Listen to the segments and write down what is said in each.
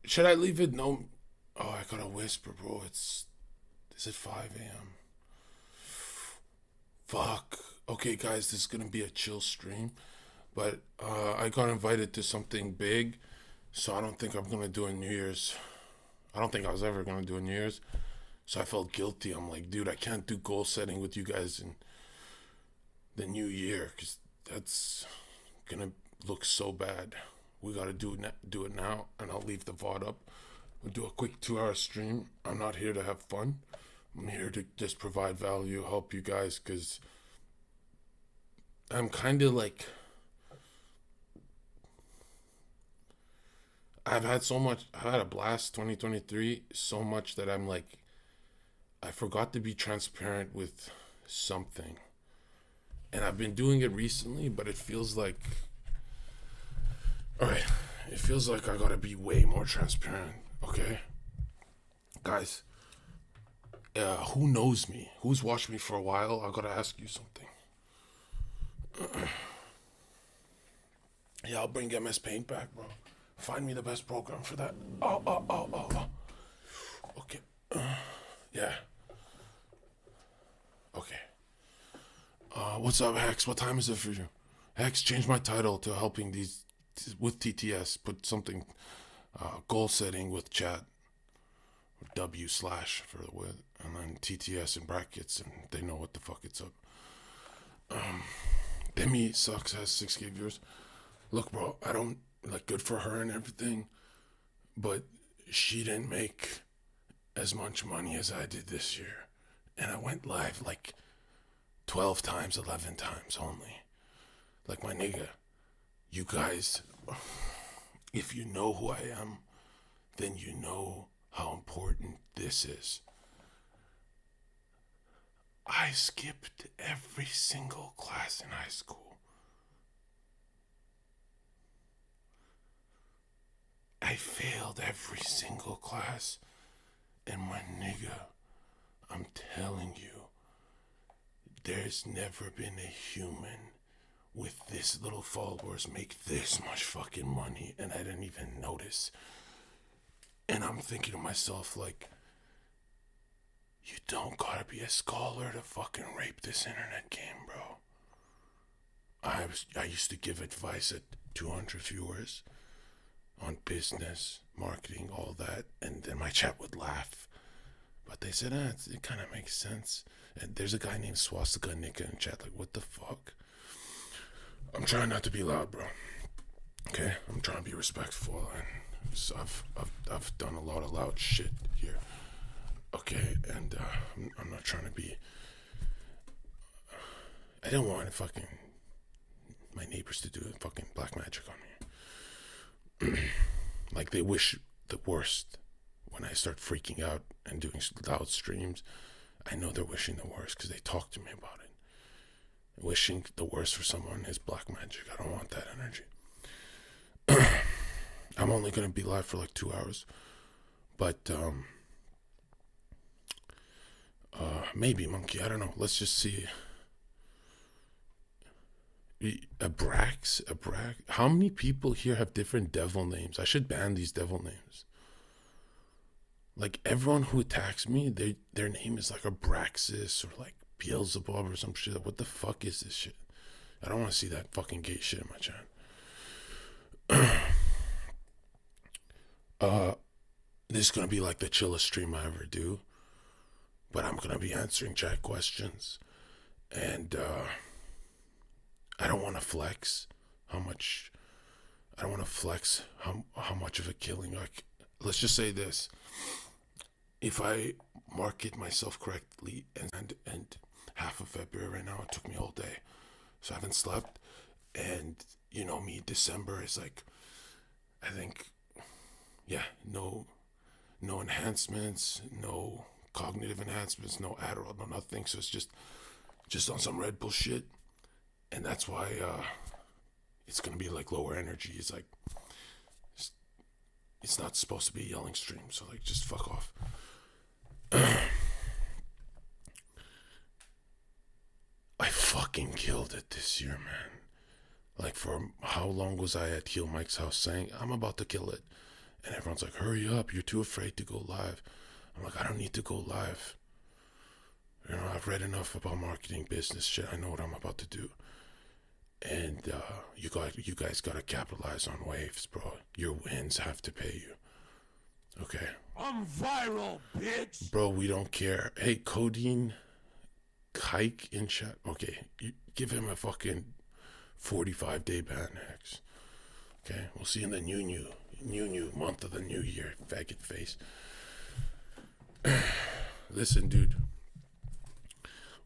Should I leave it? No. Oh, I gotta whisper, bro. Is it 5 a.m.? Fuck. Okay, guys, this is gonna be a chill stream, but I got invited to something big, so I don't think I'm gonna do a New Year's. I don't think I was ever gonna do a New Year's, so I felt guilty. I'm like, dude, I can't do goal setting with you guys in the new year because that's gonna look so bad. We gotta do it now, and I'll leave the VOD up. We'll do a quick 2 hour stream. I'm not here to have fun. I'm here to just provide value, help you guys, because I'm kind of like, I've had a blast 2023, so much that I'm like, I forgot to be transparent with something. And I've been doing it recently, but it feels like, all right, it feels like I gotta be way more transparent, okay? Guys, who knows me? Who's watched me for a while? I gotta ask you something. Yeah, I'll bring MS Paint back, bro. Find me the best program for that. Oh. Okay. Yeah. Okay. What's up, Hex? What time is it for you? Hex, change my title to helping these with TTS. Put something goal setting with chat. W slash for the with, and then TTS in brackets, and they know what the fuck it's up. Demi sucks has 6K viewers. Look, bro, I don't like good for her and everything, but she didn't make as much money as I did this year, and I went live like 12 times, 11 times only. Like my nigga, you guys, if you know who I am, then you know how important this is. I skipped every single class in high school. I failed every single class. And my nigga, I'm telling you, there's never been a human with this little followers make this much fucking money, and I didn't even notice. And I'm thinking to myself, like, you don't gotta be a scholar to fucking rape this internet game, bro. I used to give advice at 200 viewers on business, marketing, all that, and then my chat would laugh. But they said, it kind of makes sense. And there's a guy named Swastika Nika in chat, like, what the fuck? I'm trying not to be loud, bro. Okay, I'm trying to be respectful, and so I've done a lot of loud shit here. Okay, and I'm not trying to be. I didn't want fucking my neighbors to do fucking black magic on me. Like they wish the worst when I start freaking out and doing loud streams. I know they're wishing the worst because they talk to me about it. Wishing the worst for someone is black magic. I don't want that energy. I'm only gonna be live for like 2 hours, but maybe monkey. I don't know. Let's just see. A Brax, a Brax. How many people here have different devil names? I should ban these devil names. Like everyone who attacks me, their name is like a Braxis or like Beelzebub or some shit. What the fuck is this shit? I don't want to see that fucking gay shit in my chat. This is gonna be like the chillest stream I ever do, but I'm gonna be answering chat questions, and I don't want to flex how much. I don't want to flex how much of a killing. Like, let's just say this: if I market myself correctly, and half of February right now, it took me all day, so I haven't slept, and you know me, December is like, I think, yeah, no enhancements, no cognitive enhancements, no Adderall, no nothing. So it's just on some Red Bull shit, and that's why it's gonna be like lower energy. It's like it's not supposed to be a yelling stream, so like just fuck off. I fucking killed it this year, man. Like for how long was I at Heel Mike's house saying I'm about to kill it, And everyone's like, hurry up, you're too afraid to go live. I'm like, I don't need to go live. I've read enough about marketing, business shit. I know what I'm about to do. And you guys gotta capitalize on waves, bro. Your wins have to pay you. Okay? I'm viral, bitch! Bro, we don't care. Hey, Codeine Kike in chat. Okay, you give him a fucking 45-day ban, Hex. Okay, we'll see you in the new month of the new year, faggot face. Listen, dude.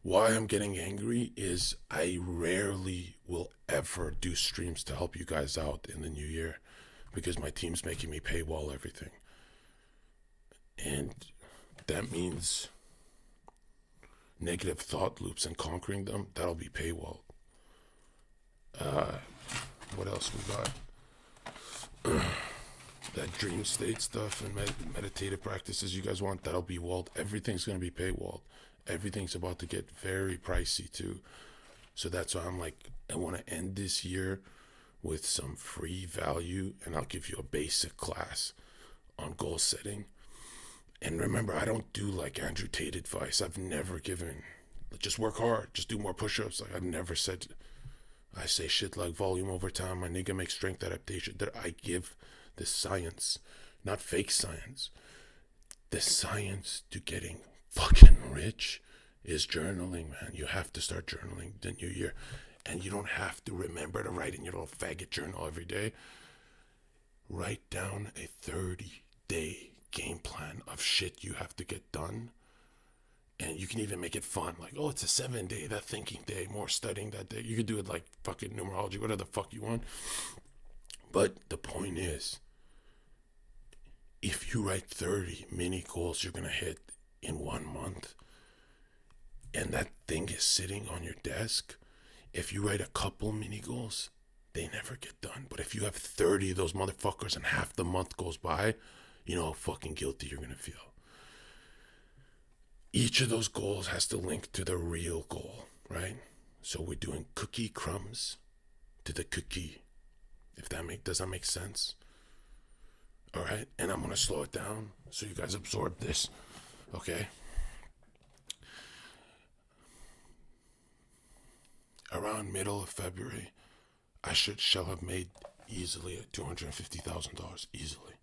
Why I'm getting angry is I rarely will ever do streams to help you guys out in the new year because my team's making me paywall everything. And that means negative thought loops and conquering them, that'll be paywalled. What else we got? That dream state stuff and meditative practices you guys want, that'll be walled. Everything's going to be paywalled. Everything's about to get very pricey too. So that's why I'm like, I want to end this year with some free value, and I'll give you a basic class on goal setting. And remember, I don't do like Andrew Tate advice. I've never given, just work hard, just do more push-ups. Like I've never said, I say shit like volume over time, my nigga makes strength adaptation. That I give the science, not fake science. The science to getting fucking rich is journaling, man. You have to start journaling the new year. And you don't have to remember to write in your little faggot journal every day. Write down a 30-day game plan of shit you have to get done. And you can even make it fun. Like, oh, it's a 7-day, that thinking day, more studying that day. You could do it like fucking numerology, whatever the fuck you want. But the point is, if you write 30 mini goals you're going to hit in 1 month, and that thing is sitting on your desk, if you write a couple mini goals, they never get done. But if you have 30 of those motherfuckers and half the month goes by, you know how fucking guilty you're going to feel. Each of those goals has to link to the real goal, right? So we're doing cookie crumbs to the cookie. Does that make sense? All right, and I'm gonna slow it down so you guys absorb this, okay? Around middle of February, I shall have made easily at $250,000 easily.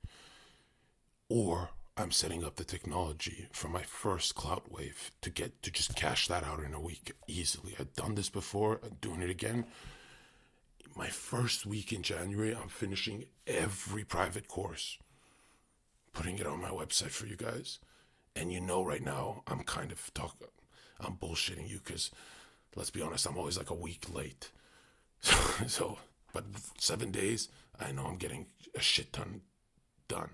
Or I'm setting up the technology for my first clout wave to just cash that out in a week easily. I've done this before, I'm doing it again. My first week in January, I'm finishing every private course, putting it on my website for you guys. And you know right now, I'm bullshitting you because, let's be honest, I'm always like a week late. But 7 days, I know I'm getting a shit ton done.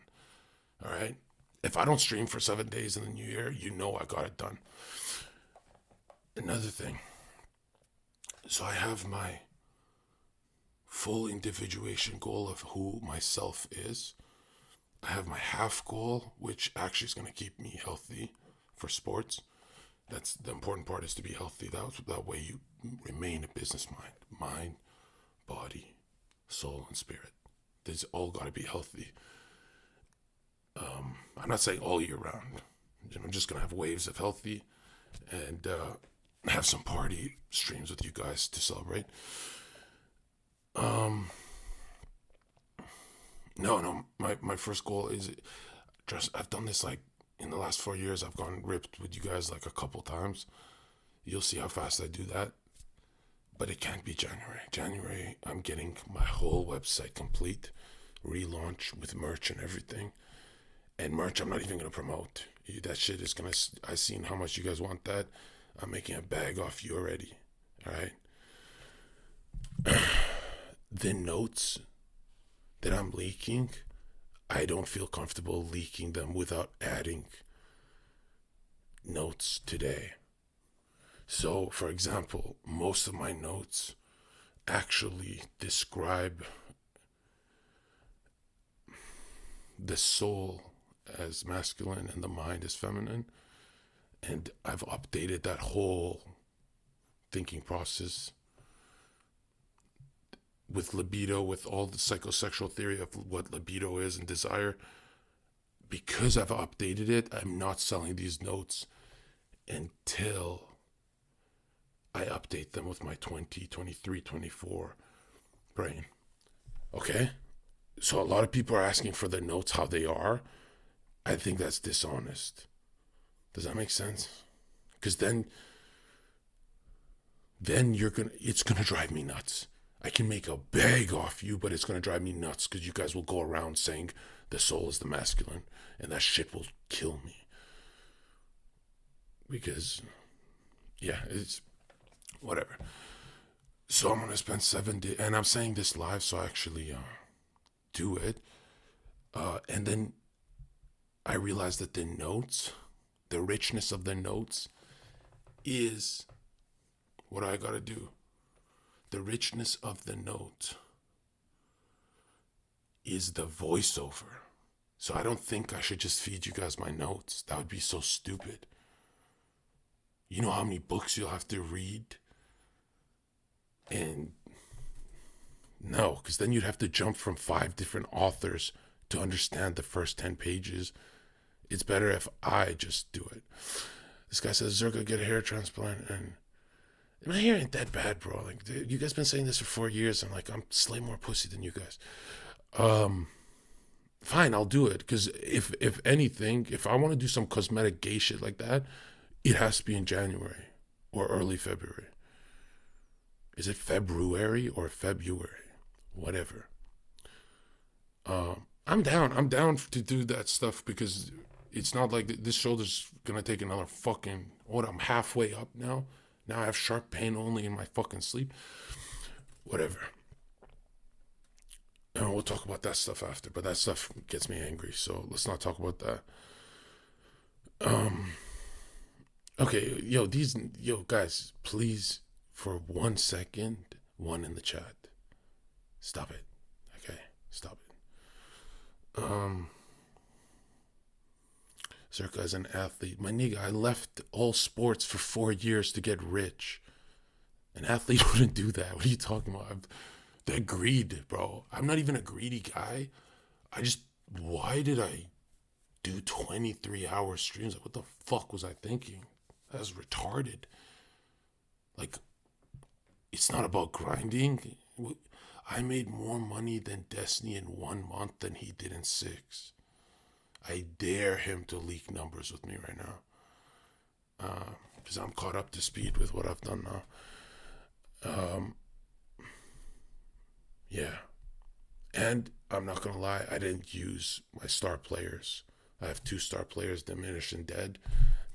All right? If I don't stream for 7 days in the new year, you know I got it done. Another thing. So I have my full individuation goal of who myself is. I have my half goal, which actually is going to keep me healthy for sports. That's the important part, is to be healthy. That way you remain a business mind, body, soul, and spirit. These all got to be healthy. I'm not saying all year round. I'm just going to have waves of healthy and have some party streams with you guys to celebrate. No, my first goal is just, I've done this like in the last 4 years. I've gone ripped with you guys like a couple times. You'll see how fast I do that. But it can't be January. January, I'm getting my whole website complete, relaunch with merch and everything. And merch, I'm not even going to promote. That shit is going to, I seen how much you guys want that. I'm making a bag off you already. All right? The notes that I'm leaking, I don't feel comfortable leaking them without adding notes today. So, for example, most of my notes actually describe the soul as masculine and the mind as feminine. And I've updated that whole thinking process with libido, with all the psychosexual theory of what libido is and desire, because I've updated it, I'm not selling these notes until I update them with my 20, 23, 24 brain. Okay? So a lot of people are asking for the notes how they are. I think that's dishonest. Does that make sense? Because then it's gonna drive me nuts. I can make a bag off you, but it's gonna drive me nuts because you guys will go around saying the soul is the masculine, and that shit will kill me. Because, yeah, it's whatever. So I'm gonna spend 7 days, and I'm saying this live, so I actually do it. And then I realized that the notes, the richness of the notes, is what I gotta do. The richness of the note is the voiceover. So I don't think I should just feed you guys my notes. That would be so stupid. You know how many books you'll have to read? And no, because then you'd have to jump from 5 different authors to understand the first 10 pages. It's better if I just do it. This guy says, Zherka, get a hair transplant. And my hair ain't that bad, bro. Like, dude, you guys been saying this for 4 years. And like, I'm slay more pussy than you guys. Fine, I'll do it. Because if anything, if I want to do some cosmetic gay shit like that, it has to be in January or early February. Is it February or February? Whatever. I'm down to do that stuff because it's not like this shoulder's gonna take another fucking, I'm halfway up now. Now I have sharp pain only in my fucking sleep. Whatever. And we'll talk about that stuff after, but that stuff gets me angry, so let's not talk about that. Okay, guys, please, for 1 second, one in the chat. Stop it. Okay, stop it. Zherka is an athlete. My nigga, I left all sports for 4 years to get rich. An athlete wouldn't do that. What are you talking about? That greed, bro. I'm not even a greedy guy. Why did I do 23-hour streams? Like, what the fuck was I thinking? That was retarded. Like, it's not about grinding. I made more money than Destiny in 1 month than he did in 6. I dare him to leak numbers with me right now. Because I'm caught up to speed with what I've done now. Yeah. And I'm not going to lie, I didn't use my star players. I have 2 star players, diminished and dead.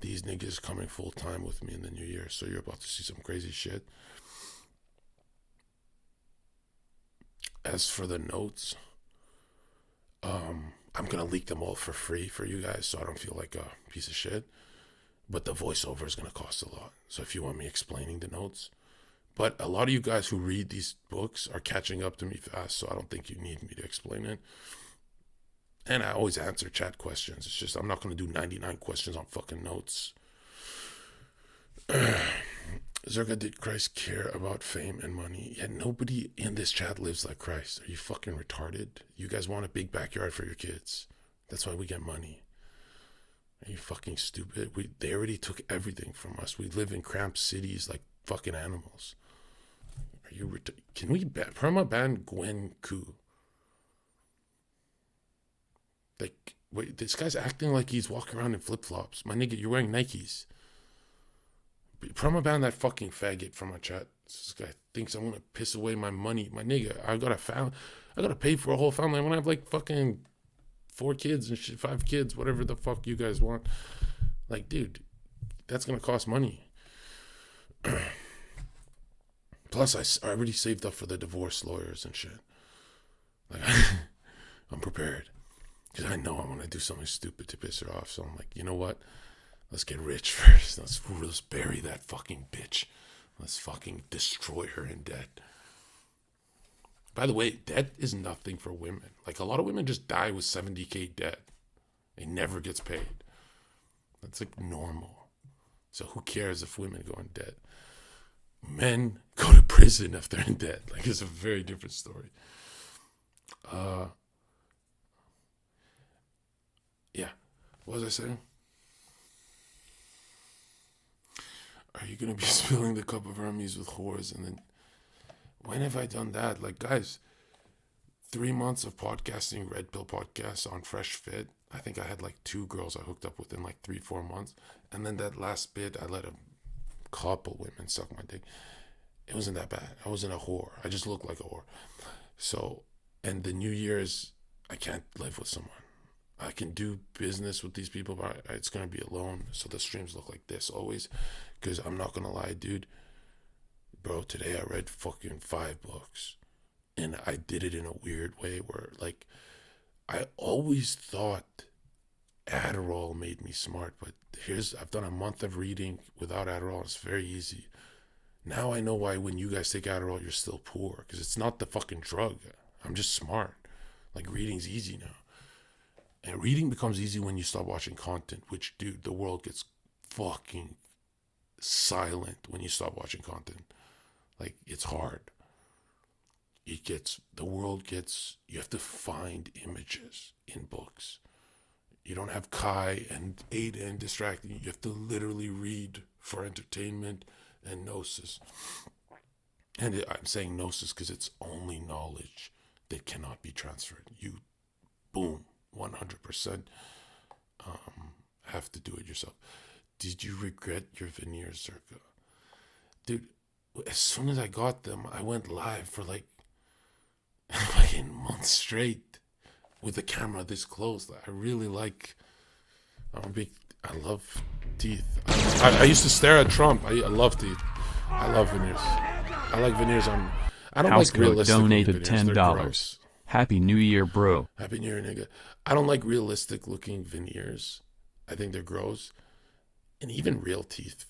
These niggas coming full time with me in the new year. So you're about to see some crazy shit. As for the notes, I'm going to leak them all for free for you guys so I don't feel like a piece of shit. But the voiceover is going to cost a lot. So if you want me explaining the notes. But a lot of you guys who read these books are catching up to me fast, so I don't think you need me to explain it. And I always answer chat questions. It's just I'm not going to do 99 questions on fucking notes. Zherka, did Christ care about fame and money? Yeah, nobody in this chat lives like Christ. Are you fucking retarded? You guys want a big backyard for your kids. That's why we get money. Are you fucking stupid? They already took everything from us. We live in cramped cities like fucking animals. Are you can we perma ban Gwen Ku? Like, wait, this guy's acting like he's walking around in flip-flops. My nigga, you're wearing Nikes. Perma ban that fucking faggot from my chat. This guy thinks I'm gonna piss away my money. My nigga, I gotta pay for a whole family. I'm gonna have like fucking 4 kids and shit, 5 kids, whatever the fuck you guys want. Like, dude, that's gonna cost money. Plus, I already saved up for the divorce lawyers and shit. Like, I'm prepared. Because I know I'm going to do something stupid to piss her off. So I'm like, you know what? Let's get rich first. Let's bury that fucking bitch. Let's fucking destroy her in debt. By the way, debt is nothing for women. Like, a lot of women just die with 70K debt. It never gets paid. That's like normal. So who cares if women go in debt? men go to prison if they're in debt. Like, it's a very different story. Yeah. What was I saying? Are you gonna be spilling the cup of Hermes with whores? And then, when have I done that? Like, guys, 3 months of podcasting, Red Pill podcasts on Fresh Fit. I think I had like 2 girls I hooked up with in like 3-4 months. And then that last bit, I let a couple women suck my dick. It wasn't that bad. I wasn't a whore. I just looked like a whore. So, and the New Year's, I can't live with someone. I can do business with these people, but it's going to be alone. So the streams look like this always. Because I'm not going to lie, dude. Bro, today I read fucking 5 books. And I did it in a weird way where, like, I always thought Adderall made me smart. But I've done a month of reading without Adderall. It's very easy. Now I know why when you guys take Adderall, you're still poor. Because it's not the fucking drug. I'm just smart. Like, reading's easy now. And reading becomes easy when you stop watching content, which, dude, the world gets fucking silent when you stop watching content. Like, it's hard. You have to find images in books. You don't have Kai and Ada and distracting you. You have to literally read for entertainment and gnosis. And I'm saying gnosis because it's only knowledge that cannot be transferred. You, boom, 100% have to do it yourself. Did you regret your veneers, Zherka? Dude, as soon as I got them, I went live for like fucking months straight with the camera this close. I really like, I love teeth. I used to stare at Trump. I love teeth. I love veneers. I like veneers on, I don't like realistic donated veneers. $10. Happy New Year, bro. Happy New Year, nigga. I don't like realistic looking veneers. I think they're gross. And even real teeth,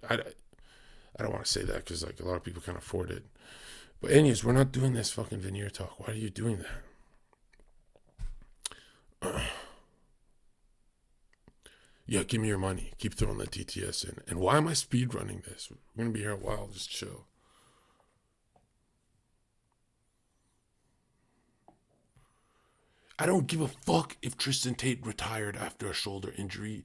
I don't want to say that because like a lot of people can't afford it. But anyways, we're not doing this fucking veneer talk. Why are you doing that? Yeah, give me your money. Keep throwing the TTS in. And why am I speed running this? We're going to be here a while. Just chill. I don't give a fuck if Tristan Tate retired after a shoulder injury.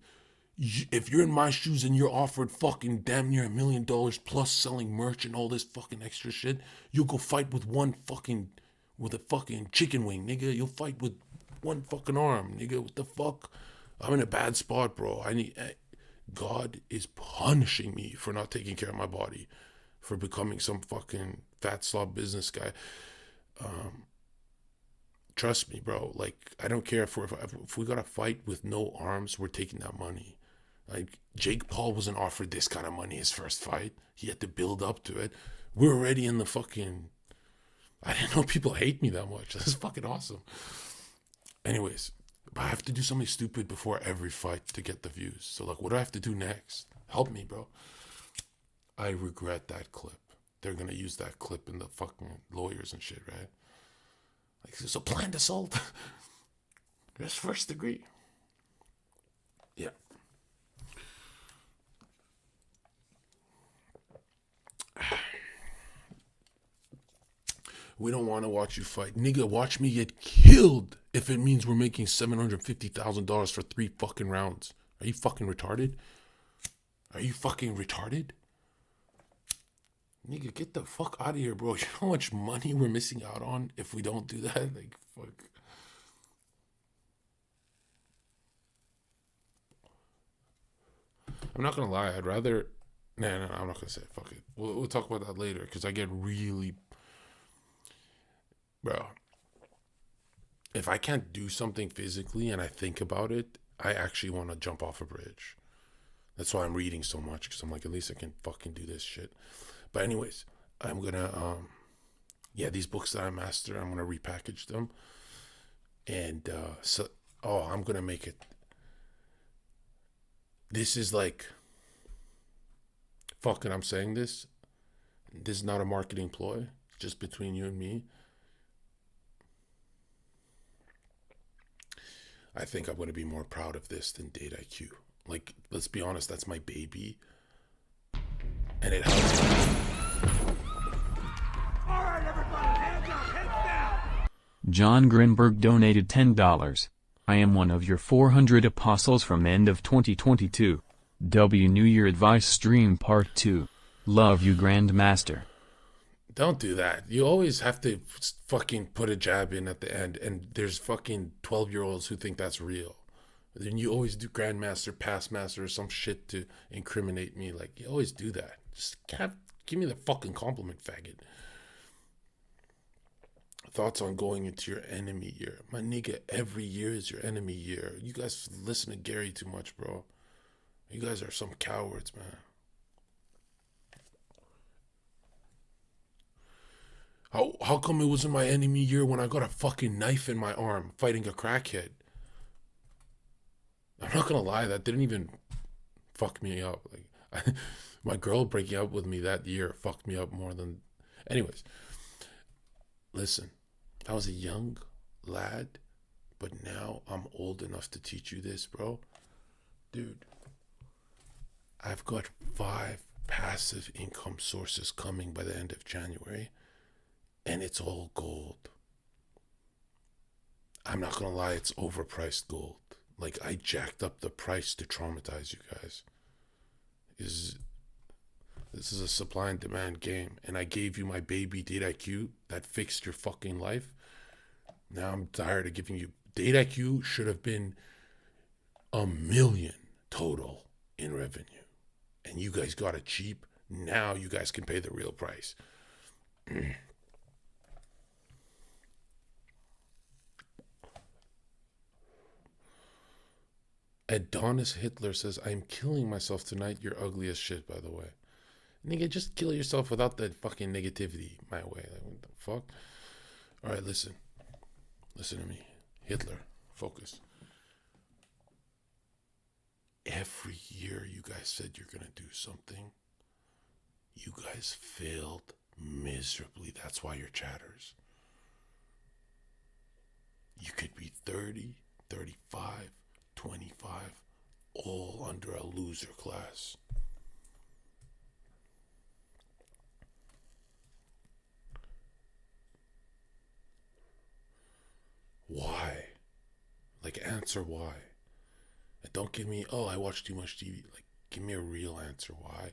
If you're in my shoes and you're offered fucking damn near $1 million plus selling merch and all this fucking extra shit, you'll go fight with with a fucking chicken wing, nigga. You'll fight with one fucking arm, nigga. What the fuck? I'm in a bad spot, bro. God is punishing me for not taking care of my body, for becoming some fucking fat slob business guy. Trust me, bro. Like, I don't care if we got to fight with no arms, we're taking that money. Like, Jake Paul wasn't offered this kind of money his first fight. He had to build up to it. We're already in the fucking... I didn't know people hate me that much. That's fucking awesome. Anyways, but I have to do something stupid before every fight to get the views. So, like, what do I have to do next? Help me, bro. I regret that clip. They're going to use that clip in the fucking lawyers and shit, right? Like, it's a planned assault. That's first degree. Yeah. We don't want to watch you fight. Nigga, watch me get killed if it means we're making $750,000 for 3 fucking rounds. Are you fucking retarded? Are you fucking retarded? Nigga, get the fuck out of here, bro. You know how much money we're missing out on if we don't do that? Like, fuck. I'm not gonna lie. I'd rather... No, I'm not gonna say it. Fuck it. We'll talk about that later because I get really... Bro. If I can't do something physically and I think about it, I actually want to jump off a bridge. That's why I'm reading so much because I'm like, at least I can fucking do this shit. But anyways, I'm gonna, these books that I master, I'm gonna repackage them. And, I'm gonna make it. This is like, fucking, I'm saying this. This is not a marketing ploy, just between you and me. I think I'm gonna be more proud of this than Date IQ. Like, let's be honest, that's my baby. And it helps. Alright, everybody, hands up, heads down! John Grinberg donated $10. I am one of your 400 apostles from end of 2022. W New Year Advice Stream Part 2. Love you, Grandmaster. Don't do that. You always have to fucking put a jab in at the end, and there's fucking 12-year-olds who think that's real. Then you always do Grandmaster, Past Master, or some shit to incriminate me. Like, you always do that. Just give me the fucking compliment, faggot. Thoughts on going into your enemy year. My nigga, every year is your enemy year. You guys listen to Gary too much, bro. You guys are some cowards, man. How come it wasn't my enemy year when I got a fucking knife in my arm fighting a crackhead? I'm not gonna lie, that didn't even fuck me up. Like, my girl breaking up with me that year fucked me up more than... Anyways, listen, I was a young lad, but now I'm old enough to teach you this, bro. Dude, I've got 5 passive income sources coming by the end of January. And it's all gold. I'm not gonna lie, it's overpriced gold. Like, I jacked up the price to traumatize you guys. This is a supply and demand game. And I gave you my baby Date IQ that fixed your fucking life. Now I'm tired of giving you... Date IQ should have been $1 million total in revenue. And you guys got it cheap. Now you guys can pay the real price. Adonis Hitler says, I am killing myself tonight. You're ugly as shit, by the way. Nigga, just kill yourself without that fucking negativity my way. Like, what the fuck? All right, listen. Listen to me. Hitler, focus. Every year you guys said you're going to do something. You guys failed miserably. That's why you're chatters. You could be 30, 35, 25, all under a loser class. Why? Like, answer why. And don't give me, oh, I watch too much TV. Like, give me a real answer why.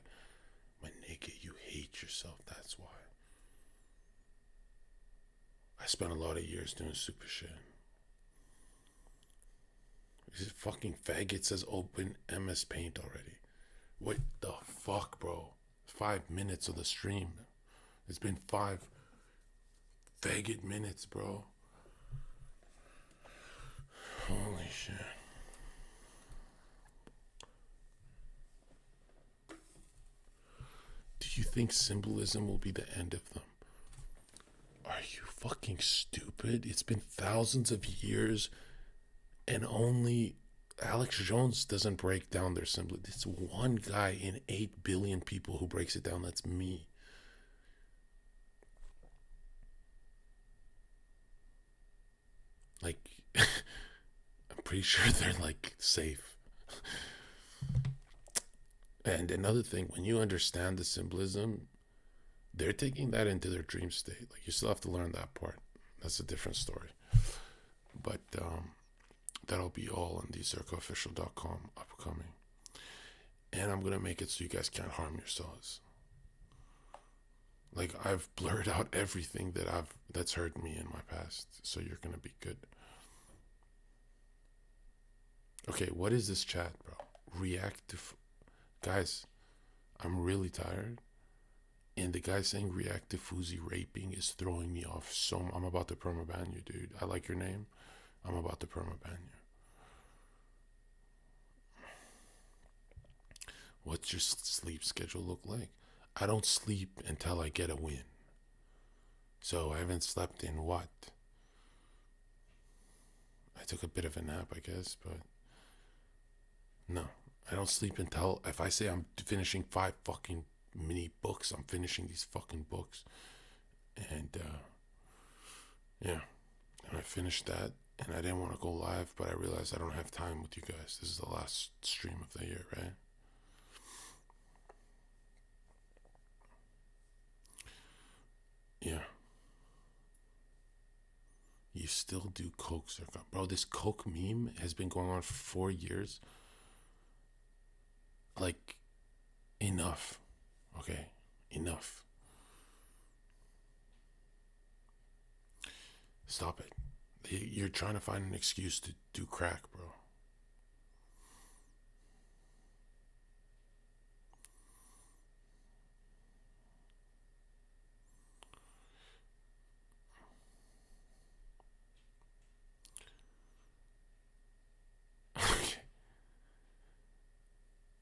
My nigga, you hate yourself, that's why. I spent a lot of years doing super shit. This fucking faggot says open MS Paint already. What the fuck, bro? 5 minutes of the stream. It's been 5 faggot minutes, bro. Holy shit. Do you think symbolism will be the end of them? Are you fucking stupid? It's been thousands of years. And only Alex Jones doesn't break down their symbol. It's one guy in 8 billion people who breaks it down. That's me. Like, I'm pretty sure they're like safe. And another thing, when you understand the symbolism, they're taking that into their dream state. Like, you still have to learn that part. That's a different story. But, that'll be all on the zherkaofficial.com upcoming. And I'm going to make it so you guys can't harm yourselves. Like, I've blurred out everything that's hurt me in my past. So you're going to be good. Okay, what is this chat, bro? Guys, I'm really tired. And the guy saying react to Fuzi raping is throwing me off. So I'm about to permaban you, dude. I like your name. I'm about to permaban you. What's your sleep schedule look like? I don't sleep until I get a win. So I haven't slept in what? I took a bit of a nap, I guess, but no. I don't sleep until, if I say I'm finishing 5 fucking mini books, I'm finishing these fucking books. And, yeah. And I finished that. And I didn't want to go live, but I realized I don't have time with you guys. This is the last stream of the year, right? Yeah. You still do coke, Zherka. Bro, this coke meme has been going on for 4 years. Like, enough. Okay? Enough. Stop it. You're trying to find an excuse to do crack, bro.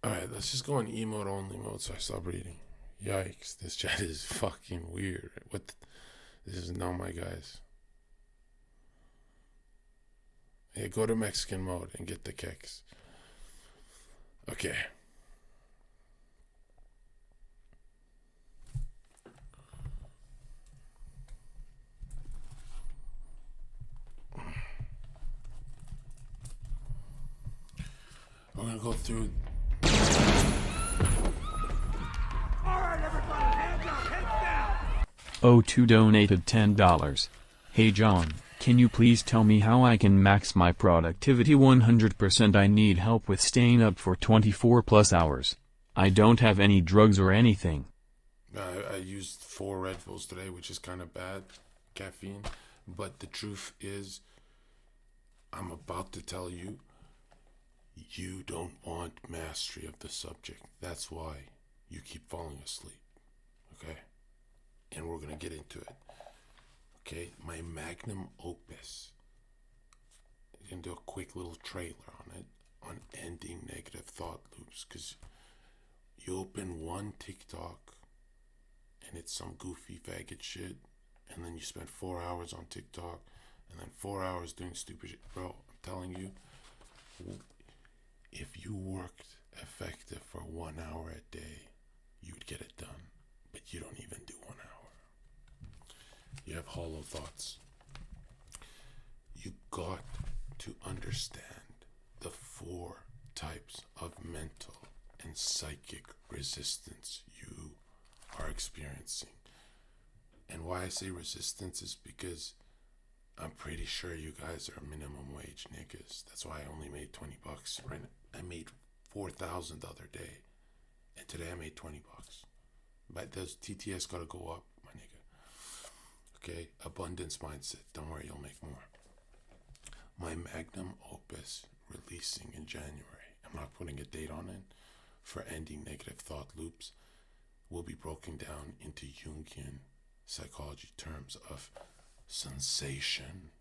Alright, let's just go on emote only mode so I stop reading. Yikes, this chat is fucking weird. This is not my guys. Yeah, go to Mexican mode and get the kicks. Okay. We're gonna go through. Alright, everybody, hands up, heads down! O2 donated $10. Hey John, can you please tell me how I can max my productivity 100%? I need help with staying up for 24 plus hours. I don't have any drugs or anything. I used 4 Red Bulls today, which is kind of bad, caffeine. But the truth is, I'm about to tell you, you don't want mastery of the subject. That's why you keep falling asleep. Okay? And we're going to get into it. Okay? My magnum opus. I'm going to do a quick little trailer on it, on ending negative thought loops. Because you open one TikTok, and it's some goofy faggot shit, and then you spend 4 hours on TikTok, and then 4 hours doing stupid shit. Bro, I'm telling you, if you worked effective for 1 hour a day, you'd get it done. But you don't even do 1 hour. You have hollow thoughts. You got to understand the 4 types of mental and psychic resistance you are experiencing. And why I say resistance is because I'm pretty sure you guys are minimum wage niggas. That's why I only made $20. Right? I made 4,000 the other day, and today I made $20. But those TTS gotta go up, my nigga. Okay, abundance mindset. Don't worry, you'll make more. My magnum opus releasing in January. I'm not putting a date on it. For ending negative thought loops, will be broken down into Jungian psychology terms of sensation.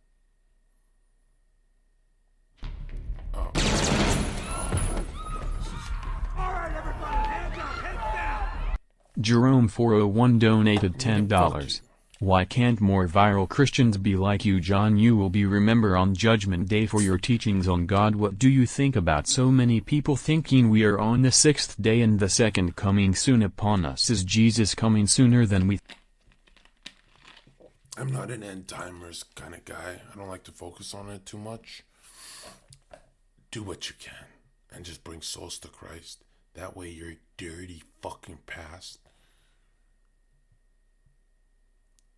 Alright, everybody, hands up, heads down! Jerome 401 donated $10. Why can't more viral Christians be like you, John? You will be remembered on Judgment Day for your teachings on God. What do you think about so many people thinking we are on the 6th day and the second coming soon upon us? Is Jesus coming sooner than we? I'm not an end timers kind of guy. I don't like to focus on it too much. Do what you can and just bring souls to Christ. That way your dirty fucking past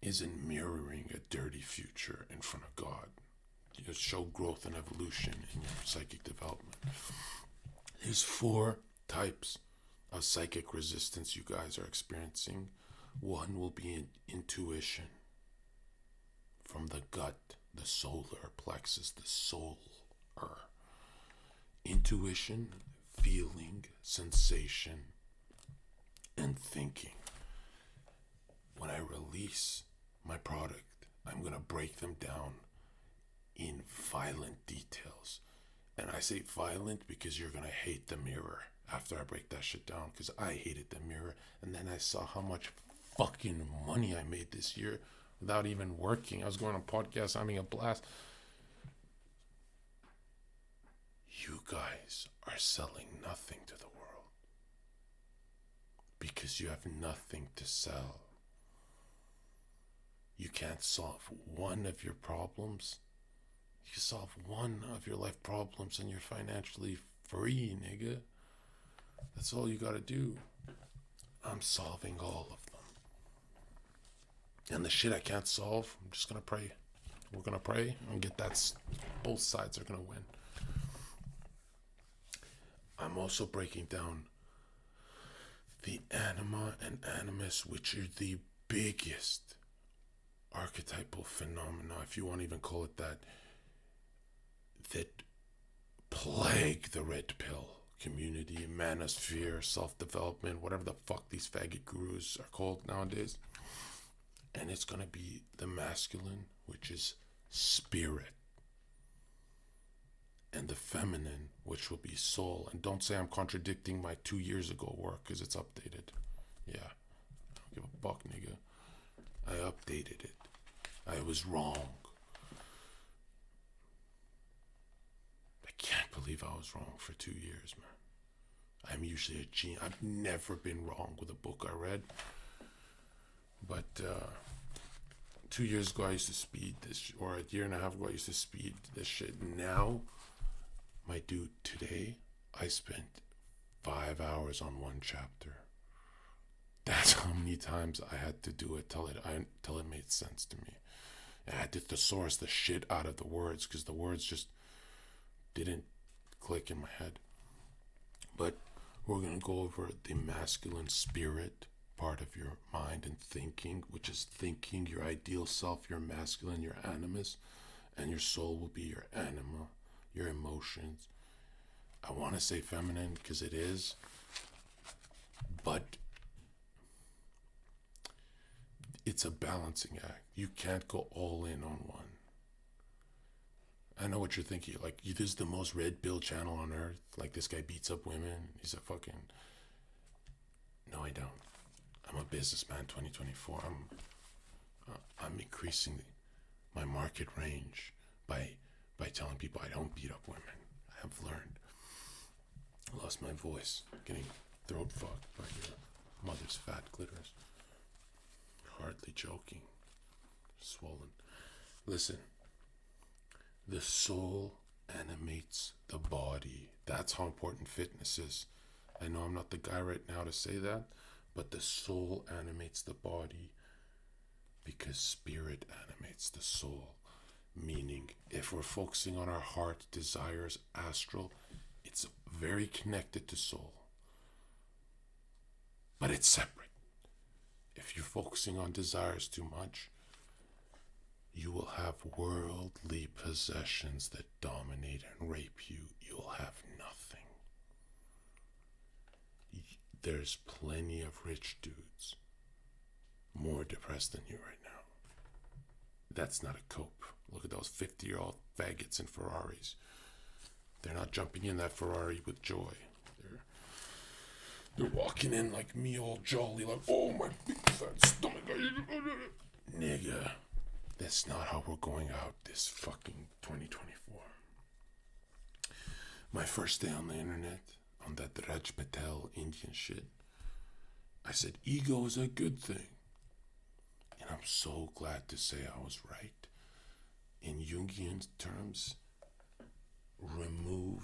isn't mirroring a dirty future in front of God. You show growth and evolution in your psychic development. There's 4 types of psychic resistance you guys are experiencing. One will be intuition. From the gut, the solar plexus, the soul. Intuition, feeling, sensation, and thinking. When I release my product, I'm going to break them down in violent details. And I say violent because you're going to hate the mirror after I break that shit down, because I hated the mirror. And then I saw how much fucking money I made this year without even working. I was going on podcasts, having a blast. You guys are selling nothing to the world because you have nothing to sell. You can't solve one of your problems. You can solve one of your life problems and you're financially free, nigga. That's all you gotta do. I'm solving all of them. And the shit I can't solve, I'm just gonna pray. We're gonna pray and get that. Both sides are gonna win. I'm also breaking down the anima and animus, which are the biggest archetypal phenomena, if you want to even call it that, that plague the red pill community, manosphere, self-development, whatever the fuck these faggot gurus are called nowadays. And it's going to be the masculine, which is spirit, and the feminine, which will be soul. And don't say I'm contradicting my 2 years ago work, because it's updated. Yeah, I don't give a fuck, nigga. I updated it. I was wrong. I can't believe I was wrong for 2 years, man. I'm usually a genius. I've never been wrong with a book I read. But 2 years ago, I used to speed this, or a year and a half ago, I used to speed this shit. Now, my dude, today, I spent 5 hours on one chapter. That's how many times I had to do it till it made sense to me. I had to thesaurus the shit out of the words, because the words just didn't click in my head. But we're going to go over the masculine spirit part of your mind and thinking, which is thinking, your ideal self, your masculine, your animus, and your soul will be your anima, your emotions. I want to say feminine because it is, but it's a balancing act. You can't go all in on one. I know what you're thinking. Like, this is the most red pill channel on earth. Like, this guy beats up women. He's a fucking... No, I don't. I'm a businessman, 2024. I'm increasing my market range by telling people I don't beat up women. I have learned. I lost my voice getting throat fucked by your mother's fat clitoris. Hardly joking. Swollen. Listen. The soul animates the body. That's how important fitness is. I know I'm not the guy right now to say that, but the soul animates the body because spirit animates the soul. Meaning, if we're focusing on our heart, desires, astral, it's very connected to soul. But it's separate. If you're focusing on desires too much, you will have worldly possessions that dominate and rape you. You'll have nothing. There's plenty of rich dudes more depressed than you right now. That's not a cope. Look at those 50-year-old faggots in Ferraris. They're not jumping in that Ferrari with joy. They're walking in like me, all jolly, like, oh, my big fat stomach. Nigga, that's not how we're going out this fucking 2024. My first day on the internet, on that Raj Patel Indian shit, I said ego is a good thing. And I'm so glad to say I was right. In Jungian terms, remove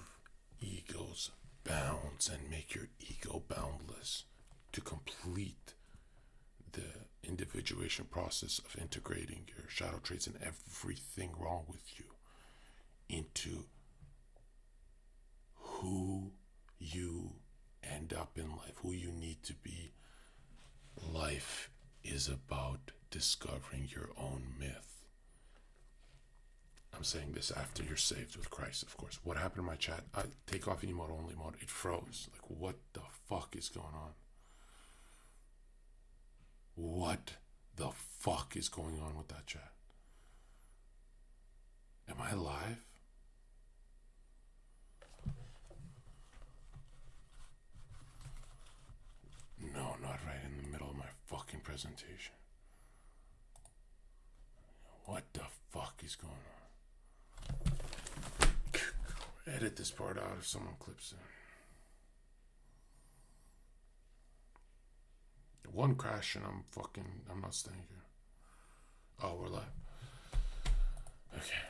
ego's bounds and make your ego boundless to complete the individuation process of integrating your shadow traits and everything wrong with you into who you end up in life, who you need to be. Life is about discovering your own myth. I'm saying this after you're saved with Christ, of course. What happened in my chat? I take off any mode, only mode. It froze. Like, what the fuck is going on? What the fuck is going on with that chat? Am I live? No, not right in the middle of my fucking presentation. What the fuck is going on? Edit this part out if someone clips it. One crash and I'm not staying here. Oh, we're live. Okay.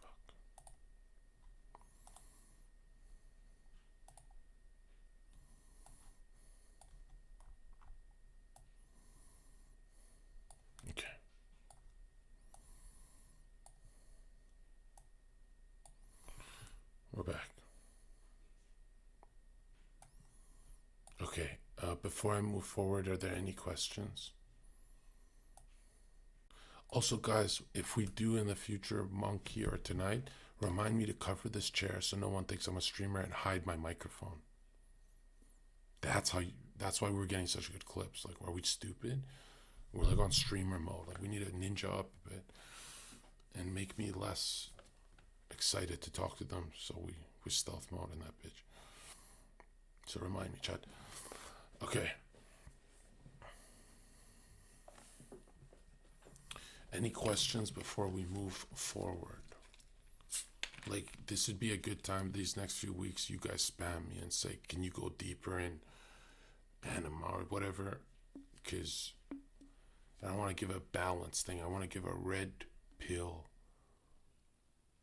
Fuck. before I move forward, are there any questions? Also, guys, if we do in the future Monkey or tonight, remind me to cover this chair so no one thinks I'm a streamer and hide my microphone. That's why we're getting such good clips. Like, are we stupid? We're like on streamer mode. Like, we need to ninja up a bit and make me less excited to talk to them. So we're stealth mode in that bitch. So remind me, chat. Okay. Any questions before we move forward? Like, this would be a good time these next few weeks. You guys spam me and say, can you go deeper in anime or whatever? Because I don't want to give a balance thing. I want to give a red pill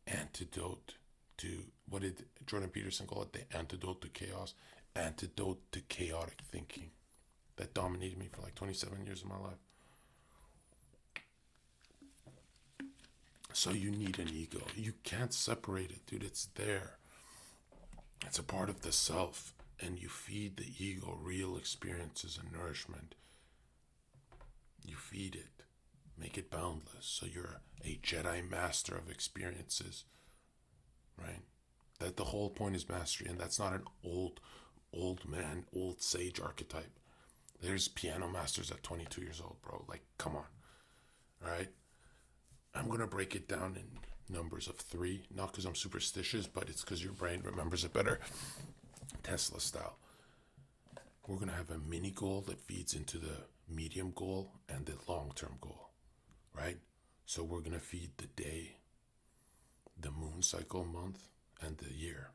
antidote to, what did Jordan Peterson call it? The antidote to chaos. Antidote to chaotic thinking that dominated me for like 27 years of my life. So you need an ego. You can't separate it, dude. It's there. It's a part of the self. And you feed the ego real experiences and nourishment. You feed it. Make it boundless. So you're a Jedi master of experiences. Right? That the whole point is mastery. And that's not an old man, old sage archetype. There's piano masters at 22 years old, bro. Like, come on. All right? I'm going to break it down in numbers of 3. Not because I'm superstitious, but it's because your brain remembers it better. Tesla style. We're going to have a mini goal that feeds into the medium goal and the long-term goal. Right? So we're going to feed the day, the moon cycle month, and the year.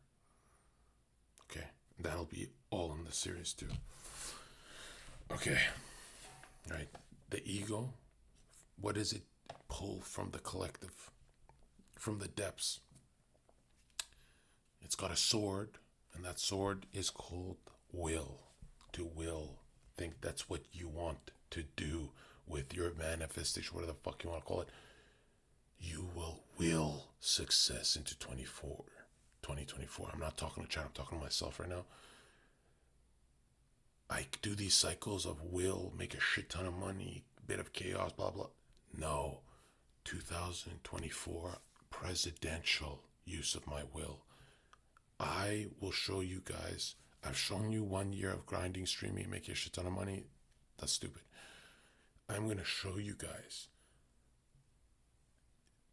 Okay? That'll be all in the series too. Okay. Right. The ego, what does it pull from the collective, from the depths? It's got a sword, and that sword is called will. To will. Think that's what you want to do with your manifestation, whatever the fuck you want to call it. You will success into 2024. I'm not talking to chat, I'm talking to myself right now. I do these cycles of will, make a shit ton of money, bit of chaos, blah, blah. No. 2024 presidential use of my will. I will show you guys. I've shown you 1 year of grinding, streaming, making a shit ton of money. That's stupid. I'm going to show you guys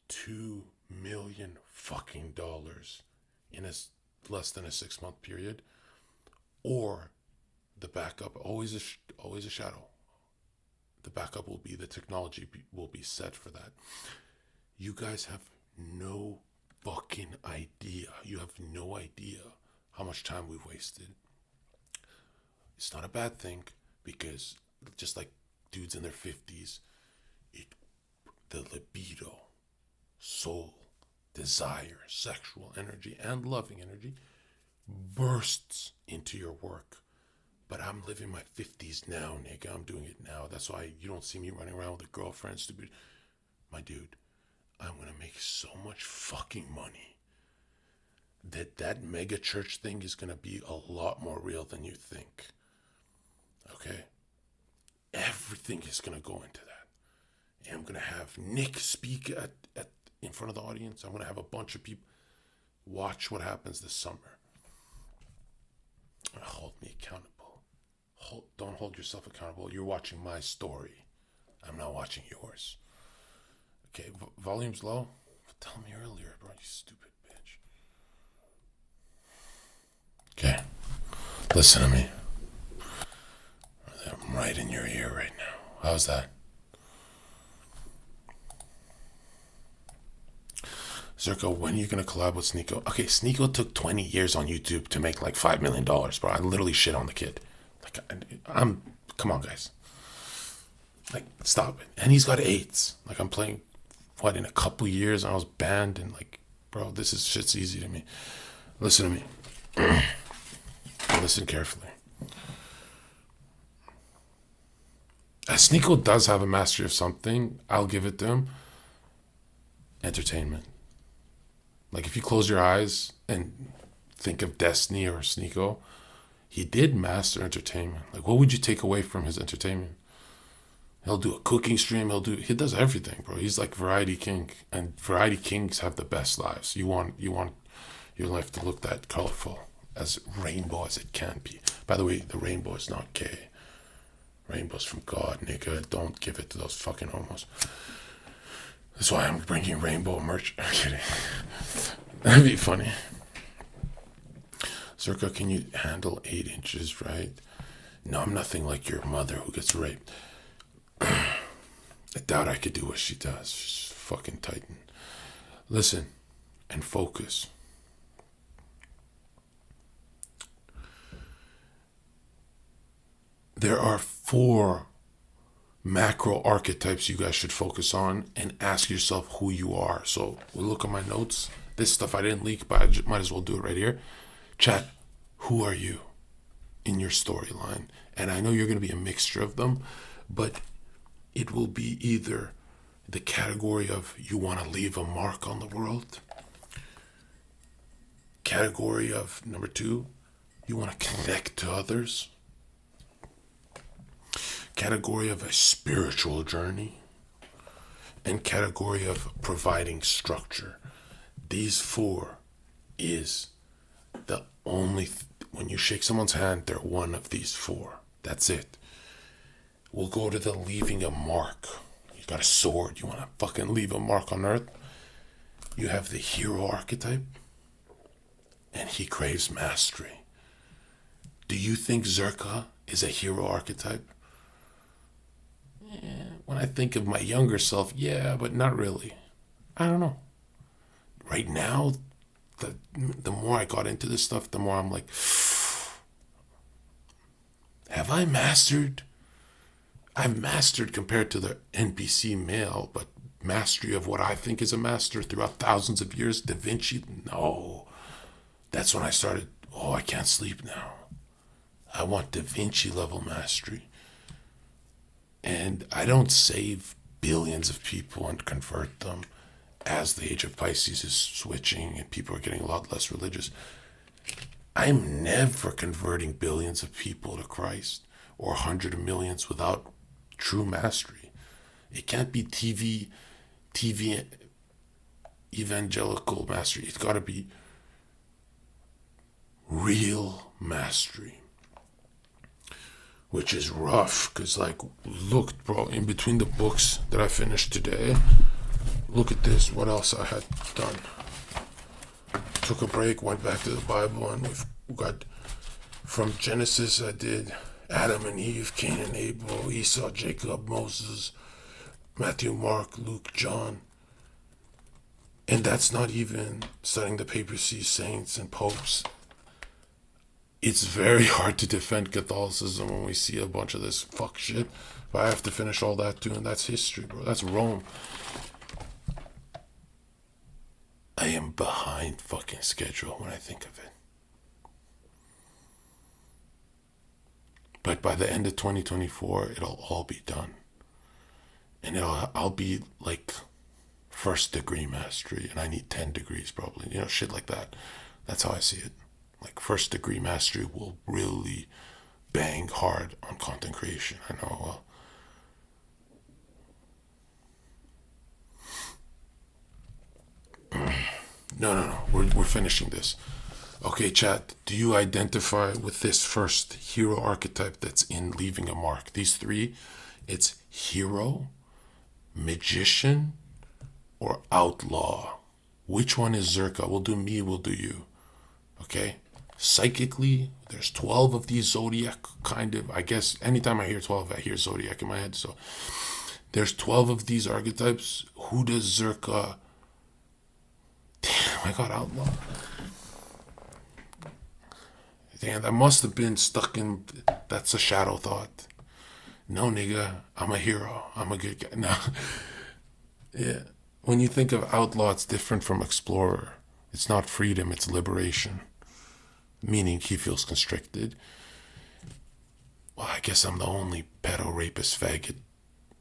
$2 million fucking dollars in a less than a 6-month period, or the backup, always a shadow. The backup will be the technology will be set for that. You guys have no fucking idea. You have no idea how much time we've wasted. It's not a bad thing, because just like dudes in their 50s, the libido, soul, desire, sexual energy, and loving energy bursts into your work. But I'm living my 50s now, nigga. I'm doing it now. That's why you don't see me running around with a girlfriend, stupid. My dude, I'm going to make so much fucking money that mega church thing is going to be a lot more real than you think. Okay? Everything is going to go into that. And I'm going to have Nick speak in front of the audience. I'm going to have a bunch of people watch what happens this summer. Hold me accountable. Don't hold yourself accountable. You're watching my story. I'm not watching yours. Okay, volume's low? Tell me earlier, bro, you stupid bitch. Okay, listen to me. I'm right in your ear right now. How's that? Zherka, when are you going to collab with Sneeko? Okay, Sneeko took 20 years on YouTube to make like $5 million, bro. I literally shit on the kid. Like, come on, guys. Like, stop it. And he's got AIDS. Like, I'm playing, in a couple years, and I was banned, and like, bro, shit's easy to me. Listen to me. Listen carefully. Sneeko does have a mastery of something. I'll give it to him. Entertainment. Like, if you close your eyes and think of Destiny or Sneeko, he did master entertainment. Like, what would you take away from his entertainment? He'll do a cooking stream. He does everything, bro. He's like variety king, and variety kings have the best lives. You want your life to look that colorful, as rainbow as it can be. By the way, the rainbow is not gay. Rainbow's from God, nigga. Don't give it to those fucking homos. That's why I'm bringing rainbow merch. I'm kidding. That'd be funny. Zherka, can you handle 8 inches, right? No, I'm nothing like your mother who gets raped. I doubt I could do what she does. She's fucking titan. Listen and focus. There are 4 macro archetypes you guys should focus on and ask yourself who you are. So we'll look at my notes. This stuff I didn't leak, but I might as well do it right here. Chat, who are you in your storyline? And I know you're going to be a mixture of them, but it will be either the category of you want to leave a mark on the world. Category of number 2, you want to connect to others. Category of a spiritual journey. And category of providing structure. These 4 is the only, when you shake someone's hand, they're one of these 4. That's it. We'll go to the leaving a mark. You got a sword, you want to fucking leave a mark on earth. You have the hero archetype, and he craves mastery. Do you think Zherka is a hero archetype? When I think of my younger self, yeah, but not really. I don't know. Right now, the more I got into this stuff, the more I'm like, have I mastered? I've mastered compared to the NPC male, but mastery of what I think is a master throughout thousands of years, Da Vinci, no. That's when I started, I can't sleep now. I want Da Vinci level mastery. And I don't save billions of people and convert them as the age of Pisces is switching and people are getting a lot less religious. I'm never converting billions of people to Christ or 100 millions without true mastery. It can't be TV evangelical mastery. It's got to be real mastery. Which is rough, because like, look, bro, in between the books that I finished today, look at this, what else I had done. Took a break, went back to the Bible, and we've got, from Genesis, I did Adam and Eve, Cain and Abel, Esau, Jacob, Moses, Matthew, Mark, Luke, John. And that's not even studying the papacy, saints, and popes. It's very hard to defend Catholicism when we see a bunch of this fuck shit. But I have to finish all that too, and that's history, bro. That's Rome. I am behind fucking schedule when I think of it. But by the end of 2024, it'll all be done. And I'll be like 1st degree mastery, and I need 10 degrees probably. You know, shit like that. That's how I see it. Like 1st degree mastery will really bang hard on content creation. I know. No. We're finishing this. Okay, chat. Do you identify with this first hero archetype that's in leaving a mark? These 3, it's hero, magician, or outlaw. Which one is Zherka? We'll do me, we'll do you. Okay? Psychically, there's 12 of these zodiac kind of, I guess anytime I hear 12, I hear zodiac in my head. So there's 12 of these archetypes. Who does Zherka? Damn, I got outlaw. Damn, that must have been stuck in, that's a shadow thought. No, nigga, I'm a hero. I'm a good guy. No. Yeah. When you think of outlaw, it's different from explorer. It's not freedom, it's liberation. Meaning he feels constricted. Well, I guess I'm the only pedo rapist faggot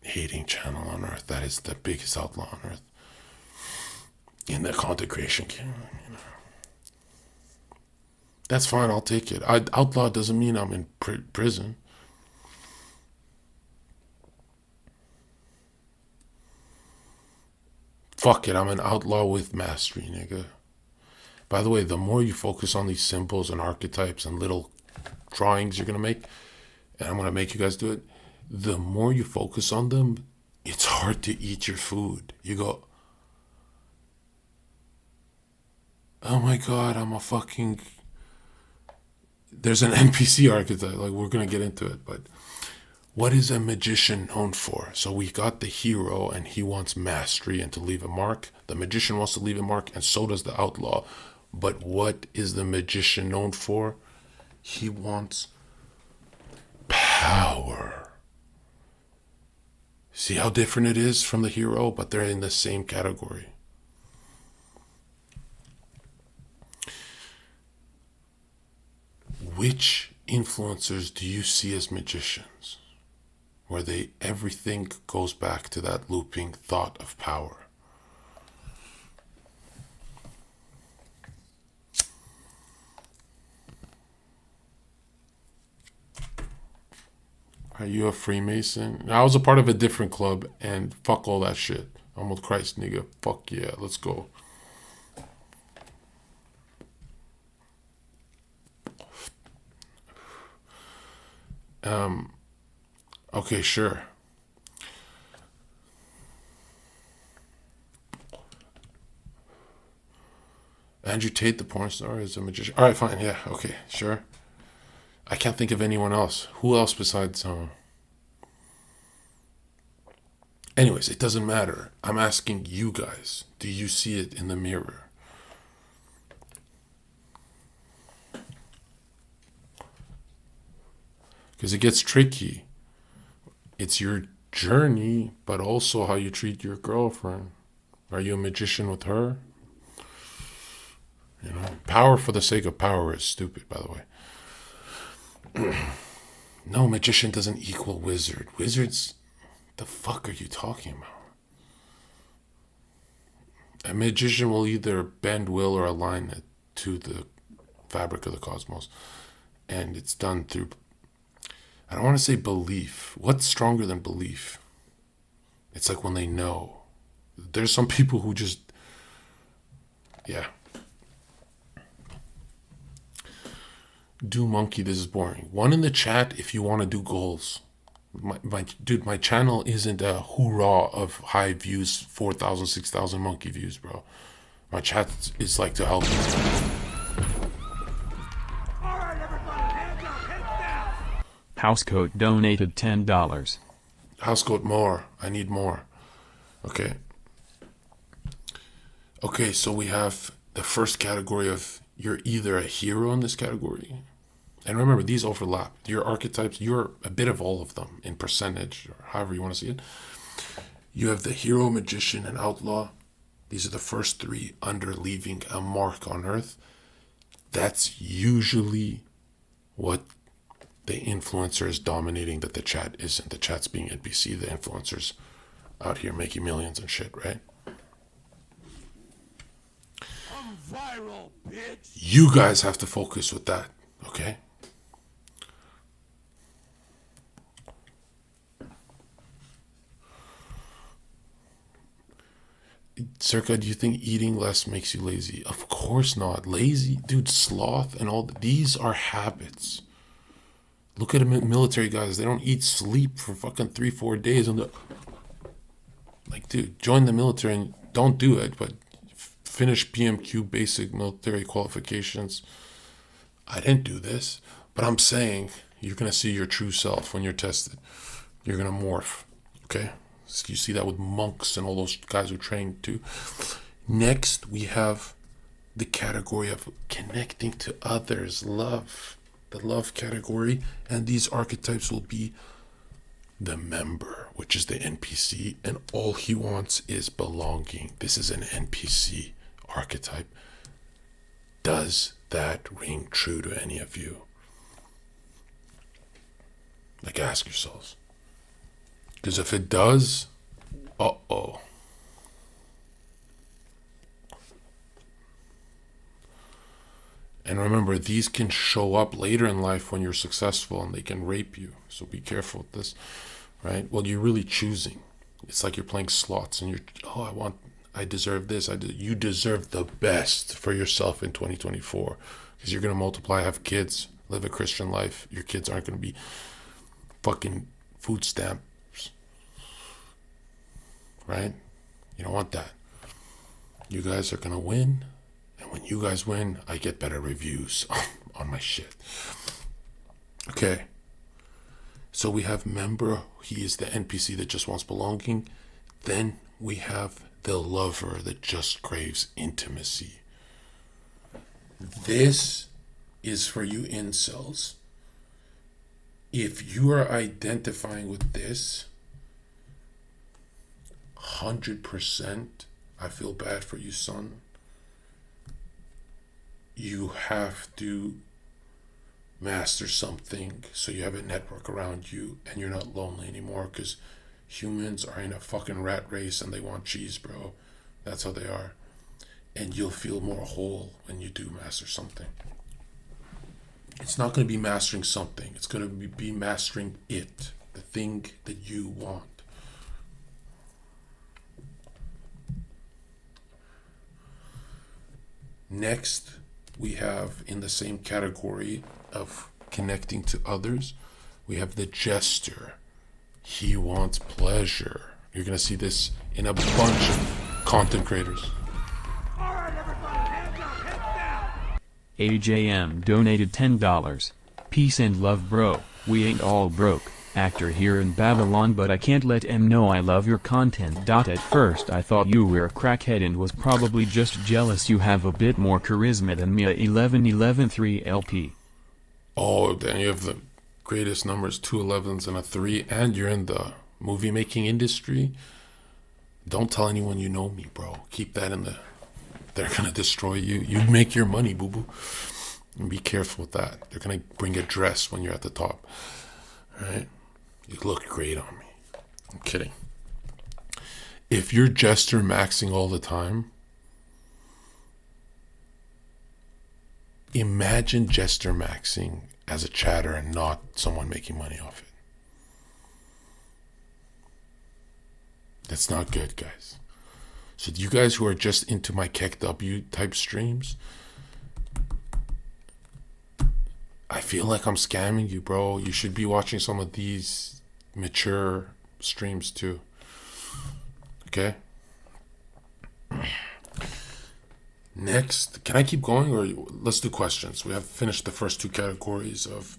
hating channel on earth. That is the biggest outlaw on earth. In the content creation, you know. That's fine. I'll take it. Outlaw doesn't mean I'm in prison. Fuck it. I'm an outlaw with mastery, nigga. By the way, the more you focus on these symbols and archetypes and little drawings you're going to make, and I'm going to make you guys do it, the more you focus on them, it's hard to eat your food. You go, oh my God, I'm a fucking... There's an NPC archetype, like we're going to get into it, but what is a magician known for? So we got the hero and he wants mastery and to leave a mark. The magician wants to leave a mark and so does the outlaw. But what is the magician known for? He wants power. See how different it is from the hero, but they're in the same category. Which influencers do you see as magicians? Where everything goes back to that looping thought of power. Are you a Freemason? I was a part of a different club, and fuck all that shit. I'm with Christ, nigga. Fuck yeah, let's go. Okay, sure. Andrew Tate, the porn star, is a magician. All right, fine. Yeah, okay, sure. I can't think of anyone else. Who else besides... Anyways, it doesn't matter. I'm asking you guys. Do you see it in the mirror? Because it gets tricky. It's your journey, but also how you treat your girlfriend. Are you a magician with her? You know, power for the sake of power is stupid, by the way. No, magician doesn't equal wizard. Wizards, the fuck are you talking about? A magician will either bend will or align it to the fabric of the cosmos. And it's done through, I don't want to say belief. What's stronger than belief? It's like when they know. There's some people who just, yeah. Do monkey, this is boring. One in the chat if you want to do goals. Dude, my channel isn't a hoorah of high views, 4,000, 6,000 monkey views, bro. My chat is like to help you. All right, everybody, hands up, heads down. Housecoat donated $10. Housecoat, more. I need more. Okay. Okay, so we have the first category of you're either a hero in this category. And remember, these overlap. Your archetypes, you're a bit of all of them in percentage, or however you want to see it. You have the hero, magician, and outlaw. These are the first three under leaving a mark on Earth. That's usually what the influencer is dominating, that the chat isn't. The chat's being NPC, the influencers out here making millions and shit, right? I'm viral, bitch. You guys have to focus with that, okay? Zherka, do you think eating less makes you lazy? Of course not. Lazy, dude, sloth and all, these are habits. Look at military guys. They don't eat, sleep for fucking 3-4 days. And like, dude, join the military and don't do it, but finish PMQ basic military qualifications. I didn't do this, but I'm saying you're going to see your true self when you're tested. You're going to morph, okay? So you see that with monks and all those guys who train too. Next, we have the category of connecting to others, love, the love category. And these archetypes will be the member, which is the NPC, and all he wants is belonging. This is an NPC archetype. Does that ring true to any of you? Like, ask yourselves. Because if it does, uh-oh. And remember, these can show up later in life when you're successful, and they can rape you. So be careful with this, right? Well, you're really choosing. It's like you're playing slots, and I deserve this. You deserve the best for yourself in 2024, because you're going to multiply, have kids, live a Christian life. Your kids aren't going to be fucking food stamps, right? You don't want that. You guys are going to win. And when you guys win, I get better reviews on my shit. Okay. So we have member. He is the NPC that just wants belonging. Then we have the lover that just craves intimacy. This is for you incels. If you are identifying with this, 100%, I feel bad for you, son. You have to master something so you have a network around you and you're not lonely anymore, because humans are in a fucking rat race and they want cheese, bro. That's how they are. And you'll feel more whole when you do master something. It's not going to be mastering something. It's going to be mastering it, the thing that you want. Next, we have in the same category of connecting to others, we have the jester. He wants pleasure. You're going to see this in a bunch of content creators. All right, everybody, hands up, heads down. AJM donated $10. Peace and love, bro. We ain't all broke. Actor here in Babylon, but I can't let him know I love your content. At first I thought you were a crackhead and was probably just jealous you have a bit more charisma than me. 11-11-3 LP. Oh, then you have the greatest numbers, 2 11s and a 3, and you're in the movie making industry. Don't tell anyone you know me, bro. Keep that in the... They're gonna destroy you. You make your money, boo-boo. And be careful with that. They're gonna bring a dress when you're at the top. All right? You look great on me. I'm kidding. If you're jester maxing all the time, imagine jester maxing as a chatter and not someone making money off it. That's not good, guys. So you guys who are just into my KEKW type streams, I feel like I'm scamming you, bro. You should be watching some of these mature streams too. Okay? Next, can I keep going, or let's do questions? We have finished the first 2 categories of,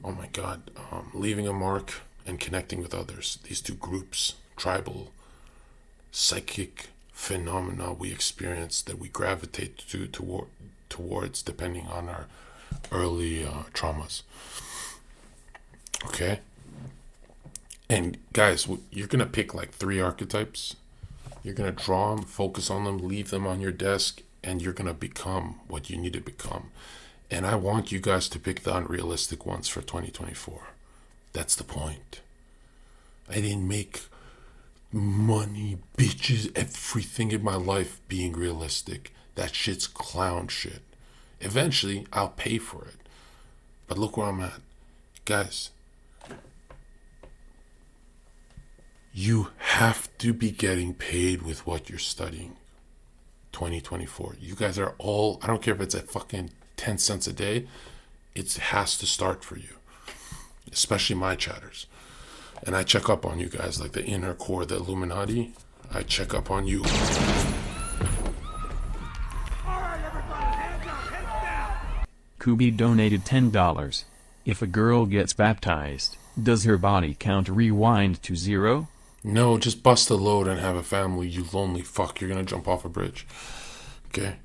oh my God, leaving a mark and connecting with others. These 2 groups, tribal, psychic phenomena we experience that we gravitate towards depending on our early traumas. Okay? And guys, you're going to pick like 3 archetypes. You're going to draw them, focus on them, leave them on your desk, and you're going to become what you need to become. And I want you guys to pick the unrealistic ones for 2024. That's the point. I didn't make money, bitches, everything in my life being realistic. That shit's clown shit. Eventually, I'll pay for it. But look where I'm at. Guys, you have to be getting paid with what you're studying. 2024. You guys are all, I don't care if it's at fucking 10 cents a day, it has to start for you. Especially my chatters. And I check up on you guys, like the inner core, the Illuminati. I check up on you. All right, everybody, hands up, heads down. Kubi donated $10. If a girl gets baptized, does her body count rewind to 0? No, just bust a load and have a family, you lonely fuck. You're gonna jump off a bridge. Okay?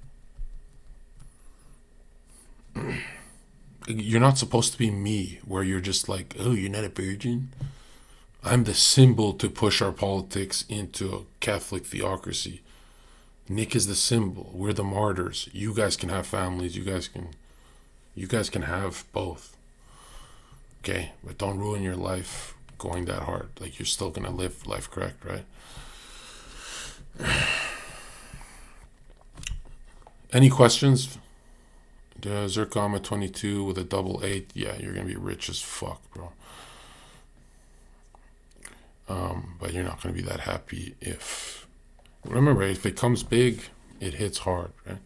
You're not supposed to be me, where you're just like, oh, you're not a virgin? I'm the symbol to push our politics into a Catholic theocracy. Nick is the symbol. We're the martyrs. You guys can have families. You guys can have both. Okay? But don't ruin your life going that hard. Like, you're still gonna live life correct, right? Any questions? Zherka, I'm a 22 with a double 8. Yeah, you're gonna be rich as fuck, bro. But you're not gonna be that happy if. Remember, if it comes big, it hits hard, right?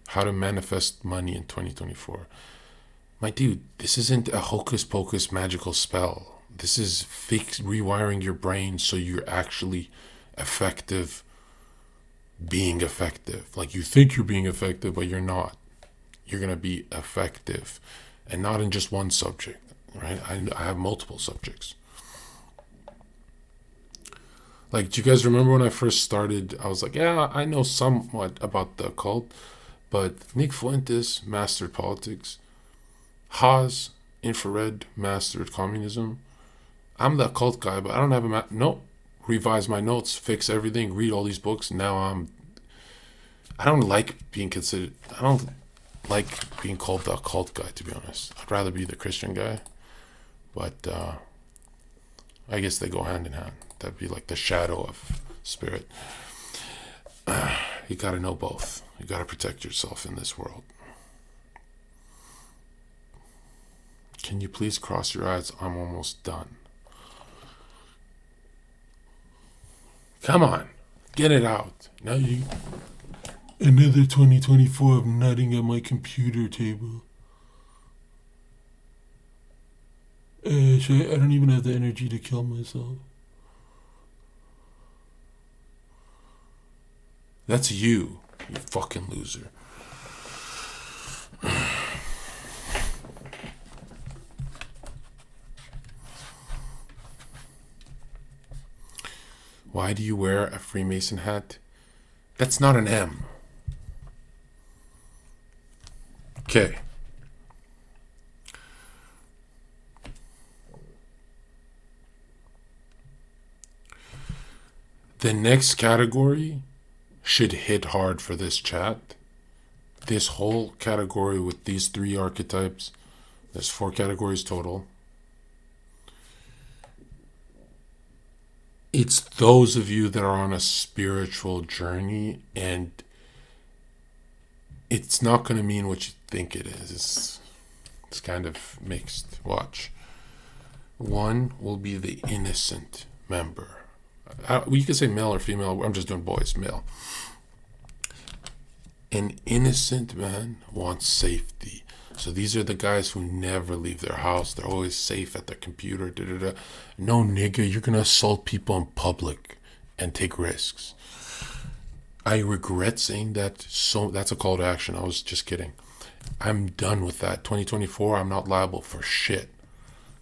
How to manifest money in 2024. My dude, this isn't a hocus pocus magical spell. This is rewiring your brain so you're actually effective being effective. Like, you think you're being effective, but you're not. You're going to be effective, and not in just one subject, right? I have multiple subjects. Like, do you guys remember when I first started? I was like, yeah, I know somewhat about the occult, but Nick Fuentes mastered politics. Haas, infrared, mastered communism. I'm the occult guy, but I don't have a nope. Revise my notes, fix everything, read all these books. Now I don't like being considered. I don't like being called the occult guy, to be honest. I'd rather be the Christian guy. But I guess they go hand in hand. That'd be like the shadow of spirit. You gotta know both. You gotta protect yourself in this world. Can you please cross your eyes? I'm almost done. Come on, get it out. Now you. Another 2024 of nutting at my computer table. I don't even have the energy to kill myself. That's you fucking loser. Why do you wear a Freemason hat? That's not an M. Okay. The next category should hit hard for this chat. This whole category with these 3 archetypes, there's 4 categories total. It's those of you that are on a spiritual journey, and it's not going to mean what you think it is. It's kind of mixed. Watch. 1 will be the innocent member. You can say male or female. I'm just doing boys, male. An innocent man wants safety. So these are the guys who never leave their house. They're always safe at their computer. No, nigga, you're going to assault people in public and take risks. I regret saying that. So that's a call to action. I was just kidding. I'm done with that. 2024, I'm not liable for shit.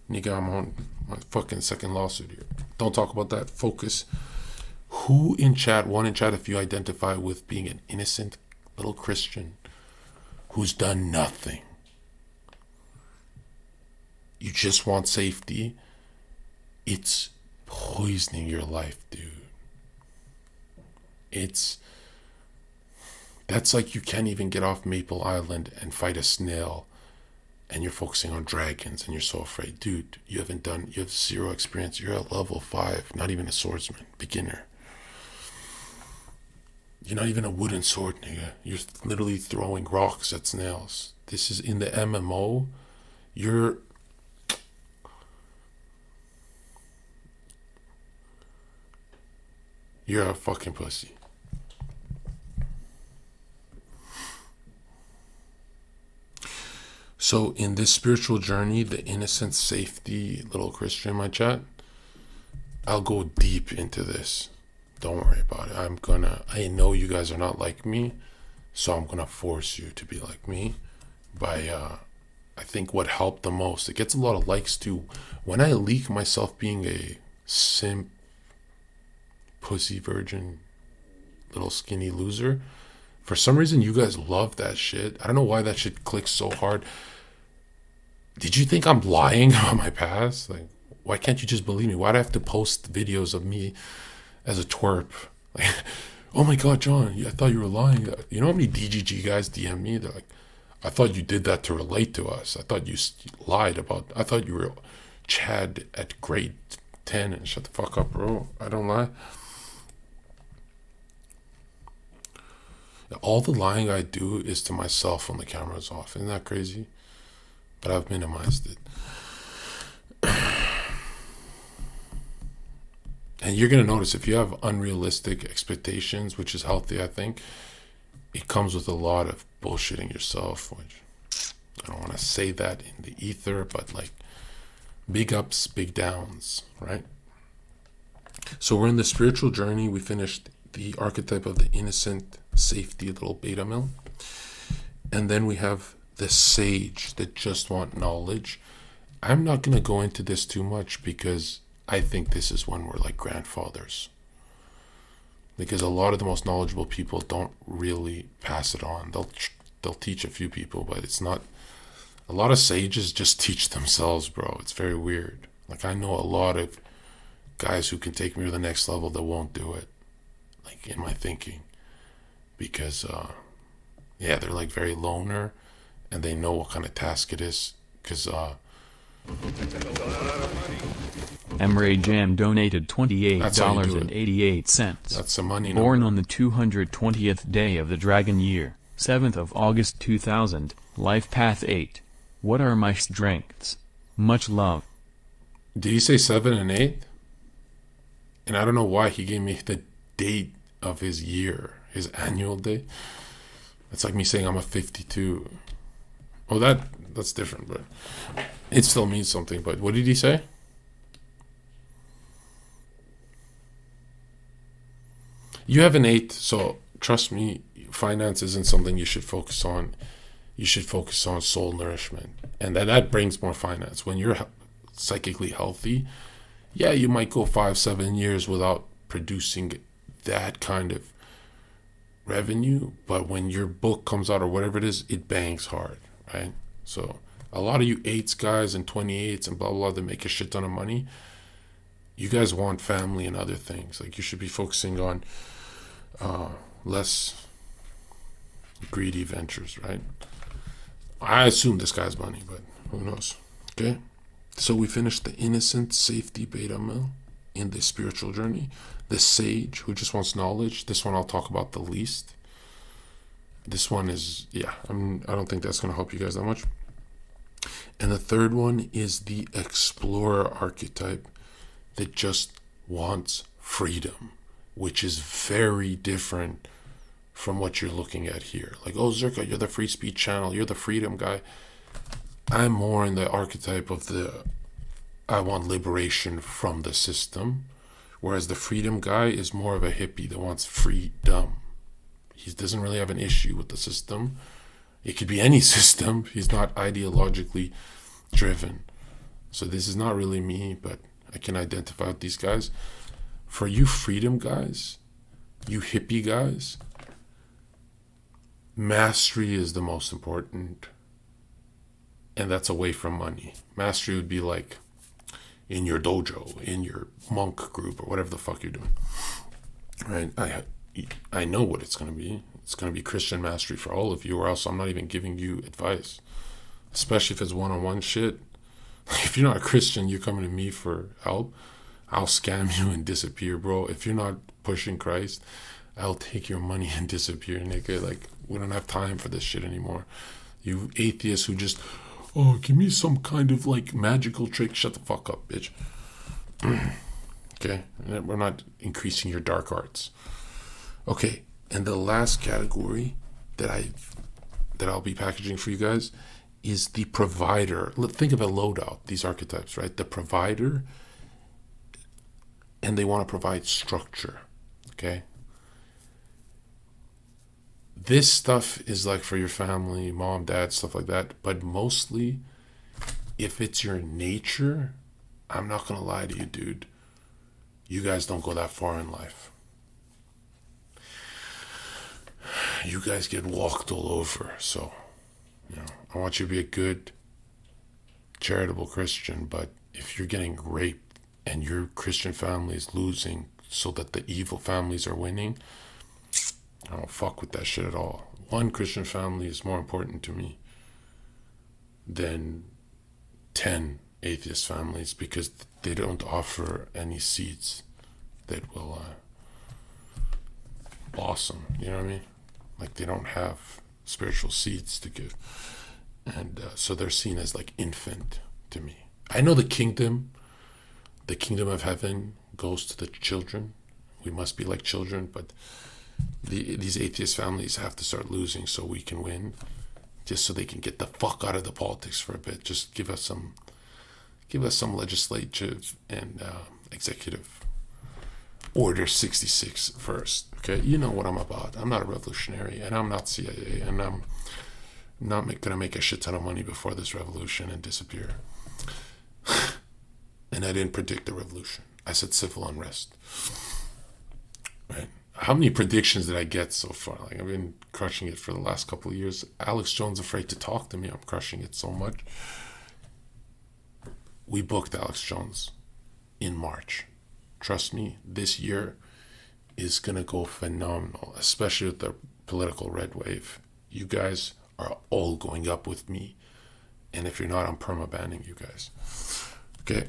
Nigga, I'm on my fucking second lawsuit here. Don't talk about that. Focus. Who in chat, one in chat, if you identify with being an innocent little Christian who's done nothing. You just want safety. It's poisoning your life, dude. That's like you can't even get off Maple Island and fight a snail, and you're focusing on dragons and you're so afraid. Dude, you have 0 experience. You're at level 5, not even a swordsman, beginner. You're not even a wooden sword, nigga. You're literally throwing rocks at snails. This is in the MMO. You're a fucking pussy. So in this spiritual journey, the innocent safety little Christian, my chat, I'll go deep into this. Don't worry about it. I know you guys are not like me, so I'm gonna force you to be like me by I think what helped the most. It gets a lot of likes too. When I leak myself being a simp, pussy, virgin, little skinny loser, for some reason you guys love that shit. I don't know why that shit clicks so hard. Did you think I'm lying about my past? Like, why can't you just believe me? Why do I have to post videos of me as a twerp? Like, oh my God, John, I thought you were lying. You know how many DGG guys DM me? They're like, I thought you did that to relate to us. I thought you lied about, I thought you were Chad at grade 10 and shut the fuck up, bro. I don't lie. All the lying I do is to myself when the camera's off. Isn't that crazy? But I've minimized it. And you're going to notice if you have unrealistic expectations, which is healthy, I think, it comes with a lot of bullshitting yourself, which I don't want to say that in the ether, but like big ups, big downs, right? So we're in the spiritual journey. We finished the archetype of the innocent safety little beta male. And then we have the sage that just want knowledge. I'm not going to go into this too much because I think this is when we're like grandfathers. Because a lot of the most knowledgeable people don't really pass it on. They'll teach a few people, but it's not. A lot of sages just teach themselves, bro. It's very weird. Like I know a lot of guys who can take me to the next level that won't do it. Like in my thinking. Because, they're like very loner and they know what kind of task it is. Because, Emre Jam donated $28.88. That's some money. Born on the 220th day of the Dragon Year, 7th of August 2000, Life Path 8. What are my strengths? Much love. Did he say 7 and 8? And I don't know why he gave me the date of his year, his annual day. It's like me saying I'm a 52. Oh, that's different, but it still means something. But what did he say? You have an 8, so trust me, finance isn't something you should focus on. You should focus on soul nourishment. And that brings more finance. When you're psychically healthy, yeah, you might go 5-7 years without producing that kind of revenue. But when your book comes out or whatever it is, it bangs hard, right? So a lot of you 8s guys and 28s and blah, blah, that make a shit ton of money, you guys want family and other things. Like you should be focusing on less greedy ventures, right? I assume this guy's money, but who knows? Okay, so we finished the innocent safety beta male in the spiritual journey. The sage who just wants knowledge. This one I'll talk about the least. This one is, I don't think that's going to help you guys that much. And the third one is the explorer archetype that just wants freedom, which is very different from what you're looking at here. Like, oh, Zherka, you're the free speech channel. You're the freedom guy. I'm more in the archetype of I want liberation from the system. Whereas the freedom guy is more of a hippie that wants freedom. He doesn't really have an issue with the system. It could be any system. He's not ideologically driven. So this is not really me, but I can identify with these guys. For you freedom guys, you hippie guys, mastery is the most important, and that's away from money. Mastery would be like in your dojo, in your monk group, or whatever the fuck you're doing, right? I know what it's going to be. It's going to be Christian mastery for all of you, or else I'm not even giving you advice, especially if it's one-on-one shit. If you're not a Christian, you're coming to me for help, I'll scam you and disappear, bro. If you're not pushing Christ, I'll take your money and disappear, nigga. Like, we don't have time for this shit anymore. You atheists who just, oh, give me some kind of like magical trick. Shut the fuck up, bitch. Okay? We're not increasing your dark arts. Okay, and the last category that I'll be packaging for you guys is the provider. Think of a loadout, these archetypes, right? The provider, and they want to provide structure, okay? This stuff is like for your family, mom, dad, stuff like that. But mostly, if it's your nature, I'm not going to lie to you, dude. You guys don't go that far in life. You guys get walked all over. So, I want you to be a good, charitable Christian. But if you're getting raped and your Christian family is losing so that the evil families are winning, I don't fuck with that shit at all. One Christian family is more important to me than 10 atheist families because they don't offer any seeds that will blossom. You know what I mean? Like they don't have spiritual seeds to give. And so they're seen as like infant to me. I know the kingdom of heaven goes to the children. We must be like children, but these atheist families have to start losing so we can win, just so they can get the fuck out of the politics for a bit. Just give us some legislative and executive order 66 first. Okay, you know what I'm about. I'm not a revolutionary, and I'm not CIA, and I'm not gonna make a shit ton of money before this revolution and disappear. And I didn't predict the revolution. I said civil unrest. Right? How many predictions did I get so far? Like I've been crushing it for the last couple of years. Alex Jones afraid to talk to me. I'm crushing it so much. We booked Alex Jones in March. Trust me, this year is gonna go phenomenal, especially with the political red wave. You guys are all going up with me. And if you're not, I'm perma-banning you guys. Okay?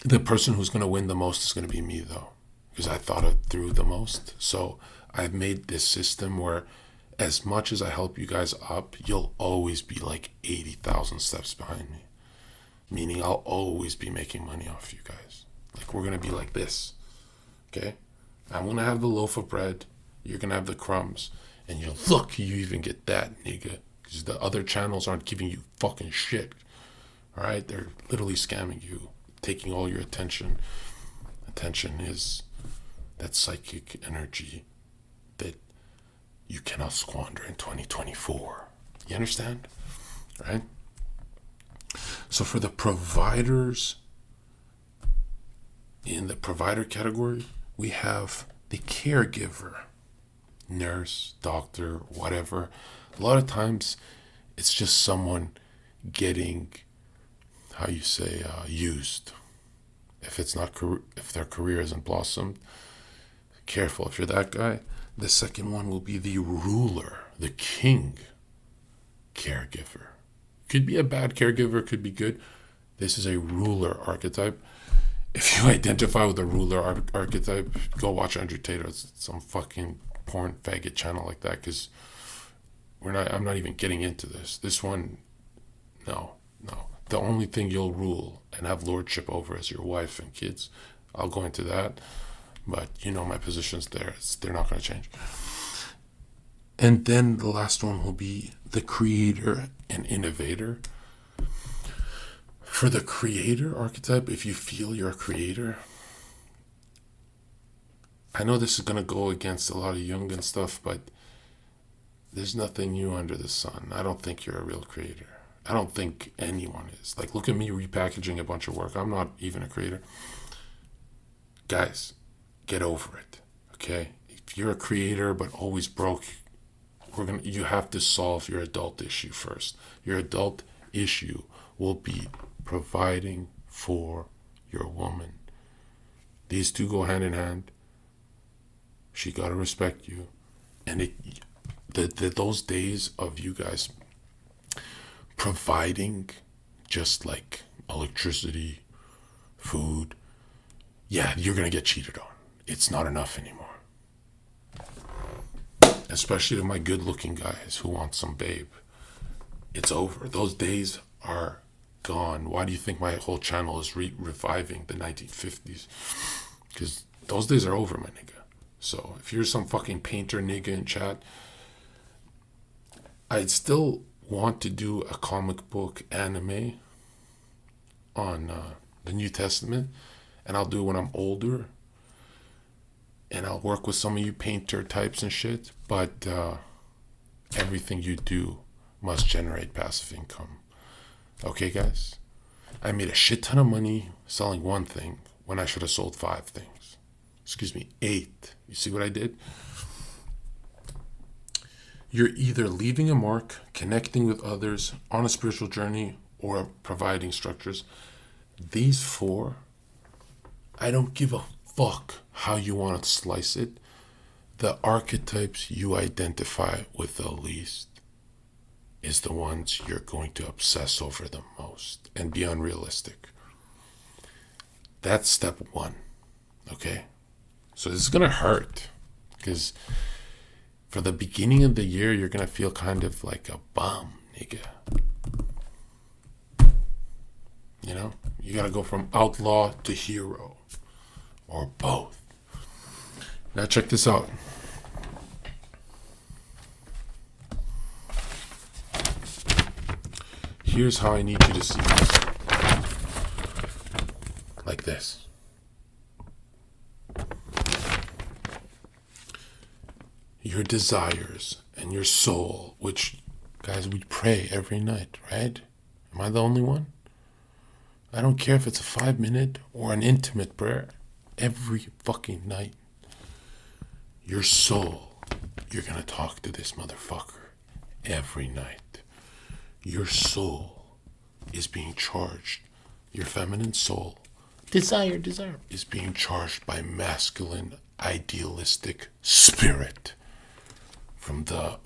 The person who's going to win the most is going to be me, though, because I thought it through the most. So I've made this system where as much as I help you guys up, you'll always be like 80,000 steps behind me. Meaning I'll always be making money off you guys. Like we're going to be like this. Okay? I'm going to have the loaf of bread. You're going to have the crumbs. And you're lucky you even get that, nigga. Because the other channels aren't giving you fucking shit. Alright? They're literally scamming you. Taking all your attention. Attention is that psychic energy that you cannot squander in 2024. You understand? Right? So for the providers, in the provider category, we have the caregiver, nurse, doctor, whatever. A lot of times it's just someone getting, how you say, used. If their career isn't blossomed, careful. If you're that guy, the second one will be the ruler, the king caregiver. Could be a bad caregiver, could be good. This is a ruler archetype. If you identify with a ruler archetype, go watch Andrew Tate or some fucking porn faggot channel like that, because I'm not even getting into this. This one, no. The only thing you'll rule and have lordship over is your wife and kids. I'll go into that, but you know my position's there. They're not going to change. And then the last one will be the creator and innovator. For the creator archetype, if you feel you're a creator, I know this is going to go against a lot of Jung and stuff, but there's nothing new under the sun. I don't think you're a real creator. I don't think anyone is. Like, look at me repackaging a bunch of work. I'm not even a creator. Guys, get over it, okay? If you're a creator but always broke, you have to solve your adult issue first. Your adult issue will be providing for your woman. These two go hand in hand. She gotta respect you. And those days of you guys providing just like electricity, food, yeah, you're gonna get cheated on. It's not enough anymore. Especially to my good looking guys who want some babe. It's over. Those days are gone. Why do you think my whole channel is reviving the 1950s? Because those days are over, my nigga. So if you're some fucking painter nigga in chat, I'd still want to do a comic book anime on the New Testament, and I'll do it when I'm older, and I'll work with some of you painter types and shit, but everything you do must generate passive income. Okay, guys? I made a shit ton of money selling one thing when I should have sold 5 things. 8. You see what I did? You're either leaving a mark, connecting with others on a spiritual journey, or providing structures. These 4, I don't give a fuck how you want to slice it. The archetypes you identify with the least is the ones you're going to obsess over the most and be unrealistic. That's step 1. Okay? So this is going to hurt, because For the beginning of the year, you're going to feel kind of like a bum, nigga. You know? You got to go from outlaw to hero. Or both. Now check this out. Here's how I need you to see this. Like this. Your desires and your soul, which, guys, we pray every night, right? Am I the only one? I don't care if it's a 5-minute or an intimate prayer. Every fucking night. Your soul, you're gonna talk to this motherfucker every night. Your soul is being charged. Your feminine soul, desire, is being charged by masculine, idealistic spirit. From the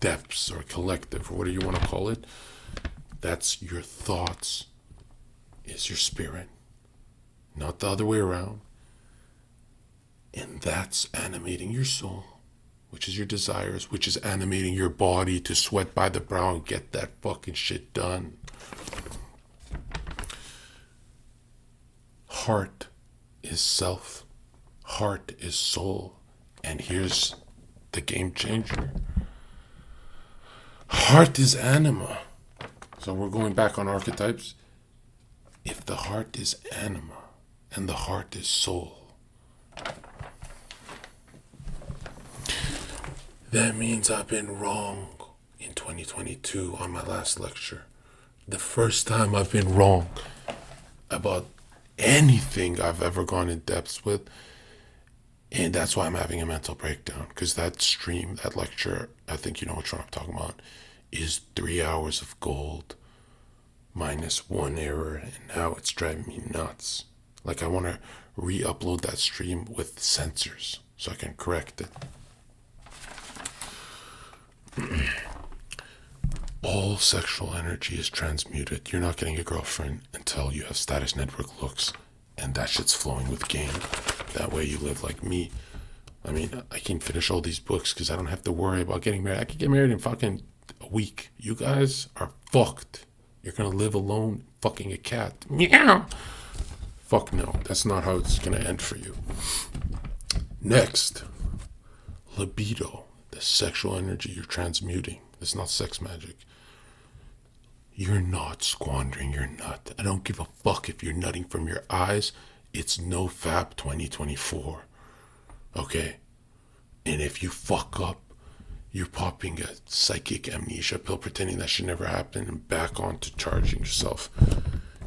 depths or collective, or whatever you want to call it. That's your thoughts, is your spirit. Not the other way around. And that's animating your soul, which is your desires, which is animating your body to sweat by the brow and get that fucking shit done. Heart is self. Heart is soul. And here's the game changer. Heart is anima. So we're going back on archetypes. If the heart is anima and the heart is soul, that means I've been wrong in 2022 on my last lecture. The first time I've been wrong about anything I've ever gone in depth with. And that's why I'm having a mental breakdown. Because that stream, that lecture, I think you know which one I'm talking about, is 3 hours of gold minus one error. And now it's driving me nuts. Like I want to re-upload that stream with sensors so I can correct it. All sexual energy is transmuted. You're not getting a girlfriend until you have status network looks. And that shit's flowing with game. That way you live like me. I mean, I can finish all these books because I don't have to worry about getting married. I can get married in fucking a week. You guys are fucked. You're gonna live alone fucking a cat. Meow. Fuck no. That's not how it's gonna end for you. Next. Libido. The sexual energy you're transmuting. It's not sex magic. You're not squandering your nut. I don't give a fuck if you're nutting from your eyes. It's NoFap 2024. Okay? And if you fuck up, you're popping a psychic amnesia pill pretending that should never happen and back on to charging yourself.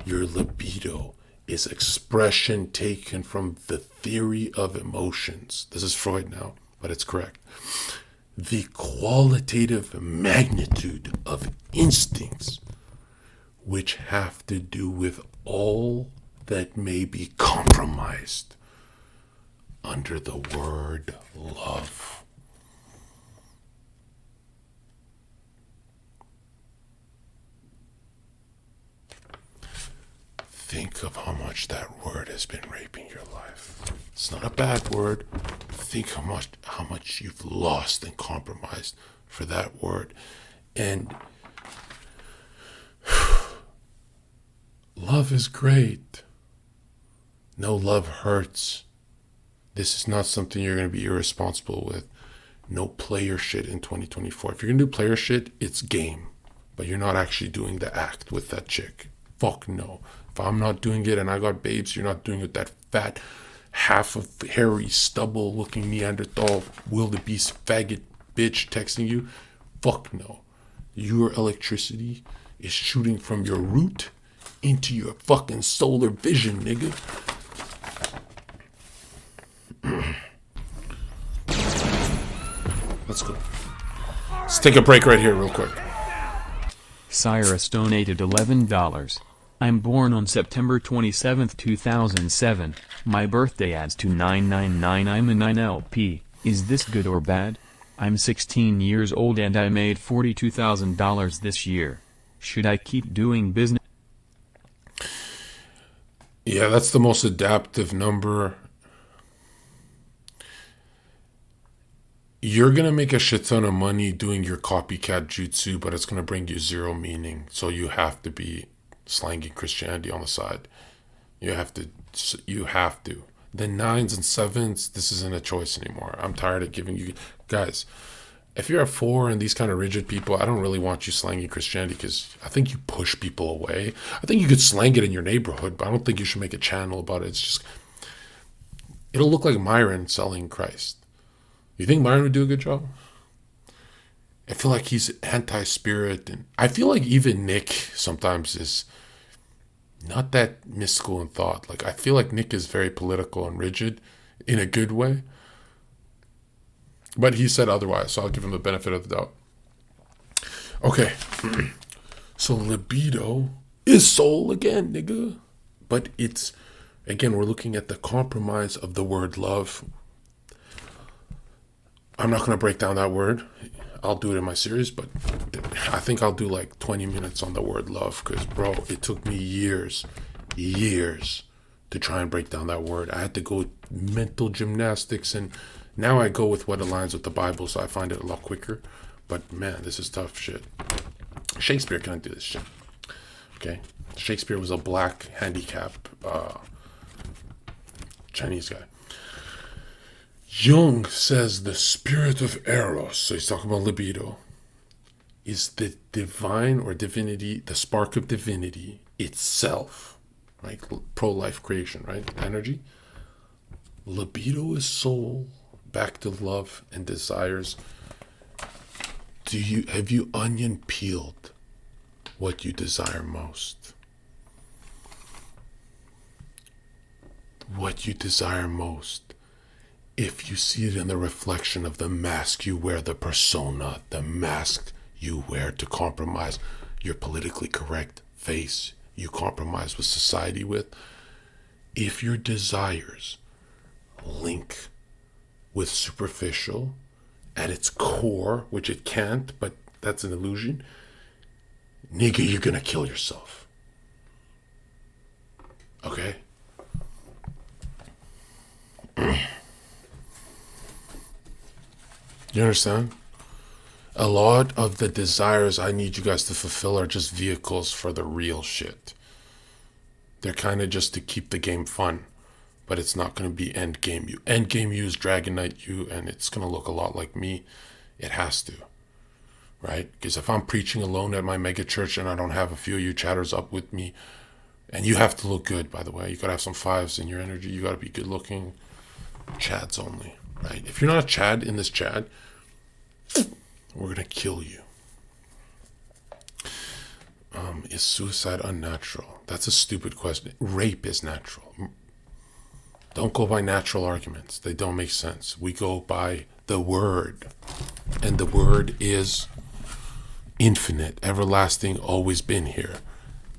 Your libido is expression taken from the theory of emotions. This is Freud now, but it's correct. The qualitative magnitude of instincts which have to do with all that may be compromised under the word love. Think of how much that word has been raping your life. It's not a bad word. Think how much you've lost and compromised for that word. And love is great. No, love hurts. This is not something you're going to be irresponsible with. No player shit in 2024. If you're going to do player shit, it's game. But you're not actually doing the act with that chick. Fuck no. If I'm not doing it and I got babes, you're not doing it with that fat, half of hairy, stubble-looking Neanderthal, wildebeest, faggot bitch texting you. Fuck no. Your electricity is shooting from your root into your fucking solar vision, nigga. Let's go. Let's take a break right here real quick. Cyrus donated $11. I'm born on September 27, 2007. My birthday adds to 999. I'm a 9LP. Is this good or bad? I'm 16 years old and I made $42,000 this year. Should I keep doing business? Yeah, that's the most adaptive number. you're going to make a shit ton of money doing your copycat jutsu, but it's going to bring you zero meaning. So you have to be slanging Christianity on the side. You have to. The 9s and 7s, this isn't a choice anymore. I'm tired of giving you guys. If you're a 4 and these kind of rigid people, I don't really want you slanging Christianity because I think you push people away. I think you could slang it in your neighborhood, but I don't think you should make a channel about it. It's just, it'll look like Myron selling Christ. You think Myron would do a good job? I feel like he's anti-spirit, and I feel like even Nick sometimes is not that mystical in thought. Like, I feel like Nick is very political and rigid in a good way. But he said otherwise, so I'll give him the benefit of the doubt. Okay. So libido is soul again, nigga. But it's, again, we're looking at the compromise of the word love. I'm not going to break down that word. I'll do it in my series, but I think I'll do like 20 minutes on the word love because, bro, it took me years to try and break down that word. I had to go mental gymnastics, and now I go with what aligns with the Bible, so I find it a lot quicker. But, man, this is tough shit. Shakespeare couldn't do this shit. Okay? Shakespeare was a black handicap Chinese guy. Jung says the spirit of Eros, so he's talking about libido, is the divine or divinity, the spark of divinity itself, right? Pro-life creation, right? Energy. Libido is soul, back to love and desires. Have you onion peeled what you desire most? What you desire most. If you see it in the reflection of the mask you wear, the persona, the mask you wear to compromise your politically correct face you compromise with society with, if your desires link with superficial at its core, which it can't, but that's an illusion, nigga, you're gonna kill yourself. Okay? You understand? A lot of the desires I need you guys to fulfill are just vehicles for the real shit. They're kind of just to keep the game fun, but it's not going to be end game you. End game you is Dragon Knight you, and it's going to look a lot like me. It has to, right? Because if I'm preaching alone at my mega church and I don't have a few of you chatters up with me, and you have to look good, by the way. You got to have some 5s in your energy. You got to be good looking. Chads only, right? If you're not a Chad in this Chad, we're going to kill you. Is suicide unnatural? That's a stupid question. Rape is natural. Don't go by natural arguments. They don't make sense. We go by the word. And the word is infinite, everlasting, always been here.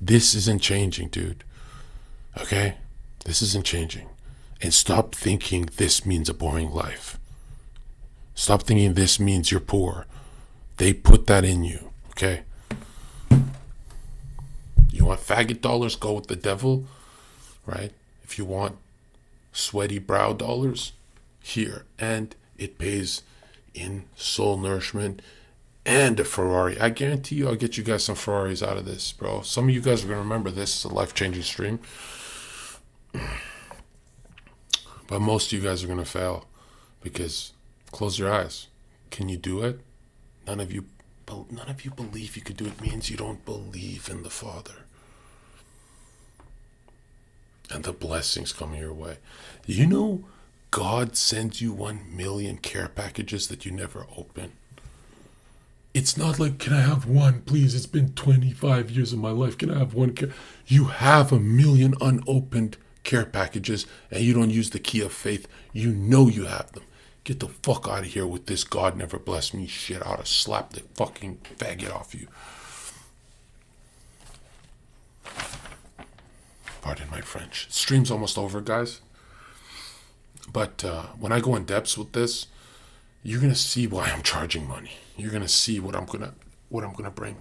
This isn't changing, dude. Okay? This isn't changing. And stop thinking this means a boring life. Stop thinking this means you're poor. They put that in you, okay? You want faggot dollars? Go with the devil, right? If you want sweaty brow dollars, here. And it pays in soul nourishment and a Ferrari. I guarantee you I'll get you guys some Ferraris out of this, bro. Some of you guys are going to remember this is a life-changing stream. But most of you guys are going to fail because close your eyes. Can you do it? None of you believe you could do it means you don't believe in the Father. And the blessings coming your way. You know, God sends you 1 million care packages that you never open. It's not like, can I have one, please? It's been 25 years of my life. Can I have one care? You have 1 million unopened care packages and you don't use the key of faith. You know you have them. Get the fuck out of here with this God never blessed me shit. I ought to slap the fucking faggot off you. Pardon my French. Stream's almost over, guys. But when I go in depths with this, you're gonna see why I'm charging money. You're gonna see what I'm gonna bring.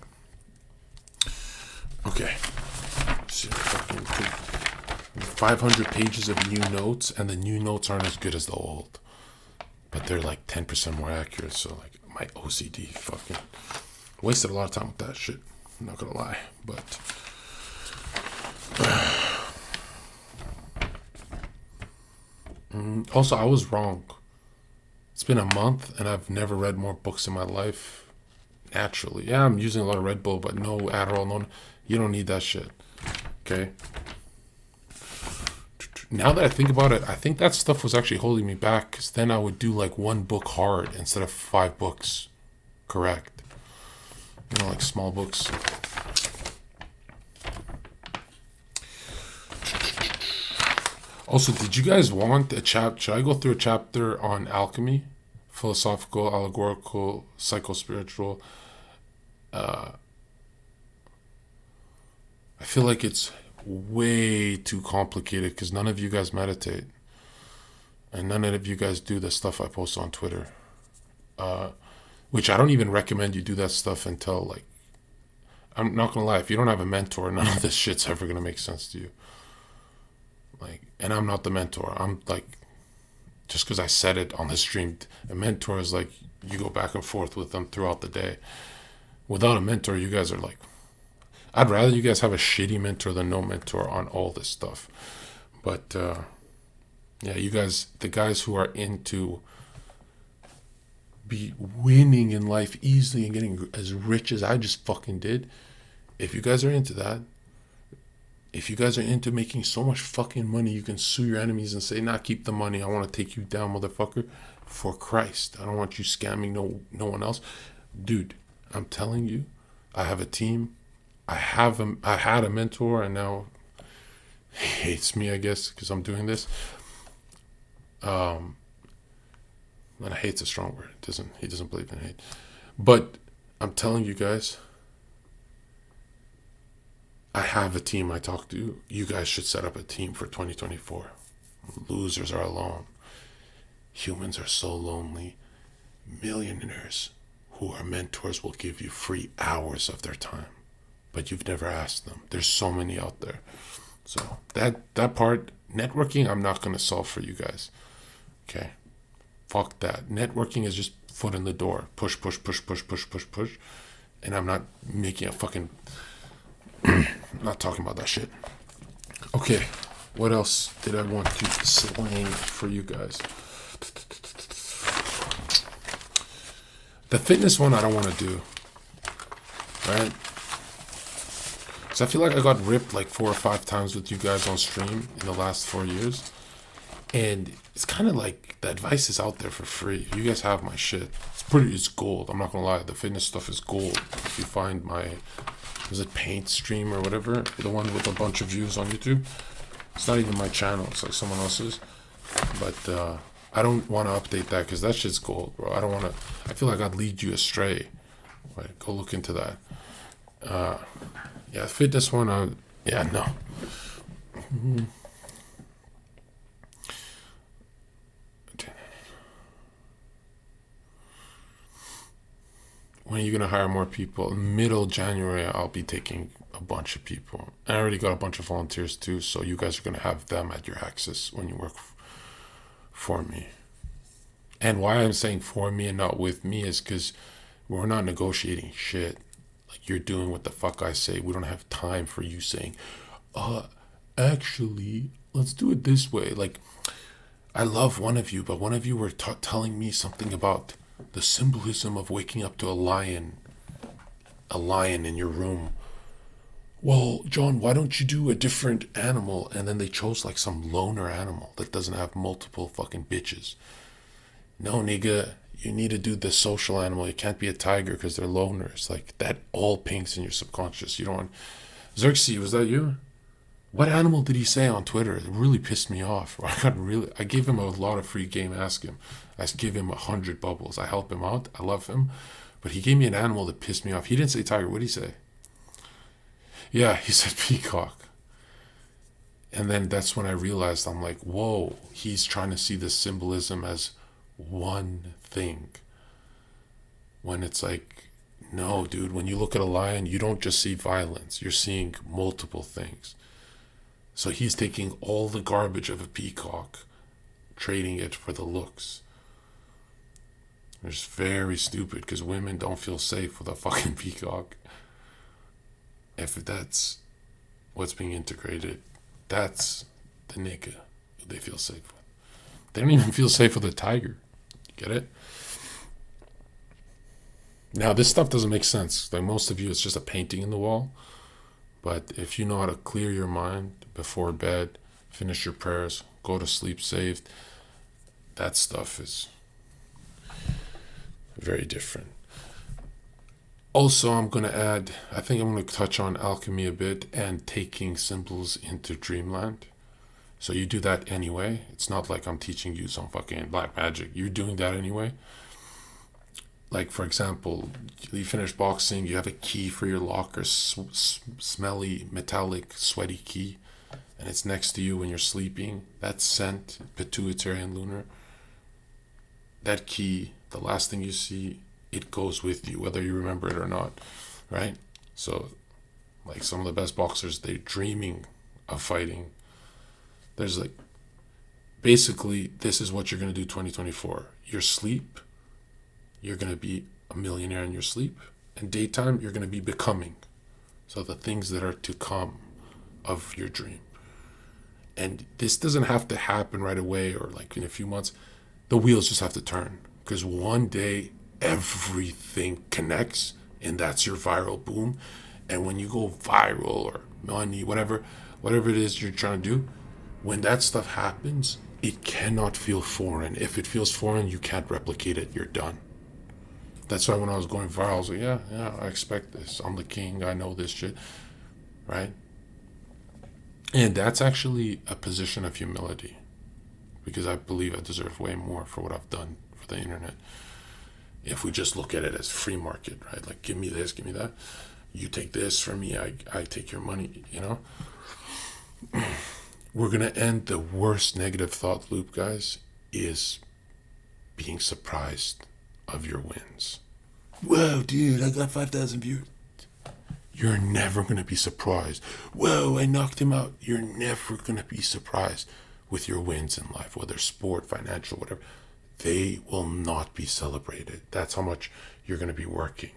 Okay. See, fucking 500 pages of new notes, and the new notes aren't as good as the old. but they're like 10% more accurate. So like my OCD fucking wasted a lot of time with that shit. I'm not gonna lie, but also I was wrong. It's been a month and I've never read more books in my life. Naturally, yeah, I'm using a lot of Red Bull, but no Adderall, no, you don't need that shit. Okay. Now that I think about it, I think that stuff was actually holding me back, because then I would do like one book hard instead of 5 books correct. You know, like small books. Also, did you guys want a chapter? Should I go through a chapter on alchemy? Philosophical, allegorical, psycho-spiritual. I feel like it's way too complicated because none of you guys meditate. And none of you guys do the stuff I post on Twitter. Which I don't even recommend you do that stuff until, like, I'm not gonna lie, if you don't have a mentor, none of this shit's ever gonna make sense to you. Like, and I'm not the mentor. I'm like, just because I said it on the stream, a mentor is like, you go back and forth with them throughout the day. Without a mentor, you guys are like, I'd rather you guys have a shitty mentor than no mentor on all this stuff. But, yeah, you guys, the guys who are into be winning in life easily and getting as rich as I just fucking did, if you guys are into that, if you guys are into making so much fucking money, you can sue your enemies and say, nah, keep the money. I want to take you down, motherfucker. For Christ. I don't want you scamming no one else. Dude, I'm telling you, I have a team. I had a mentor, and now he hates me, I guess, because I'm doing this. And hate's a strong word. He doesn't believe in hate. But I'm telling you guys, I have a team I talk to. You guys should set up a team for 2024. Losers are alone. Humans are so lonely. Millionaires who are mentors will give you free hours of their time, but you've never asked them. There's so many out there. So that part, networking, I'm not going to solve for you guys. Okay? Fuck that. Networking is just foot in the door. Push, push, push, push, push, push, push. And I'm not making a fucking... I'm not talking about that shit. Okay, what else did I want to slang for you guys? The fitness one I don't want to do. Right? Because I feel like I got ripped like 4 or 5 times with you guys on stream in the last 4 years. And it's kind of like the advice is out there for free. You guys have my shit. It's gold. I'm not going to lie. The fitness stuff is gold. If you find my... Was it Paint stream or whatever? The one with a bunch of views on YouTube. It's not even my channel. It's like someone else's. But I don't want to update that because that shit's gold, bro. I don't want to... I feel like I'd lead you astray. Right, go look into that. Yeah, fitness one, yeah, no. When are you going to hire more people? Middle January, I'll be taking a bunch of people. I already got a bunch of volunteers too, so you guys are going to have them at your access when you work for me. And why I'm saying for me and not with me is because we're not negotiating shit. Like, you're doing what the fuck I say. We don't have time for you saying, actually, let's do it this way. Like, I love one of you, but one of you were telling me something about the symbolism of waking up to a lion in your room. Well, John, why don't you do a different animal? And then they chose like some loner animal that doesn't have multiple fucking bitches. No, nigga, you need to do the social animal. You can't be a tiger because they're loners. Like, that all pinks in your subconscious. You don't want... Zherka, was that you? What animal did he say on Twitter? It really pissed me off. I gave him a lot of free game. Ask him. I give him 100 bubbles. I help him out. I love him. But he gave me an animal that pissed me off. He didn't say tiger. What did he say? Yeah, he said peacock. And then that's when I realized, I'm like, whoa, he's trying to see the symbolism as one thing. When it's like, no, dude, when you look at a lion, you don't just see violence. You're seeing multiple things. So he's taking all the garbage of a peacock, trading it for the looks. It's very stupid because women don't feel safe with a fucking peacock. If that's what's being integrated, that's the nigga they feel safe with. They don't even feel safe with a tiger. Get it? Now, this stuff doesn't make sense. Like most of you, it's just a painting in the wall. But if you know how to clear your mind before bed, finish your prayers, go to sleep saved, that stuff is very different. Also, I'm going to add, I think I'm going to touch on alchemy a bit and taking symbols into dreamland. So you do that anyway. It's not like I'm teaching you some fucking black magic. You're doing that anyway. Like, for example, you finish boxing, you have a key for your locker, smelly, metallic, sweaty key, and it's next to you when you're sleeping. That's scent, pituitary and lunar. That key, the last thing you see, it goes with you, whether you remember it or not, right? So, like some of the best boxers, they're dreaming of fighting. There's like, basically, this is what you're going to do 2024. Your sleep, you're going to be a millionaire in your sleep. And daytime, you're going to be becoming. So the things that are to come of your dream. And this doesn't have to happen right away or like in a few months. The wheels just have to turn. Because one day, everything connects. And that's your viral boom. And when you go viral or money, whatever it is you're trying to do, when that stuff happens, it cannot feel foreign. If it feels foreign, you can't replicate it. You're done. That's why when I was going viral, I was like, yeah, I expect this. I'm the king. I know this shit. Right? And that's actually a position of humility. Because I believe I deserve way more for what I've done for the internet. If we just look at it as free market, right? Like, give me this, give me that. You take this from me, I take your money, you know? We're going to end the worst negative thought loop, guys, is being surprised of your wins. Whoa, dude, I got 5,000 viewers. You're never going to be surprised. Whoa, I knocked him out. You're never going to be surprised with your wins in life, whether sport, financial, whatever. They will not be celebrated. That's how much you're going to be working.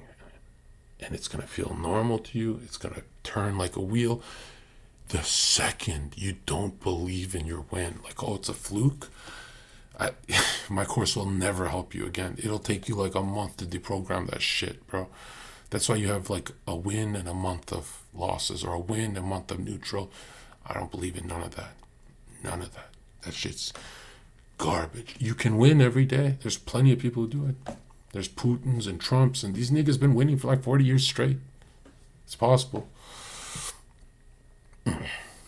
And it's going to feel normal to you. It's going to turn like a wheel. The second you don't believe in your win, like, oh, it's a fluke, my course will never help you again. It'll take you like a month to deprogram that shit, bro. That's why you have like a win and a month of losses, or a win, a month of neutral. I don't believe in none of that. None of that. That shit's garbage. You can win every day. There's plenty of people who do it. There's Putins and Trumps, and these niggas been winning for like 40 years straight. It's possible.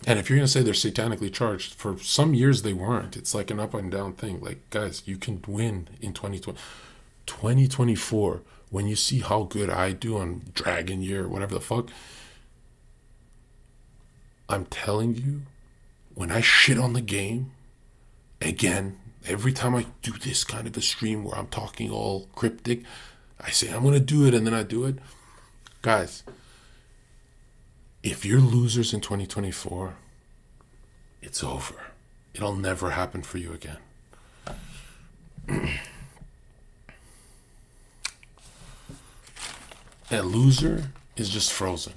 And if you're going to say they're satanically charged, for some years they weren't. It's like an up and down thing. Like, guys, you can win in 2020. 2024, when you see how good I do on Dragon Year, whatever the fuck, I'm telling you, when I shit on the game, again, every time I do this kind of a stream where I'm talking all cryptic, I say I'm going to do it and then I do it. Guys, if you're losers in 2024, it's over. It'll never happen for you again. A loser is just frozen.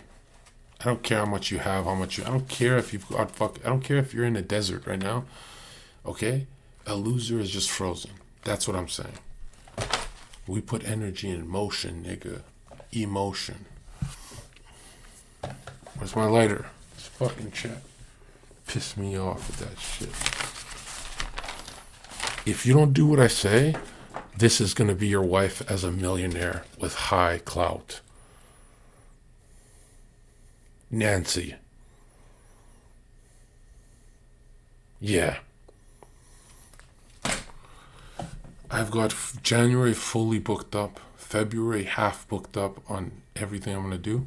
I don't care how much you have, I don't care if you've got I don't care if you're in a desert right now. Okay? A loser is just frozen. That's what I'm saying. We put energy in motion, nigga. Emotion. Where's my lighter? This fucking chat pissed me off with that shit. If you don't do what I say, this is going to be your wife as a millionaire with high clout. Nancy. Yeah. I've got January fully booked up, February half booked up on everything I'm going to do.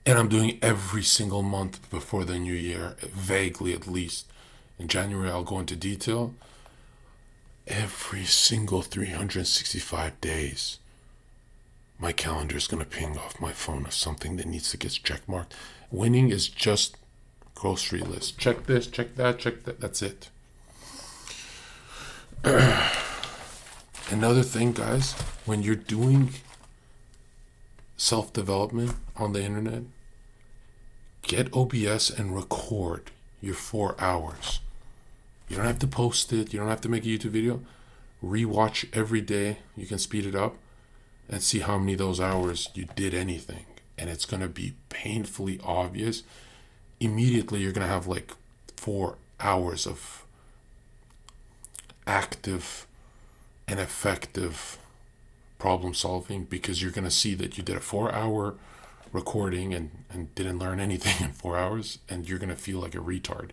And I'm doing every single month before the new year, vaguely at least. In January, I'll go into detail. Every single 365 days, my calendar is going to ping off my phone of something that needs to get checkmarked. Winning is just grocery list. Check this, check that, check that. That's it. Another thing, guys, when you're doing self-development on the internet, get OBS and record your 4 hours. You don't have to post it. You don't have to make a YouTube video. Rewatch every day. You can speed it up and see how many of those hours you did anything. And it's going to be painfully obvious. Immediately, you're going to have like 4 hours of active and effective problem solving, because you're going to see that you did a 4-hour recording and didn't learn anything in 4 hours, and you're going to feel like a retard.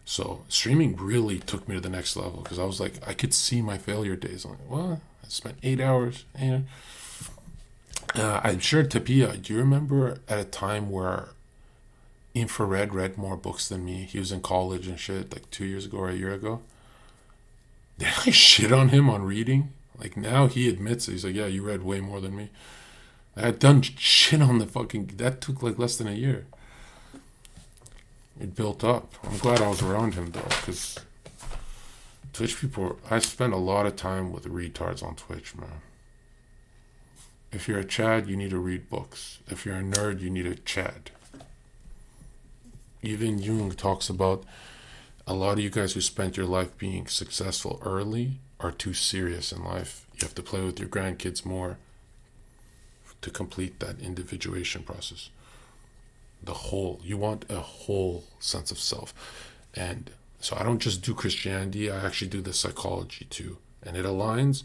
So streaming really took me to the next level, because I was like, I could see my failure days. I'm like, well, I spent 8 hours. I'm sure, Tapia, do you remember at a time where Infrared read more books than me? He was in college and shit, like 2 years ago or a year ago. Did I shit on him on reading? Like, now he admits it. He's like, yeah, you read way more than me. I had done shit on the fucking... That took like less than a year. It built up. I'm glad I was around him, though, because Twitch people... I spend a lot of time with retards on Twitch, man. If you're a Chad, you need to read books. If you're a nerd, you need a Chad. Even Jung talks about a lot of you guys who spent your life being successful early are too serious in life. You have to play with your grandkids more to complete that individuation process. You want a whole sense of self. And so I don't just do Christianity, I actually do the psychology too. And it aligns.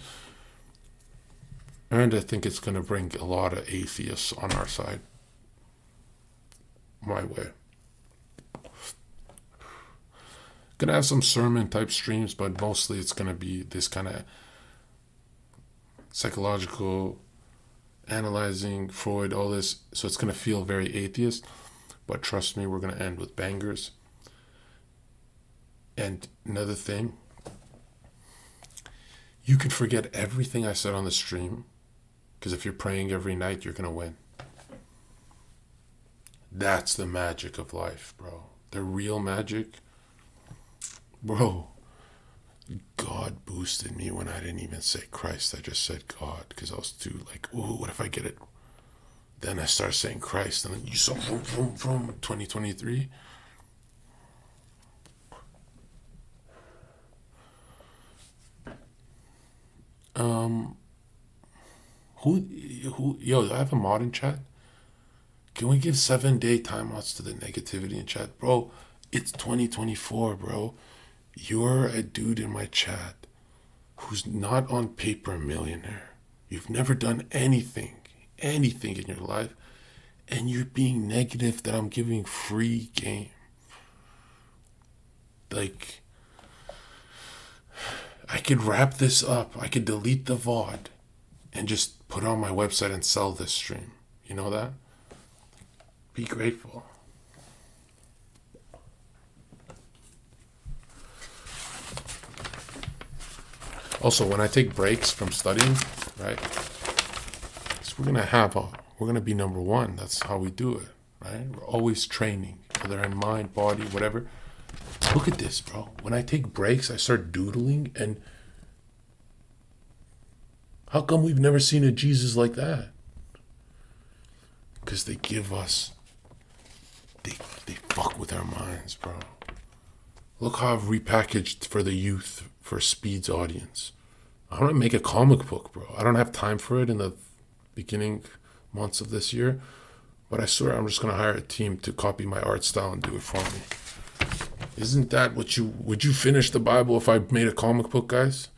And I think it's going to bring a lot of atheists on our side. My way. Gonna have some sermon type streams, but mostly it's gonna be this kind of psychological analyzing Freud, all this. So it's gonna feel very atheist, but trust me, we're gonna end with bangers. And another thing, you can forget everything I said on the stream, because if you're praying every night, you're gonna win. That's the magic of life, bro. The real magic. Bro, God boosted me when I didn't even say Christ. I just said God, because I was too like, ooh, what if I get it? Then I started saying Christ, and then you saw from 2023. Yo, I have a mod in chat. Can we give 7-day timeouts to the negativity in chat? Bro, it's 2024, bro. You're a dude in my chat who's not on paper a millionaire. You've never done anything in your life, and you're being negative that I'm giving free game. Like, I could wrap this up. I could delete the VOD and just put it on my website and sell this stream. You know that? Be grateful. Also, when I take breaks from studying, right? So we're gonna be number one. That's how we do it, right? We're always training, whether in mind, body, whatever. Look at this, bro. When I take breaks, I start doodling, and how come we've never seen a Jesus like that? Because they give us, they fuck with our minds, bro. Look how I've repackaged for the youth, for Speed's audience. I want to make a comic book, bro. I don't have time for it in the beginning months of this year, but I swear I'm just going to hire a team to copy my art style and do it for me. Isn't that would you finish the Bible if I made a comic book, guys?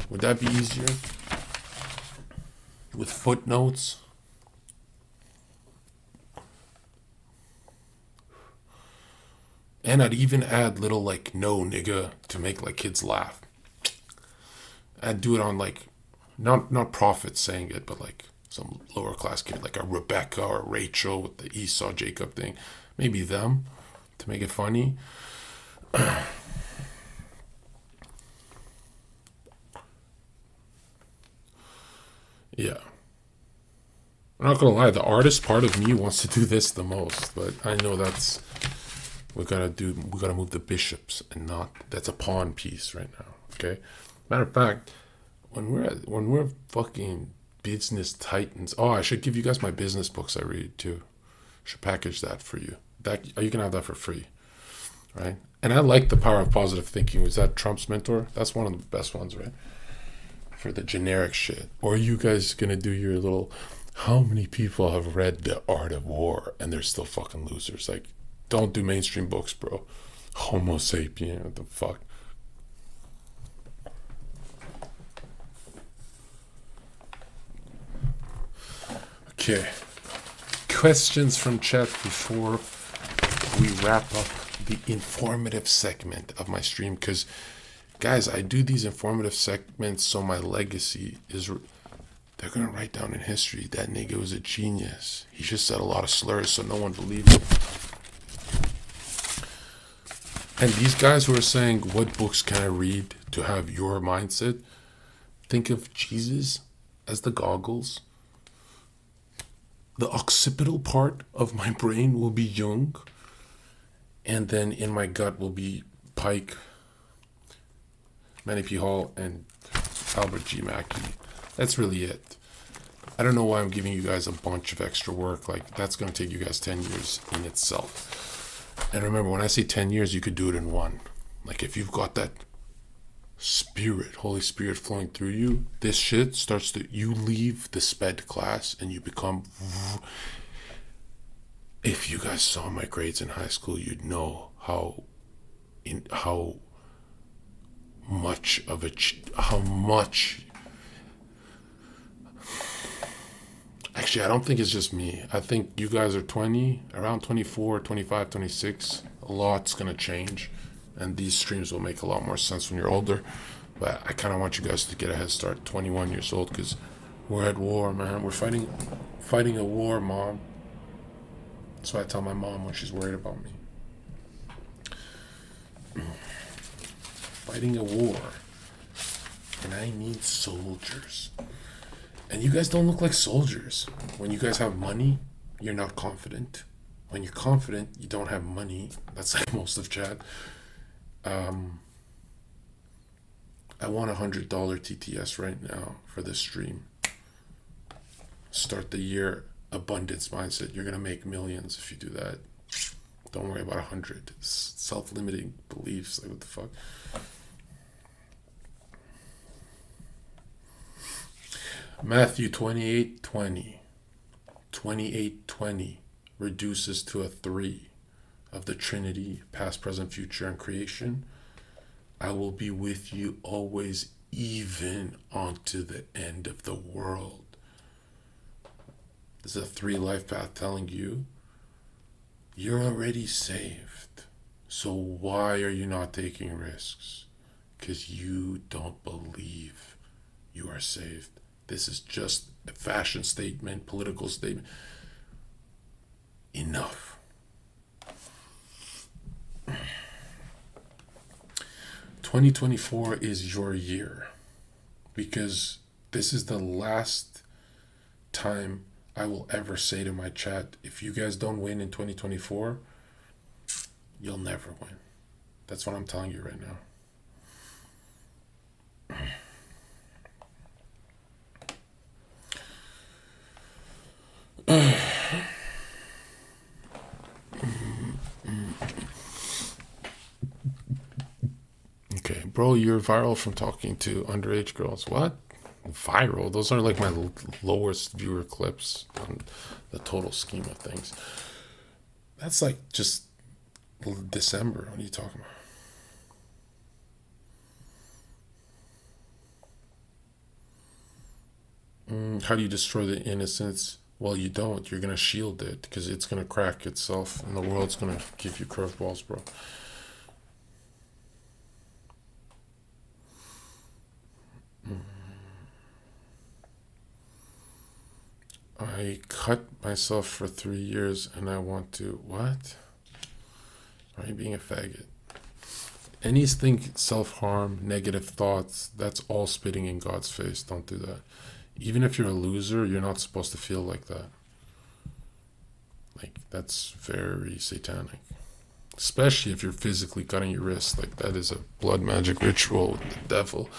Would that be easier? With footnotes? And I'd even add little like no nigga to make like kids laugh. I'd do it on like not prophets saying it, but like some lower class kid, like a Rebecca or Rachel with the Esau Jacob thing. Maybe them to make it funny. Yeah. I'm not gonna lie, the artist part of me wants to do this the most, but I know we gotta move the bishops, and not, that's a pawn piece right now, okay? Matter of fact, when we're fucking business titans. Oh, I should give you guys my business books I read too. Should package that for you. That you can have that for free, right? And I like The Power of Positive Thinking. Was that Trump's mentor? That's one of the best ones, right? For the generic shit. Or are you guys gonna do your little? How many people have read The Art of War and they're still fucking losers? Like, don't do mainstream books, bro. Homo sapien, what the fuck? Okay. Questions from chat before we wrap up the informative segment of my stream. Because, guys, I do these informative segments so my legacy is... They're going to write down in history that nigga was a genius. He just said a lot of slurs so no one believed him. And these guys who are saying, what books can I read to have your mindset? Think of Jesus as the goggles. The occipital part of my brain will be Jung. And then in my gut will be Pike, Manny P. Hall, and Albert G. Mackey. That's really it. I don't know why I'm giving you guys a bunch of extra work. Like, that's going to take you guys 10 years in itself. And remember, when I say 10 years, you could do it in one. Like, if you've got that spirit, Holy Spirit flowing through you, this shit starts to... You leave the sped class and you become... If you guys saw my grades in high school, you'd know how much... Actually, I don't think it's just me. I think you guys are 20, around 24, 25, 26. A lot's going to change. And these streams will make a lot more sense when you're older. But I kind of want you guys to get a head start. 21 years old, because we're at war, man. We're fighting a war, Mom. That's why I tell my mom when she's worried about me. Fighting a war. And I need soldiers. And you guys don't look like soldiers. When you guys have money, you're not confident. When you're confident, you don't have money. That's like most of chat. I want $100 TTS right now for this stream. Start the year abundance mindset. You're gonna make millions if you do that. Don't worry about 100. Self-limiting beliefs. Like, what the fuck? Matthew 28:20. 28:20 reduces to a 3 of the Trinity, past, present, future, and creation. I will be with you always, even unto the end of the world. This is a 3 life path telling you you're already saved. So why are you not taking risks? Because you don't believe you are saved. This is just a fashion statement, political statement. Enough. 2024 is your year, because this is the last time I will ever say to my chat, if you guys don't win in 2024, you'll never win. That's what I'm telling you right now. Okay, bro, you're viral from talking to underage girls. What? Viral? Those are like my lowest viewer clips on the total scheme of things. That's like just December. What are you talking about? How do you destroy the innocence? Well, you don't. You're going to shield it, because it's going to crack itself and the world's going to give you curveballs, bro. I cut myself for 3 years and I want to... What? Are you being a faggot? Anything self-harm, negative thoughts, that's all spitting in God's face. Don't do that. Even if you're a loser, you're not supposed to feel like that. Like, that's very satanic. Especially if you're physically cutting your wrist. Like, that is a blood magic ritual with the devil.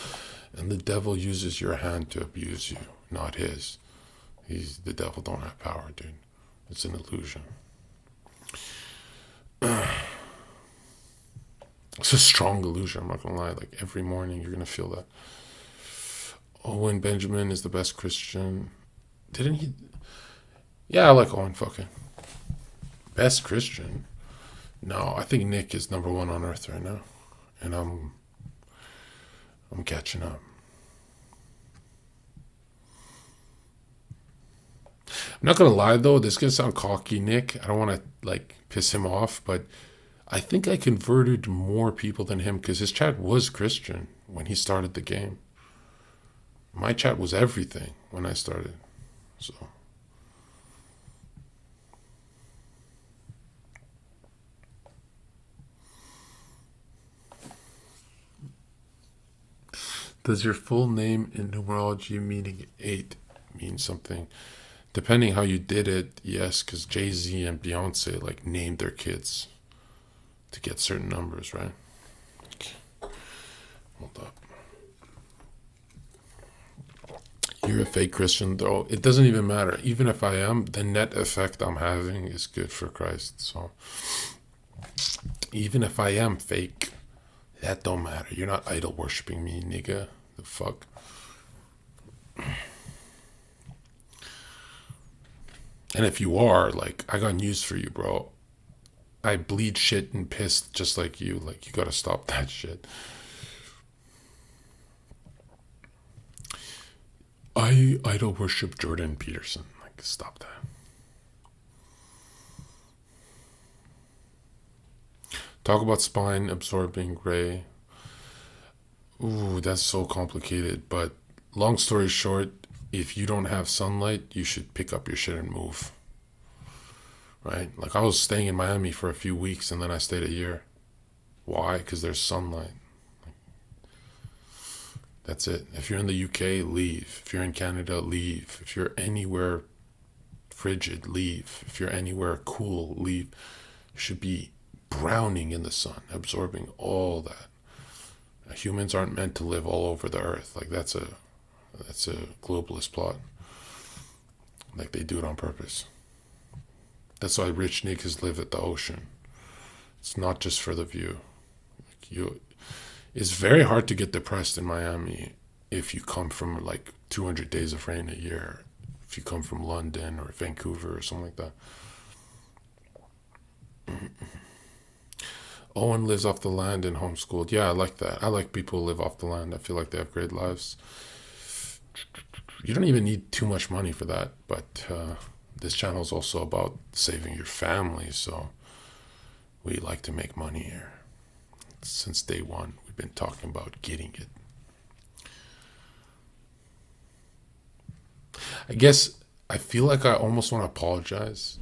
And the devil uses your hand to abuse you, not his. The devil don't have power, dude. It's an illusion. It's a strong illusion, I'm not gonna lie. Like every morning you're gonna feel that. Owen Benjamin is the best Christian. Didn't he? Yeah, I like Owen fucking. Best Christian? No, I think Nick is number one on earth right now. And I'm catching up. I'm not gonna lie though, this is gonna sound cocky, Nick. I don't wanna like piss him off, but I think I converted more people than him because his chat was Christian when he started the game. My chat was everything when I started. So does your full name in numerology meaning 8 mean something? Depending how you did it, yes, because Jay-Z and Beyonce like named their kids to get certain numbers, right? Okay. Hold up. You're a fake Christian, though. It doesn't even matter. Even if I am, the net effect I'm having is good for Christ. So even if I am fake, that don't matter. You're not idol worshiping me, nigga. The fuck? And if you are, like, I got news for you, bro. I bleed shit and piss just like you. Like, you gotta stop that shit. I idol worship Jordan Peterson. Like, stop that. Talk about spine absorbing gray. Ooh, that's so complicated. But long story short, if you don't have sunlight, you should pick up your shit and move. Right? Like, I was staying in Miami for a few weeks and then I stayed a year. Why? Because there's sunlight. That's it. If you're in the UK, leave. If you're in Canada, leave. If you're anywhere frigid, leave. If you're anywhere cool, leave. You should be browning in the sun, absorbing all that. Humans aren't meant to live all over the earth. Like, that's a globalist plot. Like, they do it on purpose. That's why rich niggas live at the ocean. It's not just for the view. It's very hard to get depressed in Miami if you come from like 200 days of rain a year. If you come from London or Vancouver or something like that. Owen lives off the land and homeschooled. Yeah, I like that. I like people who live off the land. I feel like they have great lives. You don't even need too much money for that. But this channel is also about saving your family. So we like to make money here. Since day one, we've been talking about getting it. I guess I feel like I almost want to apologize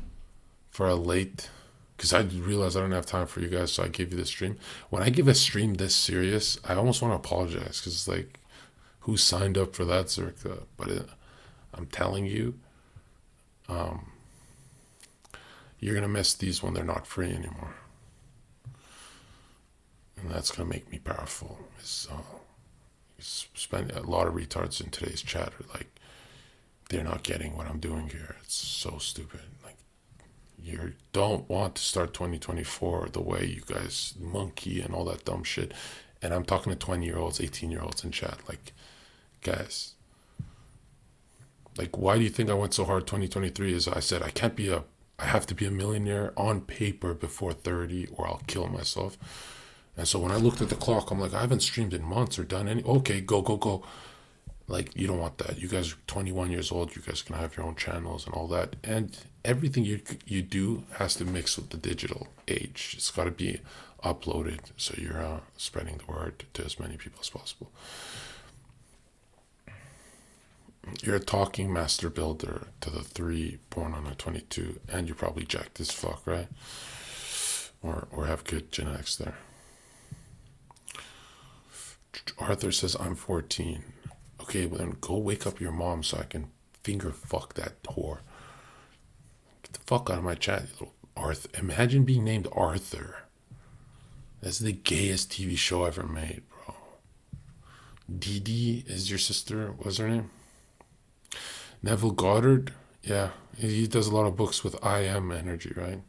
for a late, because I realized I don't have time for you guys, so I gave you the stream. When I give a stream this serious, I almost want to apologize, because it's like, who signed up for that, Zherka? But I'm telling you, you're going to miss these when they're not free anymore. And that's going to make me powerful. Spend a lot of retards in today's chat are like, they're not getting what I'm doing here. It's so stupid. Like, you don't want to start 2024 the way you guys monkey and all that dumb shit. And I'm talking to 20-year-olds, 18-year-olds in chat. Like, guys, like, why do you think I went so hard 2023? Is I said, I have to be a millionaire on paper before 30 or I'll kill myself. And so when I looked at the clock, I'm like, I haven't streamed in months or done any. Okay, go. Like, you don't want that. You guys are 21 years old. You guys can have your own channels and all that. And everything you do has to mix with the digital age. It's got to be uploaded so you're spreading the word to as many people as possible. You're a talking master builder to the 3 born on a 22. And you're probably jacked as fuck, right? Or have good genetics there. Arthur says, I'm 14. Okay, well then go wake up your mom so I can finger fuck that whore. Get the fuck out of my chat, you little Arthur. Imagine being named Arthur. That's the gayest TV show ever made, bro. Dee Dee is your sister. What's her name? Neville Goddard. Yeah, he does a lot of books with I am energy, right?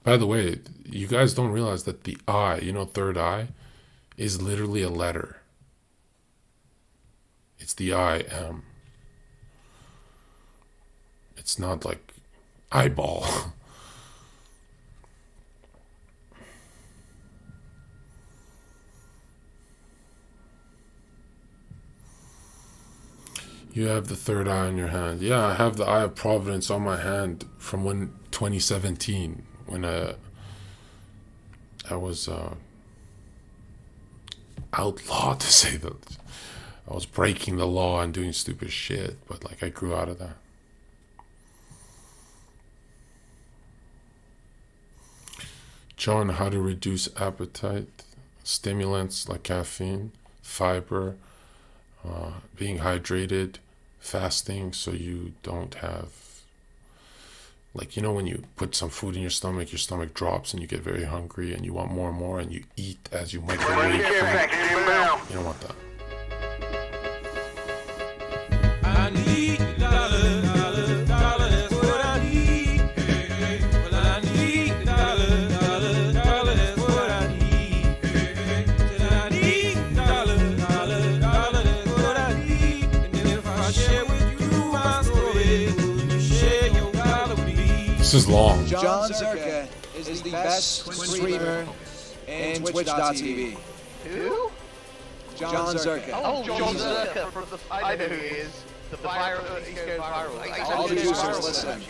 By the way, you guys don't realize that the I, third eye, is literally a letter. It's the I am. It's not like eyeball. You have the third eye on your hand. Yeah, I have the eye of providence on my hand from 2017 when I was outlawed, to say that. I was breaking the law and doing stupid shit, but like I grew out of that. John, how to reduce appetite, stimulants like caffeine, fiber, being hydrated, fasting, so you don't have, like, when you put some food in your stomach drops and you get very hungry and you want more and more and you eat as you microwave food. You don't want that. I need dollar, dollar, dollar, that's what I need. Well, I need dollar, dollar, dollar, that's what I need. I need dollar, dollar, dollar, that's what I need. And if I share with you my story, will you share your dollar with me? This is long. Jonzherka is the best streamer in Twitch.tv. Who? Jonzherka. Oh, jonzherka. I know who he is. The viral, he's going viral. All the users listening.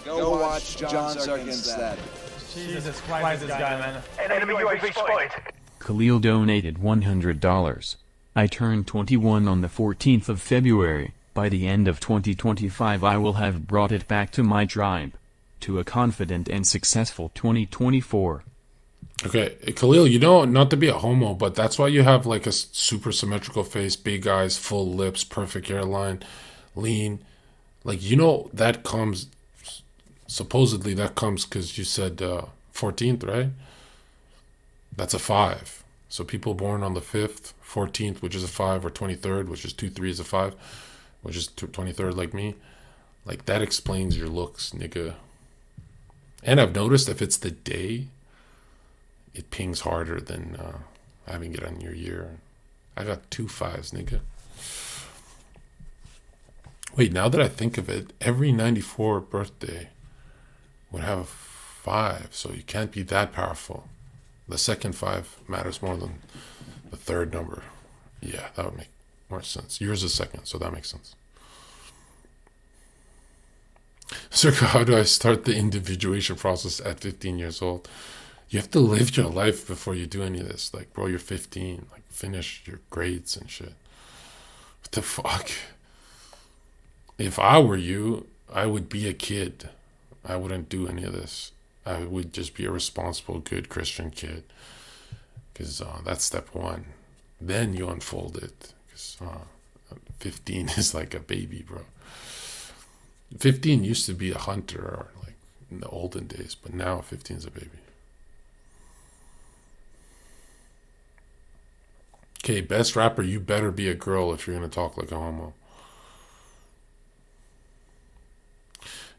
Go watch Jonzherka instead. Jesus Christ, this guy, man. Enemy UAV spotted. Khalil donated $100. I turned 21 on the 14th of February. By the end of 2025 I will have brought it back to my tribe. To a confident and successful 2024. Okay, Khalil, not to be a homo, but that's why you have like a super symmetrical face, big eyes, full lips, perfect hairline, lean. Like, that comes, supposedly that comes because you said 14th, right? That's a 5. So people born on the 5th, 14th, which is a 5, or 23rd, which is 2-3 is a 5, which is 23rd like me. Like, that explains your looks, nigga. And I've noticed if it's the day, it pings harder than having it on your year. I got 2 5s, nigga. Wait, now that I think of it, every 94 birthday would have a 5, so you can't be that powerful. The second 5 matters more than the third number. Yeah, that would make more sense. Yours is second, so that makes sense. Zherka, how do I start the individuation process at 15 years old? You have to live your life before you do any of this. Like, bro, you're 15. Like, finish your grades and shit. What the fuck? If I were you, I would be a kid. I wouldn't do any of this. I would just be a responsible, good Christian kid. Because that's step 1. Then you unfold it. Because 15 is like a baby, bro. 15 used to be a hunter, or like in the olden days. But now 15 is a baby. Okay, best rapper, you better be a girl if you're going to talk like a homo.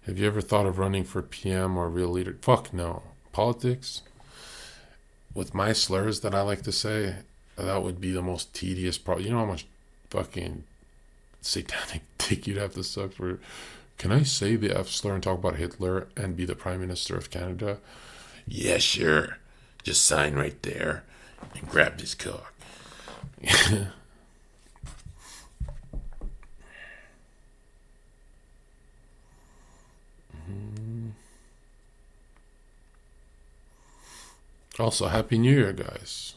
Have you ever thought of running for PM or real leader? Fuck no. Politics? With my slurs that I like to say, that would be the most tedious part. You know how much fucking satanic dick you'd have to suck for... Can I say the F slur and talk about Hitler and be the Prime Minister of Canada? Yeah, sure. Just sign right there and grab this cock. Also, Happy New Year, guys.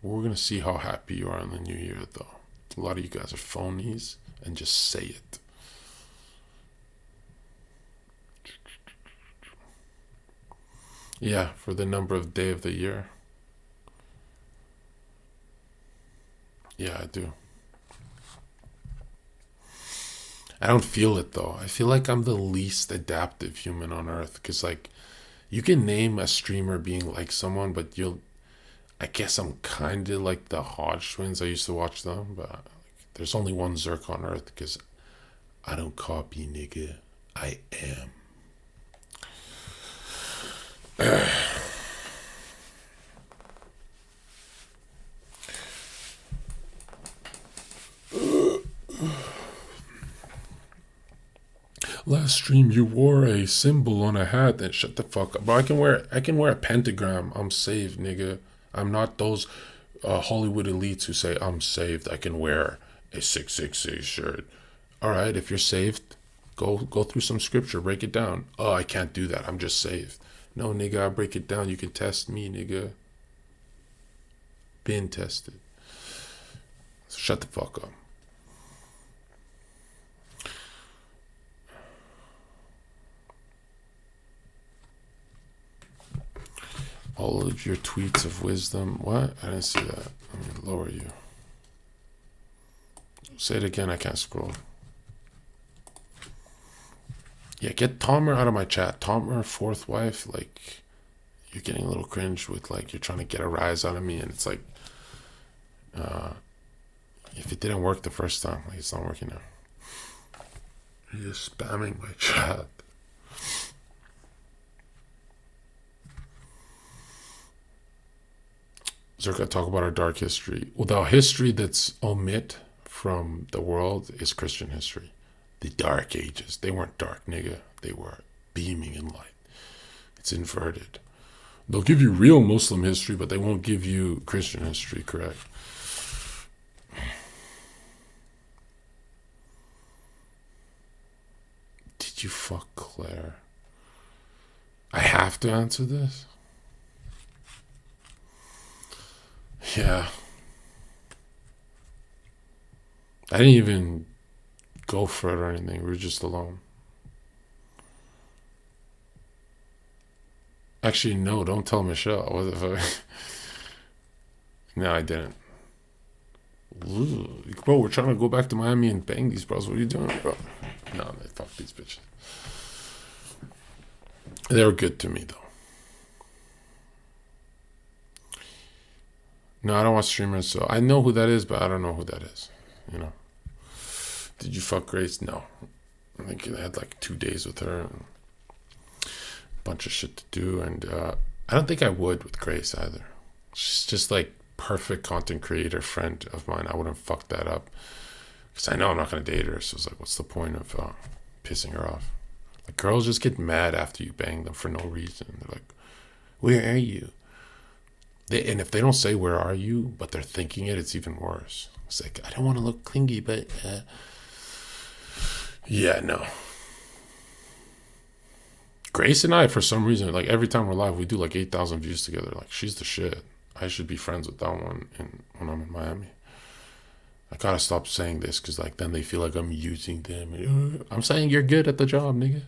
We're going to see how happy you are in the new year, though. A lot of you guys are phonies, and just say it. Yeah, for the number of day of the year. Yeah, I do. I don't feel it, though. I feel like I'm the least adaptive human on earth. Because, like, you can name a streamer being like someone, but I guess I'm kind of like the Hodge twins. I used to watch them, but there's only one Zherka on Earth because I don't copy, nigga. I am. Last stream you wore a symbol on a hat. Then shut the fuck up, bro. I can wear a pentagram. I'm saved, nigga. I'm not those Hollywood elites who say I'm saved. I can wear a 666 shirt. All right, if you're saved, go through some scripture, break it down. Oh, I can't do that. I'm just saved. No, nigga, I break it down. You can test me, nigga. Been tested. So shut the fuck up. All of your tweets of wisdom. What? I didn't see that. Let me lower you. Say it again. I can't scroll. Yeah, get Tomer out of my chat. Tomer, fourth wife. Like, you're getting a little cringe with, like, you're trying to get a rise out of me. And it's like, if it didn't work the first time, like, it's not working now. You're just spamming my chat. Zherka, talk about our dark history. Well, the history that's omit from the world is Christian history. The dark ages. They weren't dark, nigga. They were beaming in light. It's inverted. They'll give you real Muslim history, but they won't give you Christian history, correct? Did you fuck Claire? I have to answer this? Yeah. I didn't even go for it or anything. We were just alone. Actually, no, don't tell Michelle. What the fuck? No, I didn't. Ooh, bro, we're trying to go back to Miami and bang these bros. What are you doing, bro? No, they fuck these bitches. They were good to me, though. No, I don't watch streamers, so I know who that is, but I don't know who that is. You know. Did you fuck Grace? No. I think I had like 2 days with her and a bunch of shit to do, and I don't think I would with Grace either. She's just like perfect content creator friend of mine. I wouldn't fuck that up because I know I'm not gonna date her. So it's like, what's the point of pissing her off? Like, girls just get mad after you bang them for no reason. They're like, "Where are you?" And if they don't say "Where are you," but they're thinking it, it's even worse. It's like, I don't want to look clingy, but yeah, no. Grace and I, for some reason, like every time we're live, we do like 8,000 views together. Like, she's the shit. I should be friends with that one when I'm in Miami. I gotta stop saying this because like then they feel like I'm using them. I'm saying you're good at the job, nigga.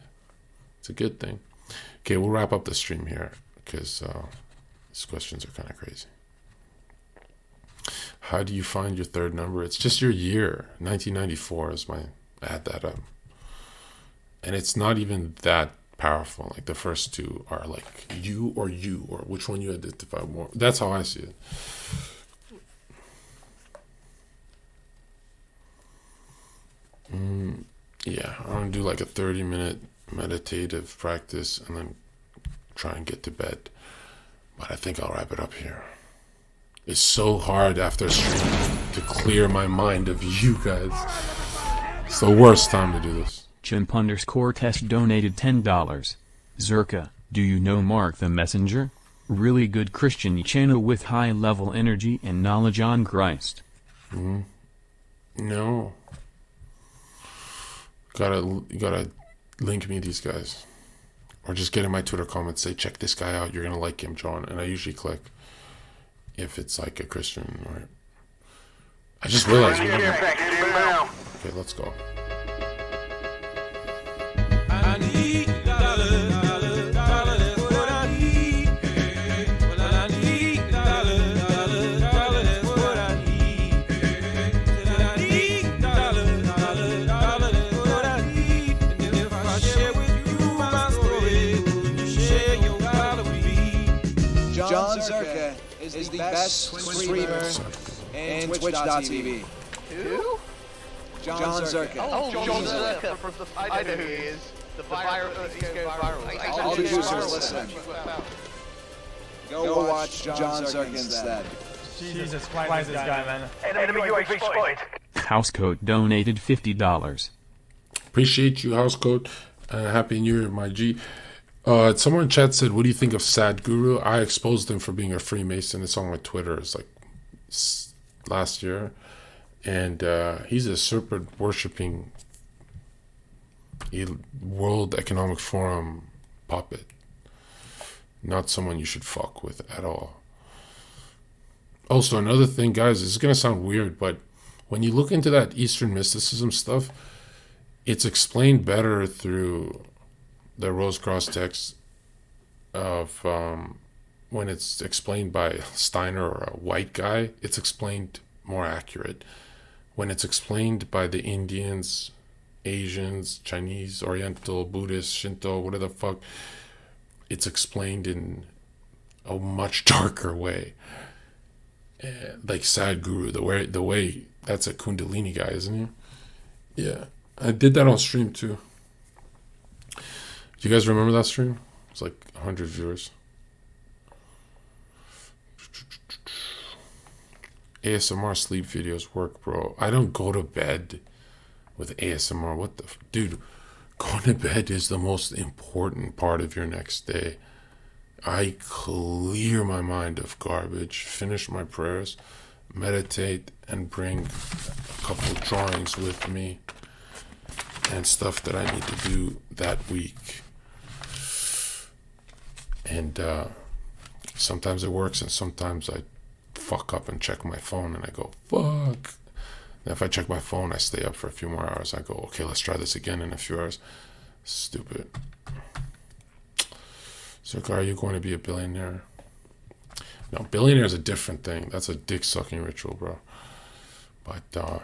It's a good thing. Okay, we'll wrap up the stream here because these questions are kind of crazy. How do you find your third number? It's just your year. 1994 is I had that up. And it's not even that powerful. Like the first two are like you or which one you identify more. That's how I see it. Yeah, I'm gonna do like a 30-minute meditative practice and then try and get to bed. But I think I'll wrap it up here. It's so hard after a stream to clear my mind of you guys. It's the worst time to do this. Chimp_test donated $10. Zherka, do you know Mark the Messenger? Really good Christian channel with high-level energy and knowledge on Christ. No. You gotta link me these guys. Or just get in my Twitter comments, say, check this guy out, you're gonna like him, John. And I usually click if it's like a Christian, right? I just realized. Okay, let's go. I need dollars. Zherka is the best streamer in Twitch.tv. Who? Zherka. Oh, jonzherka from the... I know who he is. The virus is going viral. All producers listening. Go watch Zherka instead. Jesus Christ, this guy, man. Enemy UAV spotted. Housecoat donated $50. Appreciate you, Housecoat. Happy New Year, my G. Someone in chat said, what do you think of Sadhguru? I exposed him for being a Freemason. It's on my Twitter. It's like last year. And he's a serpent worshipping World Economic Forum puppet. Not someone you should fuck with at all. Also, another thing, guys, this is going to sound weird, but when you look into that Eastern mysticism stuff, it's explained better through the Rose Cross text of when it's explained by Steiner or a white guy, it's explained more accurate. When it's explained by the Indians, Asians, Chinese, Oriental, Buddhist, Shinto, whatever the fuck, it's explained in a much darker way. Like Sadhguru, the way that's a Kundalini guy, isn't he? Yeah, I did that on stream too. Do you guys remember that stream? It's like 100 viewers. ASMR sleep videos work, bro. I don't go to bed with ASMR. What the dude? Going to bed is the most important part of your next day. I clear my mind of garbage, finish my prayers, meditate, and bring a couple of drawings with me and stuff that I need to do that week. And sometimes it works, and sometimes I fuck up and check my phone, and I go, fuck. And if I check my phone, I stay up for a few more hours. I go, okay, let's try this again in a few hours. Stupid. Zherka, are you going to be a billionaire? No, billionaire is a different thing. That's a dick-sucking ritual, bro. But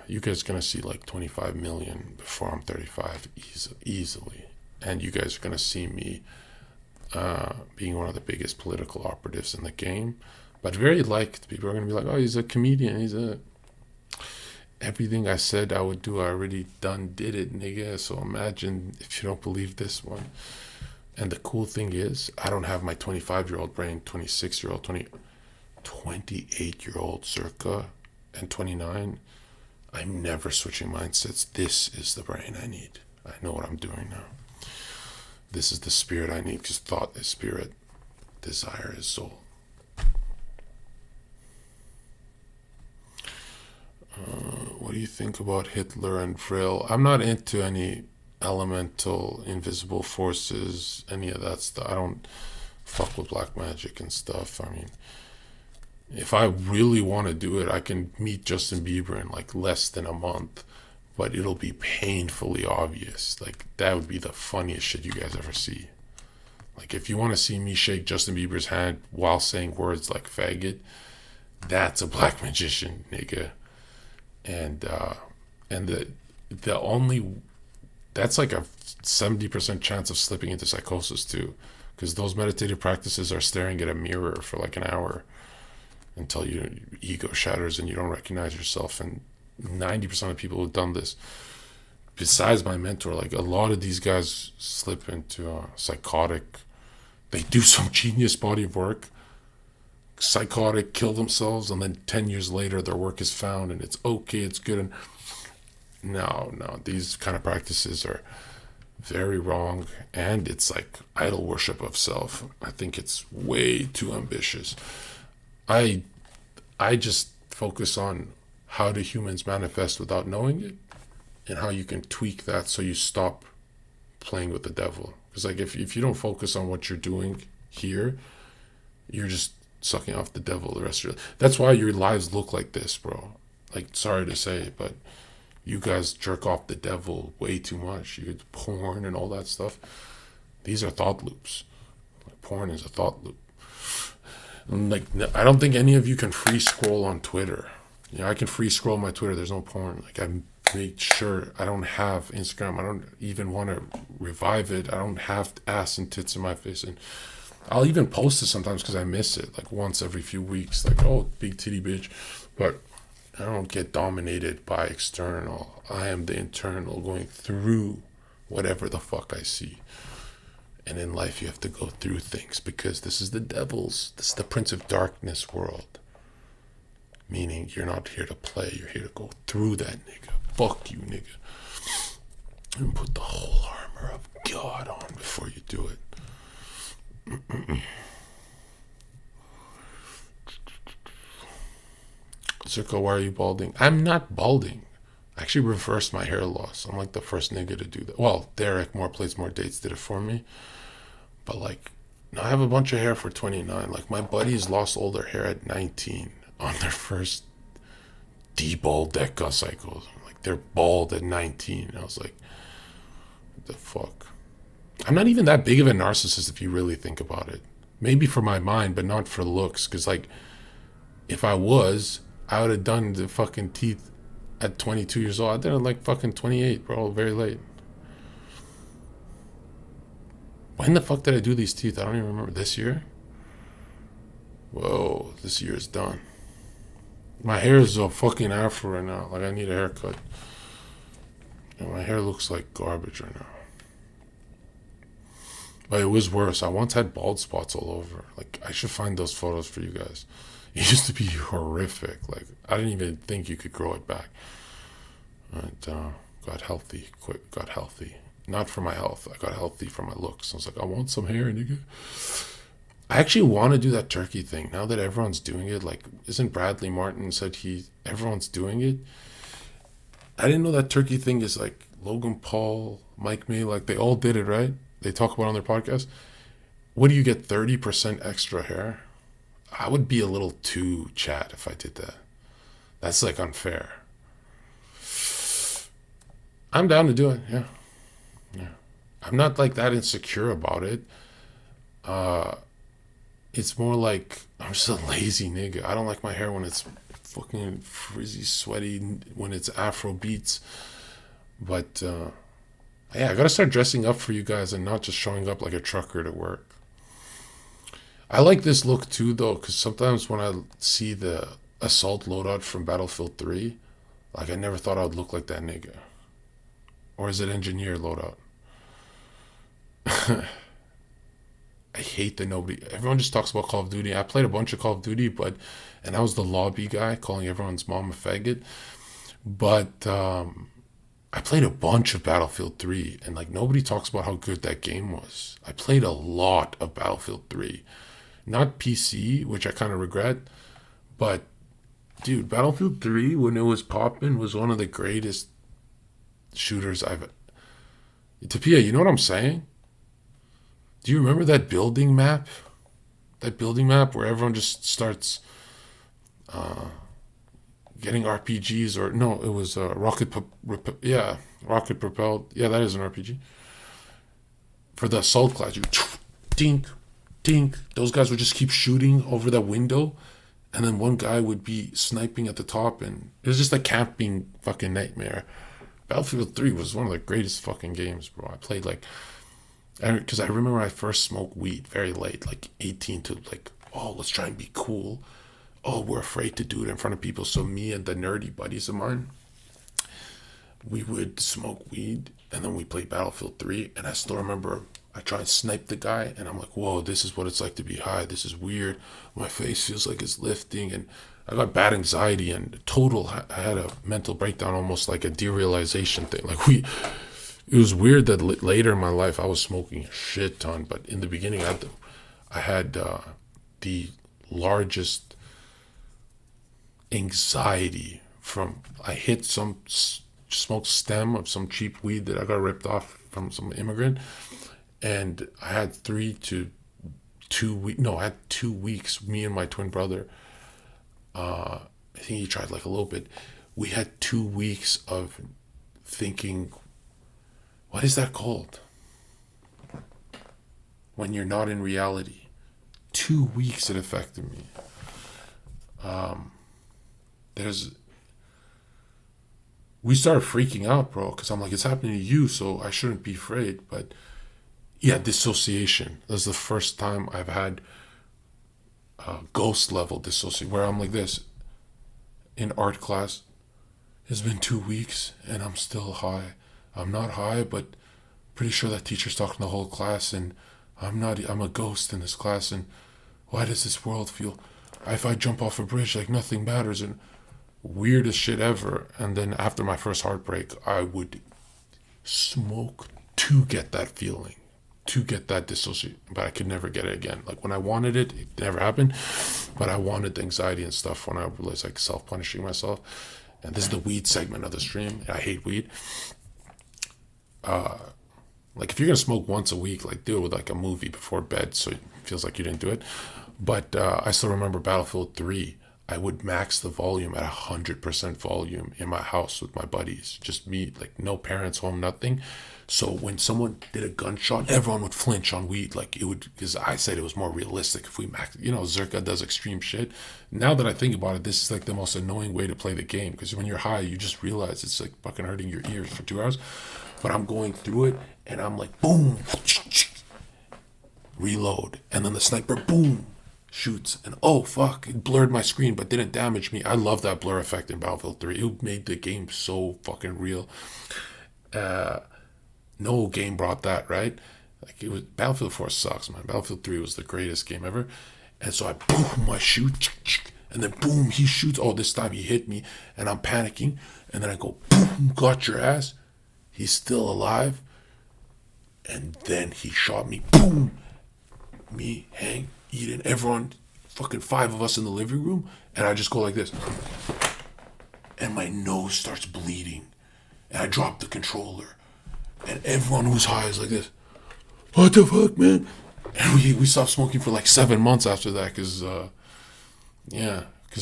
you guys are going to see like 25 million before I'm 35 easily. And you guys are going to see me being one of the biggest political operatives in the game. But very liked. People are going to be like, oh, he's a comedian. Everything I said I would do, I already did it, nigga. So imagine if you don't believe this one. And the cool thing is, I don't have my 25-year-old brain, 26-year-old, 28-year-old Zherka, and 29. I'm never switching mindsets. This is the brain I need. I know what I'm doing now. This is the spirit I need, because thought is spirit, desire is soul. What do you think about Hitler and Vril? I'm not into any elemental, invisible forces, any of that stuff. I don't fuck with black magic and stuff. I mean, if I really want to do it, I can meet Justin Bieber in like less than a month, but it'll be painfully obvious. Like, that would be the funniest shit you guys ever see. Like, if you want to see me shake Justin Bieber's hand while saying words like faggot, that's a black magician, nigga. And the only, that's like a 70% chance of slipping into psychosis too, because those meditative practices are staring at a mirror for like an hour until your ego shatters and you don't recognize yourself. And 90% of people who've done this, besides my mentor, like a lot of these guys slip into psychotic, they do some genius body of work, psychotic, kill themselves, and then 10 years later their work is found and it's okay, it's good. And no, these kind of practices are very wrong, and it's like idol worship of self. I think it's way too ambitious. I just focus on how do humans manifest without knowing it, and how you can tweak that so you stop playing with the devil. Because like if you don't focus on what you're doing here, you're just sucking off the devil the rest of your life. That's why your lives look like this, bro. Like, sorry to say, but you guys jerk off the devil way too much. You get porn and all that stuff. These are thought loops. Like, porn is a thought loop. And like, I don't think any of you can free scroll on Twitter. You know, I can free scroll my Twitter. There's no porn. Like, I made sure I don't have Instagram. I don't even want to revive it. I don't have ass and tits in my face. And I'll even post it sometimes because I miss it, like once every few weeks, like, oh, big titty bitch. But I don't get dominated by external. I am the internal going through whatever the fuck I see. And in life, you have to go through things because this is the devil's, this is the Prince of Darkness world. Meaning you're not here to play, you're here to go through that, nigga. Fuck you, nigga. And put the whole armor of God on before you do it. Zherka, why are you balding? I'm not balding. I actually reversed my hair loss. I'm like the first nigga to do that. Well, Derek, More Plays More Dates, did it for me. But like, no, I have a bunch of hair for 29. Like, my buddies lost all their hair at 19 on their first de-baldeka cycles. Like, they're bald at 19. And I was like, what the fuck? I'm not even that big of a narcissist if you really think about it. Maybe for my mind, but not for looks. Because, like, if I was, I would have done the fucking teeth at 22 years old. I did it like fucking 28, bro. Very late. When the fuck did I do these teeth? I don't even remember. This year? Whoa, this year is done. My hair is a fucking afro right now. Like, I need a haircut. And my hair looks like garbage right now. But it was worse. I once had bald spots all over. Like, I should find those photos for you guys. It used to be horrific. Like, I didn't even think you could grow it back. And got healthy. Got healthy. Not for my health. I got healthy for my looks. I was like, I want some hair, nigga. I actually want to do that turkey thing. Now that everyone's doing it, like, isn't Bradley Martin said everyone's doing it? I didn't know that turkey thing is like Logan Paul, Mike May, like they all did it, right? They talk about it on their podcast. What do you get, 30% extra hair? I would be a little too chat if I did that. That's like unfair. I'm down to do it, yeah. I'm not like that insecure about it. It's more like I'm just a lazy nigga. I don't like my hair when it's fucking frizzy, sweaty, when it's Afro beats. But yeah, I gotta start dressing up for you guys and not just showing up like a trucker to work. I like this look too, though, because sometimes when I see the assault loadout from Battlefield 3, like, I never thought I would look like that nigga. Or is it engineer loadout? I hate that everyone just talks about Call of Duty. I played a bunch of Call of Duty, and I was the lobby guy calling everyone's mom a faggot. But I played a bunch of Battlefield 3, and like, nobody talks about how good that game was. I played a lot of Battlefield 3. Not PC, which I kind of regret, but dude, Battlefield 3, when it was popping, was one of the greatest shooters Tapia, you know what I'm saying? Do you remember that building map? That building map where everyone just starts getting RPGs, or no, it was rocket propelled. Yeah, that is an RPG. For the assault class, you dink, dink. Those guys would just keep shooting over that window, and then one guy would be sniping at the top, and it was just a camping fucking nightmare. Battlefield 3 was one of the greatest fucking games, bro. I played like, because I remember I first smoked weed very late, like 18 to like, oh, let's try and be cool. Oh, we're afraid to do it in front of people. So me and the nerdy buddies of mine, we would smoke weed, and then we played Battlefield 3. And I still remember I tried to snipe the guy, and I'm like, whoa, this is what it's like to be high. This is weird. My face feels like it's lifting, and I got bad anxiety and I had a mental breakdown, almost like a derealization thing. Like, it was weird that later in my life I was smoking a shit ton, but in the beginning I had the largest anxiety from, I hit some smoked stem of some cheap weed that I got ripped off from some immigrant, and I had 2 weeks, me and my twin brother, I think he tried like a little bit. We had 2 weeks of thinking, what is that called? When you're not in reality. 2 weeks it affected me. We started freaking out, bro, because I'm like, it's happening to you, so I shouldn't be afraid. But Yeah, dissociation. That's the first time I've had ghost level dissociation where I'm like this in art class. It's been 2 weeks and I'm still high. I'm not high, but pretty sure that teacher's talking to the whole class, and I'm not. I'm a ghost in this class, and why does this world feel? If I jump off a bridge, like nothing matters, and weirdest shit ever. And then after my first heartbreak, I would smoke to get that feeling, to get that dissociation, but I could never get it again. Like when I wanted it, it never happened, but I wanted the anxiety and stuff when I was like self-punishing myself. And this is the weed segment of the stream. I hate weed. Like if you're gonna smoke once a week, like do it with like a movie before bed, so it feels like you didn't do it. But I still remember Battlefield 3. I would max the volume at 100% volume in my house with my buddies, just me, like no parents home, nothing. So when someone did a gunshot, everyone would flinch on weed. Like it would, because I said it was more realistic if we max. You know, Zherka does extreme shit. Now that I think about it, this is like the most annoying way to play the game, because when you're high, you just realize it's like fucking hurting your ears for 2 hours. But I'm going through it and I'm like, boom, reload, and then the sniper, boom, shoots, and oh fuck, it blurred my screen but didn't damage me. I love that blur effect in Battlefield 3. It made the game so fucking real. No game brought that, right? Like it was, Battlefield 4 sucks, man. Battlefield 3 was the greatest game ever. And so I boom, I shoot, and then boom, he shoots. Oh, this time he hit me, and I'm panicking, and then I go boom, got your ass. He's still alive, and then he shot me. Boom, me, Hank, Eden, everyone, fucking 5 of us in the living room, and I just go like this, and my nose starts bleeding, and I drop the controller, and everyone who's high is like this. What the fuck, man? And we stopped smoking for like 7 months after that, because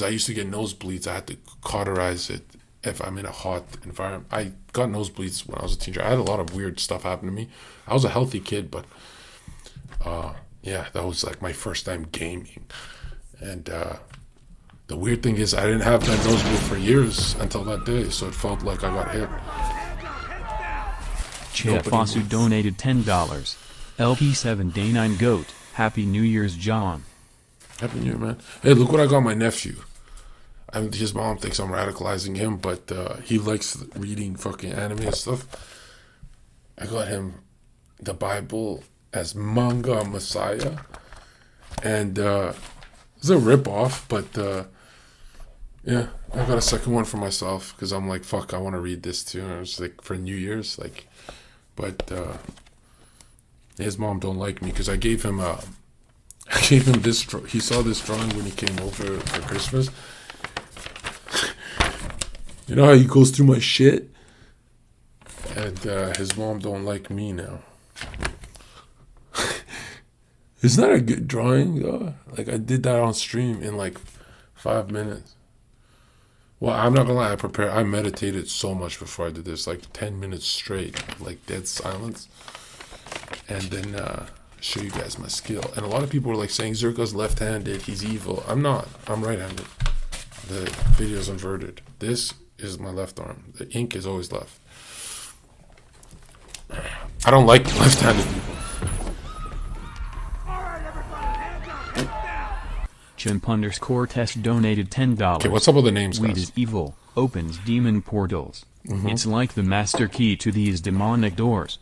I used to get nosebleeds. I had to cauterize it if I'm in a hot environment. I got nosebleeds when I was a teenager. I had a lot of weird stuff happen to me. I was a healthy kid, but that was like my first time gaming. And the weird thing is I didn't have that nosebleed for years until that day, so it felt like I got hit. Chefasu donated $10. LP7 Day 9 Goat. Happy New Year's, John. Happy New Year, man. Hey, look what I got my nephew. His mom thinks I'm radicalizing him, but he likes reading fucking anime and stuff. I got him the Bible as Manga Messiah, and it's a rip-off, but I got a second one for myself, because I'm like, fuck, I want to read this too. And I was like, for New Year's, like, but his mom don't like me, because I gave him this, he saw this drawing when he came over for Christmas. You know how he goes through my shit? And his mom don't like me now. It's not a good drawing, though. Like, I did that on stream in like 5 minutes. Well, I'm not gonna lie, I meditated so much before I did this, like 10 minutes straight, like dead silence. And then show you guys my skill. And a lot of people were like saying Zherka's left-handed, he's evil. I'm not, I'm right-handed. The video's inverted. This is my left arm. The ink is always left. I don't like left-handed people. Chimp_test donated $10. Okay, what's up with the names, Weed guys? is evil, opens demon portals. It's like the master key to these demonic doors.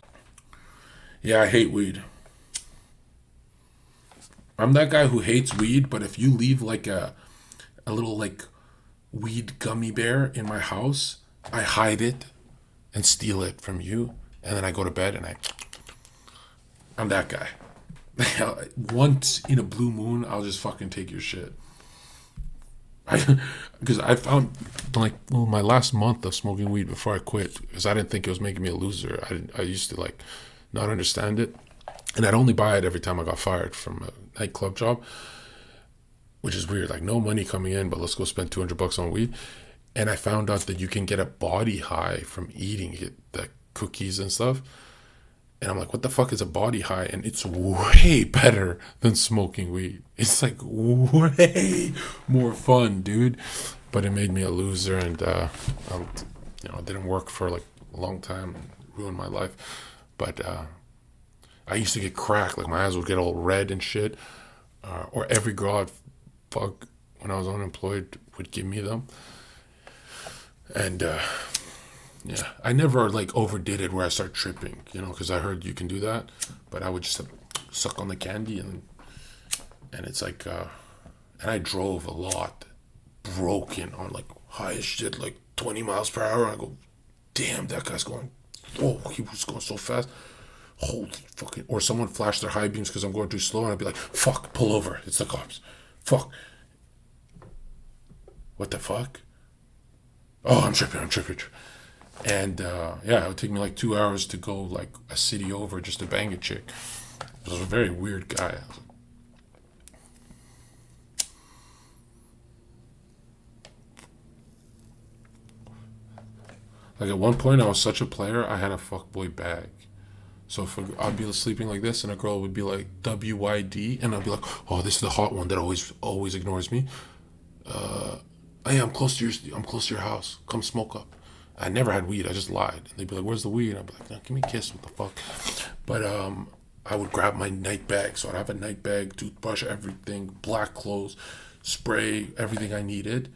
Yeah, I hate weed. I'm that guy who hates weed, but if you leave like a little like weed gummy bear in my house, I hide it and steal it from you, and then I go to bed and I'm that guy. Once in a blue moon, I'll just fucking take your shit. Because I found like my last month of smoking weed before I quit, because I didn't think it was making me a loser. I used to like not understand it, and I'd only buy it every time I got fired from a nightclub job, which is weird. Like, no money coming in, but let's go spend $200 on weed. And I found out that you can get a body high from eating it, the cookies and stuff. And I'm like, what the fuck is a body high? And it's way better than smoking weed. It's like way more fun, dude. But it made me a loser, and it didn't work for like a long time, ruined my life. But I used to get cracked. Like my eyes would get all red and shit. Or every girl I'd fuck when I was unemployed would give me them. And yeah, I never like overdid it where I start tripping, you know, because I heard you can do that. But I would just suck on the candy and it's like, and I drove a lot, broken on like high as shit, like 20 miles per hour. I go, damn, that guy's going, oh, he was going so fast. Holy fucking, or someone flashed their high beams because I'm going too slow, and I'd be like, fuck, pull over, it's the cops. Fuck. What the fuck? Oh, I'm tripping. And yeah, it would take me like 2 hours to go like a city over just to bang a chick. I was a very weird guy. Like at one point I was such a player, I had a fuckboy bag. So if I'd be sleeping like this and a girl would be like WYD and I'd be like, oh, this is the hot one that always ignores me. Hey, I'm close to your house. Come smoke up. I never had weed. I just lied. And they'd be like, where's the weed? And I'd be like, no, give me a kiss. What the fuck? But I would grab my night bag. So I'd have a night bag, toothbrush, everything, black clothes, spray, everything I needed.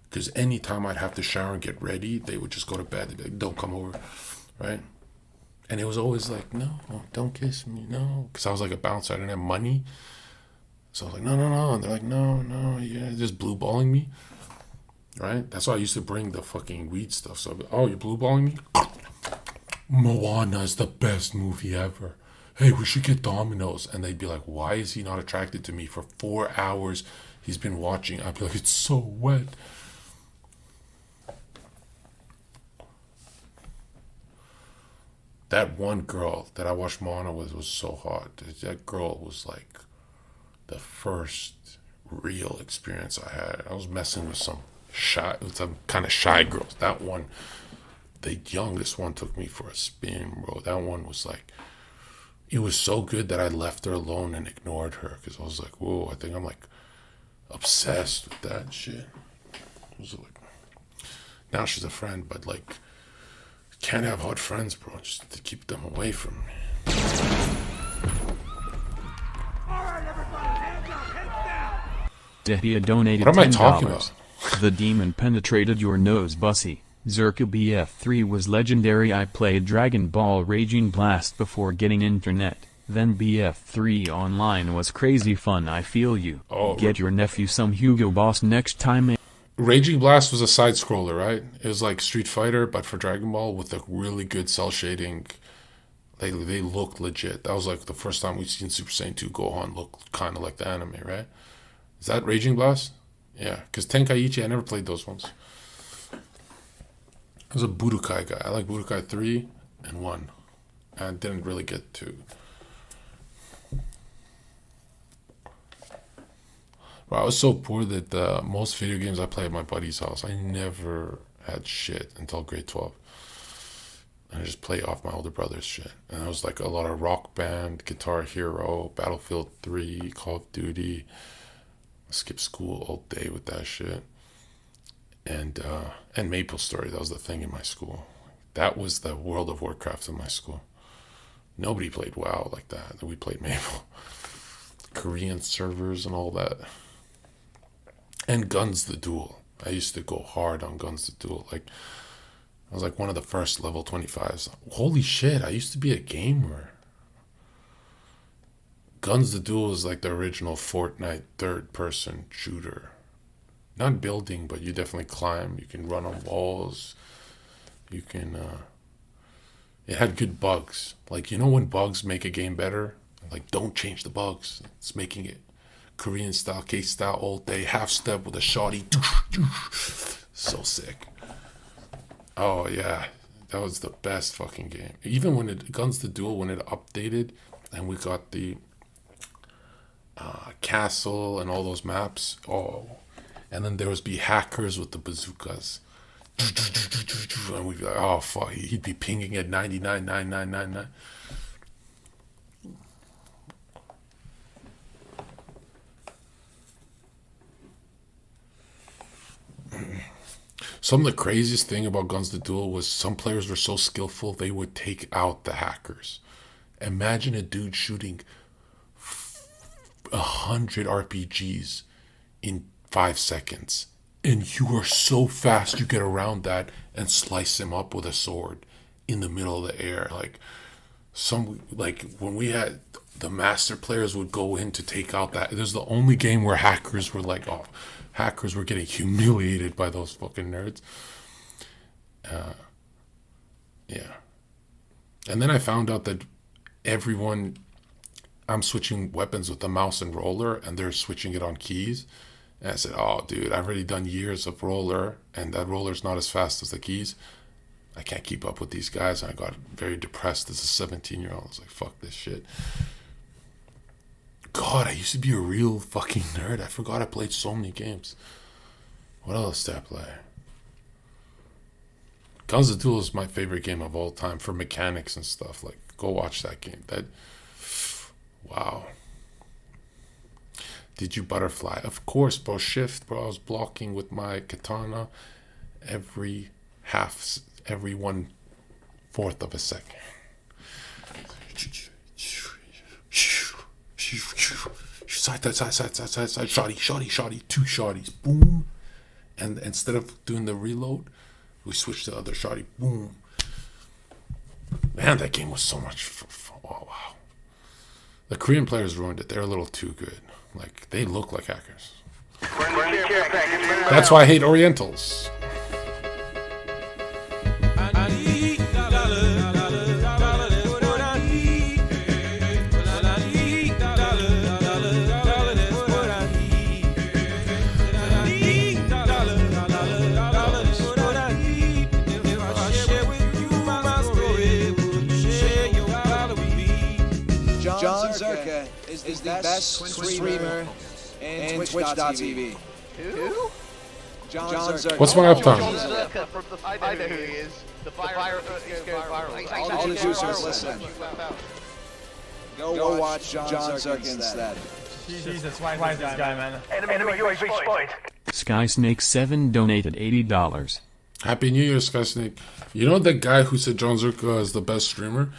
Because anytime I'd have to shower and get ready, they would just go to bed. They'd be like, don't come over, right? And it was always like, no, don't kiss me, no. Because I was like a bouncer. I didn't have money. So I was like, no. And they're like, no, yeah, just blue balling me. Right? That's why I used to bring the fucking weed stuff. So, oh, you're blue balling me? Moana is the best movie ever. Hey, we should get Domino's. And they'd be like, why is he not attracted to me? For 4 hours he's been watching. I'd be like, it's so wet. That one girl that I watched Moana with was so hot. That girl was like the first real experience I had. I was messing with some kind of shy girls. That one, the youngest one, took me for a spin, bro. That one was like, it was so good that I left her alone and ignored her because I was like, whoa, I think I'm like obsessed with that shit. It was like, now she's a friend, but like, can't have hot friends, bro, just to keep them away from me. All right, everybody, hands up, heads down. Dehia donated What am I $10. talking about? The demon penetrated your nose, Bussy. Zherka BF3 was legendary. I played Dragon Ball Raging Blast before getting internet. Then BF3 online was crazy fun. I feel you. Oh, Get your nephew some Hugo Boss next time. Raging Blast was a side scroller, right? It was like Street Fighter, but for Dragon Ball with a really good cell shading. They looked legit. That was like the first time we've seen Super Saiyan 2 Gohan look kind of like the anime, right? Is that Raging Blast? Yeah, because Tenkaichi, I never played those ones. I was a Budokai guy. I like Budokai 3 and 1. I didn't really get to. Bro, I was so poor that most video games I played at my buddy's house, I never had shit until grade 12. And I just played off my older brother's shit. And I was like a lot of Rock Band, Guitar Hero, Battlefield 3, Call of Duty. I skipped school all day with that shit. And Maple Story, that was the thing in my school. That was the World of Warcraft in my school. Nobody played WoW like that. We played Maple. Korean servers and all that. And Guns the Duel. I used to go hard on Guns the Duel. Like, I was like one of the first level 25s. Holy shit, I used to be a gamer. Guns the Duel is like the original Fortnite third-person shooter. Not building, but you definitely climb. You can run on walls. You can, it had good bugs. Like, you know when bugs make a game better? Like, don't change the bugs. It's making it Korean style, K-style all day, half step with a shotty. So sick. Oh, yeah. That was the best fucking game. Even when Guns the Duel, when it updated, and we got the castle and all those maps. Oh, and then there was be hackers with the bazookas. And we'd be like, oh, fuck. He'd be pinging at 99.9999. Some of the craziest thing about Guns the Duel was some players were so skillful they would take out the hackers. Imagine a dude shooting 100 RPGs in 5 seconds. And you are so fast you get around that and slice him up with a sword in the middle of the air. Like when we had the master players would go in to take out that. This is the only game where hackers were like, oh, hackers were getting humiliated by those fucking nerds. Yeah. And then I found out that I'm switching weapons with the mouse and roller, and they're switching it on keys. And I said, oh, dude, I've already done years of roller, and that roller's not as fast as the keys. I can't keep up with these guys. And I got very depressed as a 17-year-old. I was like, fuck this shit. God, I used to be a real fucking nerd. I forgot I played so many games. What else did I play? Guns of Duel is my favorite game of all time for mechanics and stuff. Like, go watch that game. Wow. Did you butterfly? Of course, bro. Shift, bro. I was blocking with my katana every 1/4 of a second. Side, shoddy, 2 shotties, boom. And instead of doing the reload, we switched to the other shoddy, boom. Man, that game was so much fun. Oh, wow. The Korean players ruined it. They're a little too good. Like, they look like hackers. That's why I hate Orientals. Zherka is the best streamer in Twitch.tv. Who? Jonzherka. What's my uptime? Zherka from the I know who he is. The virus goes viral. All the users listen. Go watch Jonzherka instead. Jesus, why is this guy, man? Enemy UAV spotted. Skysnake 7 donated $80. Happy New Year, Sky Snake. You know the guy who said jonzherka is the best streamer?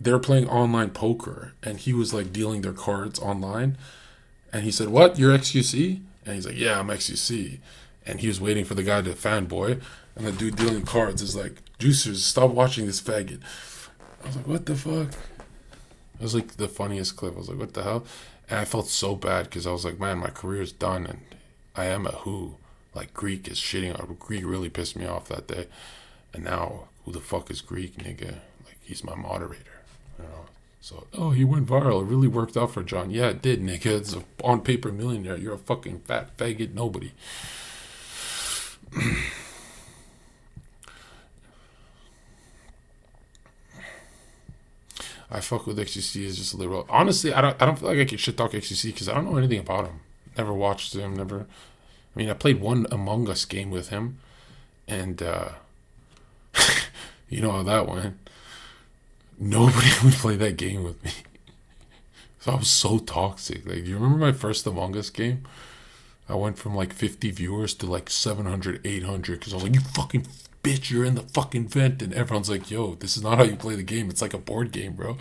They're playing online poker, and he was like dealing their cards online. And he said, what, you're XQC? And he's like, yeah, I'm XQC. And he was waiting for the guy to fanboy. And the dude dealing cards is like, juicers, stop watching this faggot. I was like, what the fuck? It was like the funniest clip. I was like, what the hell? And I felt so bad because I was like, man, my career's done, and I am a who. Like, Greek is shitting on. Greek really pissed me off that day. And now, who the fuck is Greek, nigga? Like, he's my moderator, you know? So, oh, he went viral. It really worked out for John. Yeah, it did, nigga. It's a on-paper millionaire. You're a fucking fat faggot nobody. I fuck with XQC is just a little. Honestly, I don't feel like I can shit talk XQC because I don't know anything about him. Never watched him. Never. I mean, I played one Among Us game with him, and you know how that went. Nobody would play that game with me. So I was so toxic. Like, do you remember my first Among Us game? I went from like 50 viewers to like 700, 800 because I was like, you fucking bitch, you're in the fucking vent. And everyone's like, yo, this is not how you play the game. It's like a board game, bro.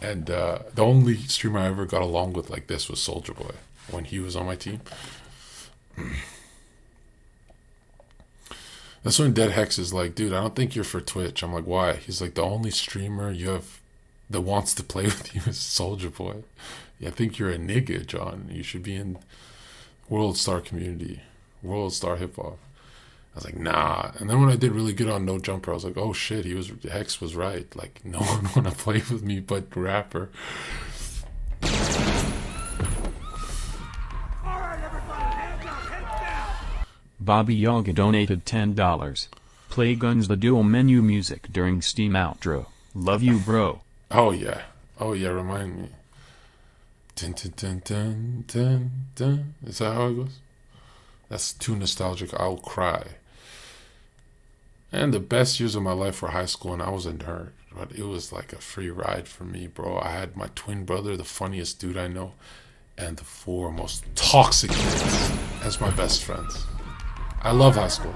And the only streamer I ever got along with like this was Soldier Boy when he was on my team. That's when Dead Hex is like, dude, I don't think you're for Twitch. I'm like, why? He's like, the only streamer you have that wants to play with you is Soldier Boy. Yeah, I think you're a nigga, John. You should be in World Star community, World Star hip hop. I was like, nah. And then when I did really good on No Jumper, I was like, oh shit, Hex was right. Like, no one wanna play with me but rapper. Bobby Yaga donated $10. Play Guns the Duel menu music during Steam outro. Love you, bro. Oh yeah, remind me. Dun, dun, dun, dun, dun, dun. Is that how it goes? That's too nostalgic. I'll cry. And the best years of my life were high school, and I was a nerd. But it was like a free ride for me, bro. I had my twin brother, the funniest dude I know, and the 4 most toxic kids as my best friends. I love high school.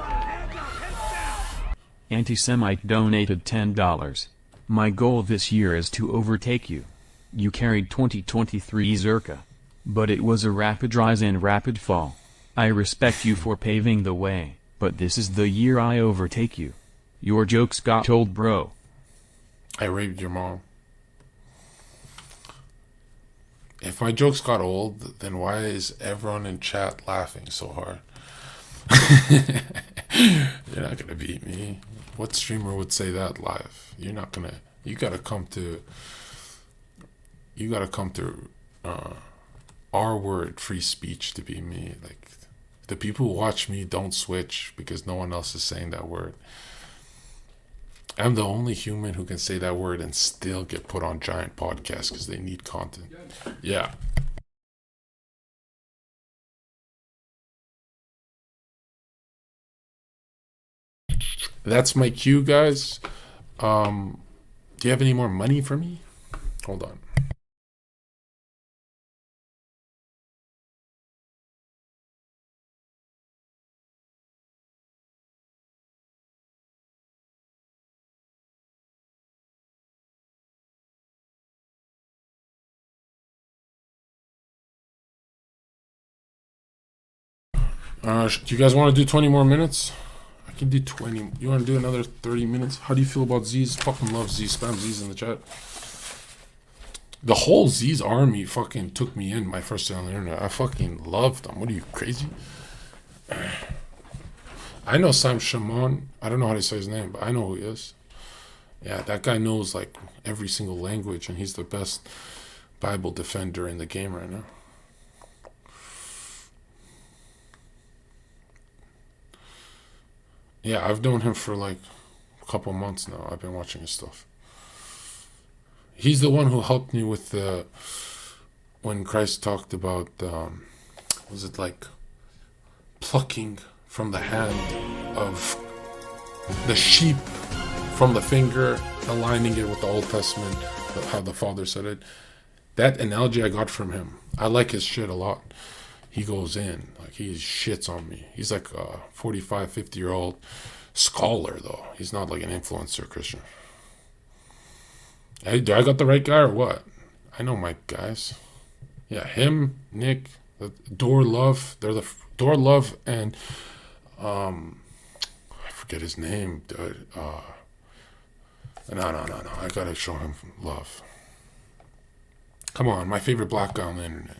Anti-Semite donated $10. My goal this year is to overtake you. You carried 2023 Zherka. But it was a rapid rise and rapid fall. I respect you for paving the way, but this is the year I overtake you. Your jokes got old, bro. I raped your mom. If my jokes got old, then why is everyone in chat laughing so hard? You're not gonna beat me. What streamer would say that live? You're not gonna. You gotta come to. Our word, free speech, to be me. Like, the people who watch me don't switch because no one else is saying that word. I'm the only human who can say that word and still get put on giant podcasts because they need content. Yeah. That's my cue, guys. Do you have any more money for me? Hold on. Do you guys want to do 20 more minutes? I can do 20. You want to do another 30 minutes? How do you feel about Z's? Fucking love Z's. Spam Z's in the chat. The whole Z's army fucking took me in my first day on the internet. I fucking loved them. What are you, crazy? I know Sam Shaman. I don't know how to say his name, but I know who he is. Yeah, that guy knows like every single language, and he's the best Bible defender in the game right now. Yeah, I've known him for like a couple months now. I've been watching his stuff. He's the one who helped me with the when Christ talked about was it like plucking from the hand of the sheep from the finger, aligning it with the Old Testament, how the Father said it. That analogy I got from him. I like his shit a lot. He goes in, like he shits on me. He's like a 45, 50-year-old scholar, though. He's not like an influencer Christian. Hey, do I got the right guy or what? I know my guys. Yeah, him, Nick, Door Love. They're the Door Love and I forget his name. No. I gotta show him love. Come on, my favorite black guy on the internet.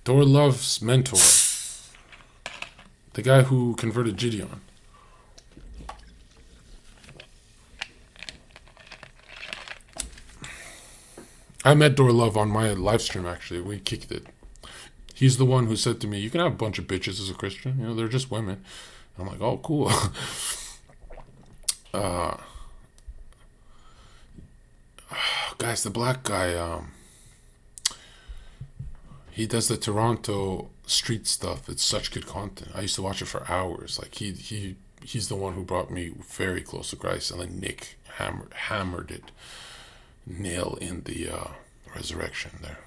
Door Love's mentor. The guy who converted Gideon. I met Door Love on my live stream, actually. We kicked it. He's the one who said to me, you can have a bunch of bitches as a Christian. You know, they're just women. I'm like, oh, cool. Guys, the black guy, he does the Toronto street stuff. It's such good content. I used to watch it for hours. Like, he's the one who brought me very close to Christ. And then Nick hammered it. Nail in the resurrection there.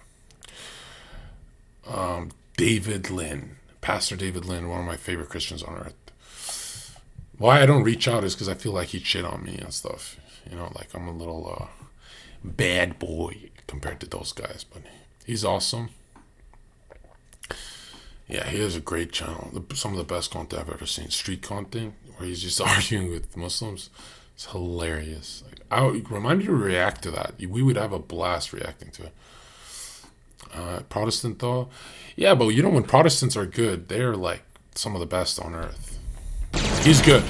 David Lynn, Pastor David Lynn, one of my favorite Christians on earth. Why I don't reach out is because I feel like he'd shit on me and stuff. You know, like I'm a little bad boy compared to those guys, but he's awesome. Yeah, he has a great channel. Some of the best content I've ever seen. Street content, where he's just arguing with Muslims. It's hilarious. Like, I remind you to react to that. We would have a blast reacting to it. Protestant, though? Yeah, but you know, when Protestants are good, they're like some of the best on earth. He's good.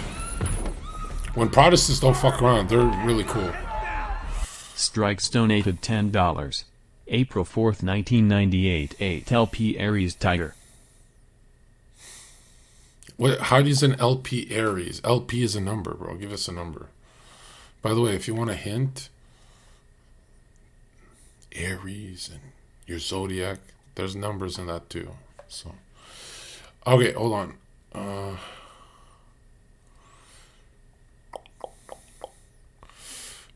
When Protestants don't fuck around, they're really cool. Strikes donated $10. April 4th, 1998. 8 LP Aries Tiger. What? How do you say an LP Aries? LP is a number, bro. Give us a number. By the way, if you want a hint, Aries and your zodiac, there's numbers in that too. So, okay, hold on.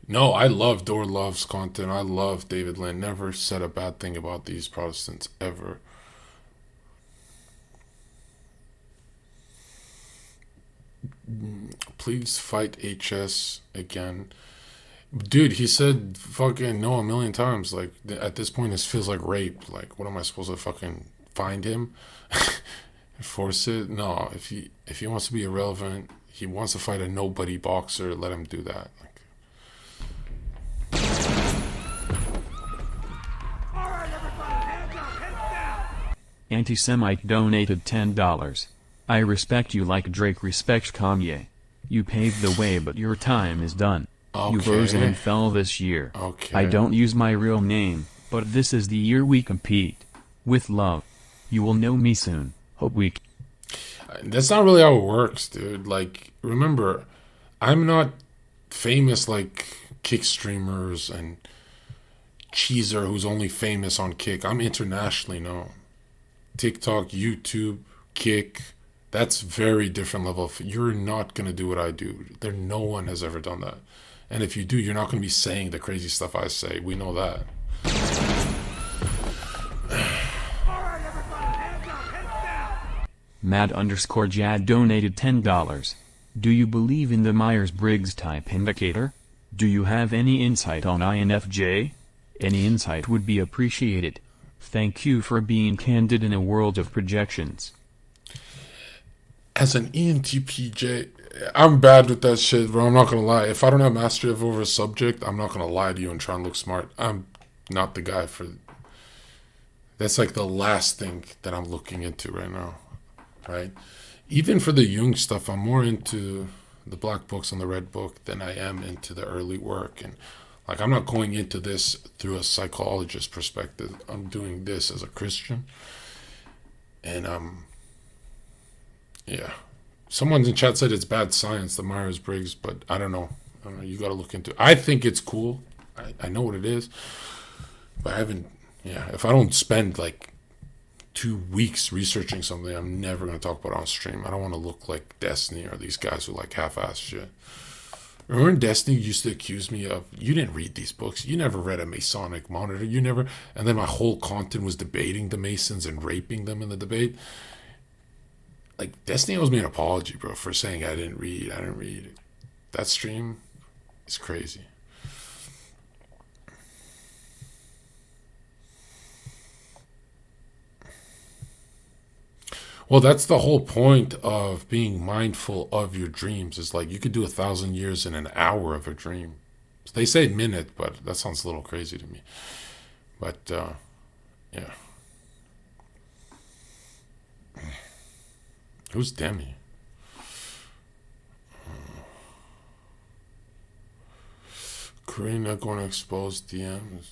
No, I love Door Love's content. I love David Lynn. Never said a bad thing about these Protestants ever. Please fight HS again. Dude, he said fucking no a million times. Like, at this point, this feels like rape. Like, what am I supposed to fucking find him? Force it? No, if he wants to be irrelevant, he wants to fight a nobody boxer, let him do that. Like, All right, everybody, hands up, heads down. Anti-Semite donated $10. I respect you like Drake respects Kanye. You paved the way, but your time is done. You rose okay. and fell this year. Okay. I don't use my real name, but this is the year we compete. With love. You will know me soon. Hope we... That's not really how it works, dude. Like, remember, I'm not famous like Kick streamers and Cheezer, who's only famous on Kick. I'm internationally known. TikTok, YouTube, Kick. That's very different level. You're not going to do what I do. No one has ever done that. And if you do, you're not going to be saying the crazy stuff I say. We know that. All right, everybody, hands up, heads down. Mad_Jad donated $10. Do you believe in the Myers-Briggs type indicator? Do you have any insight on INFJ? Any insight would be appreciated. Thank you for being candid in a world of projections. As an ENTPJ, I'm bad with that shit, bro. I'm not gonna lie. If I don't have mastery over a subject, I'm not gonna lie to you and try and look smart. I'm not the guy for... That's like the last thing that I'm looking into right now, right? Even for the Jung stuff, I'm more into the black books and the red book than I am into the early work. And like, I'm not going into this through a psychologist perspective. I'm doing this as a Christian. And yeah. Someone in chat said it's bad science, the Myers-Briggs, but I don't know. You got to look into it. I think it's cool. I know what it is. But I haven't, yeah. If I don't spend like 2 weeks researching something, I'm never going to talk about it on stream. I don't want to look like Destiny or these guys who like half-ass shit. Remember when Destiny used to accuse me of, you didn't read these books. You never read a Masonic monitor. You never, and then my whole content was debating the Masons and raping them in the debate. Like, Destiny owes me an apology, bro, for saying I didn't read. That stream is crazy. Well, that's the whole point of being mindful of your dreams. Is like, you could do 1,000 years in an hour of a dream. They say minute, but that sounds a little crazy to me. But, yeah. Who's Demi? Karina going to expose DMs.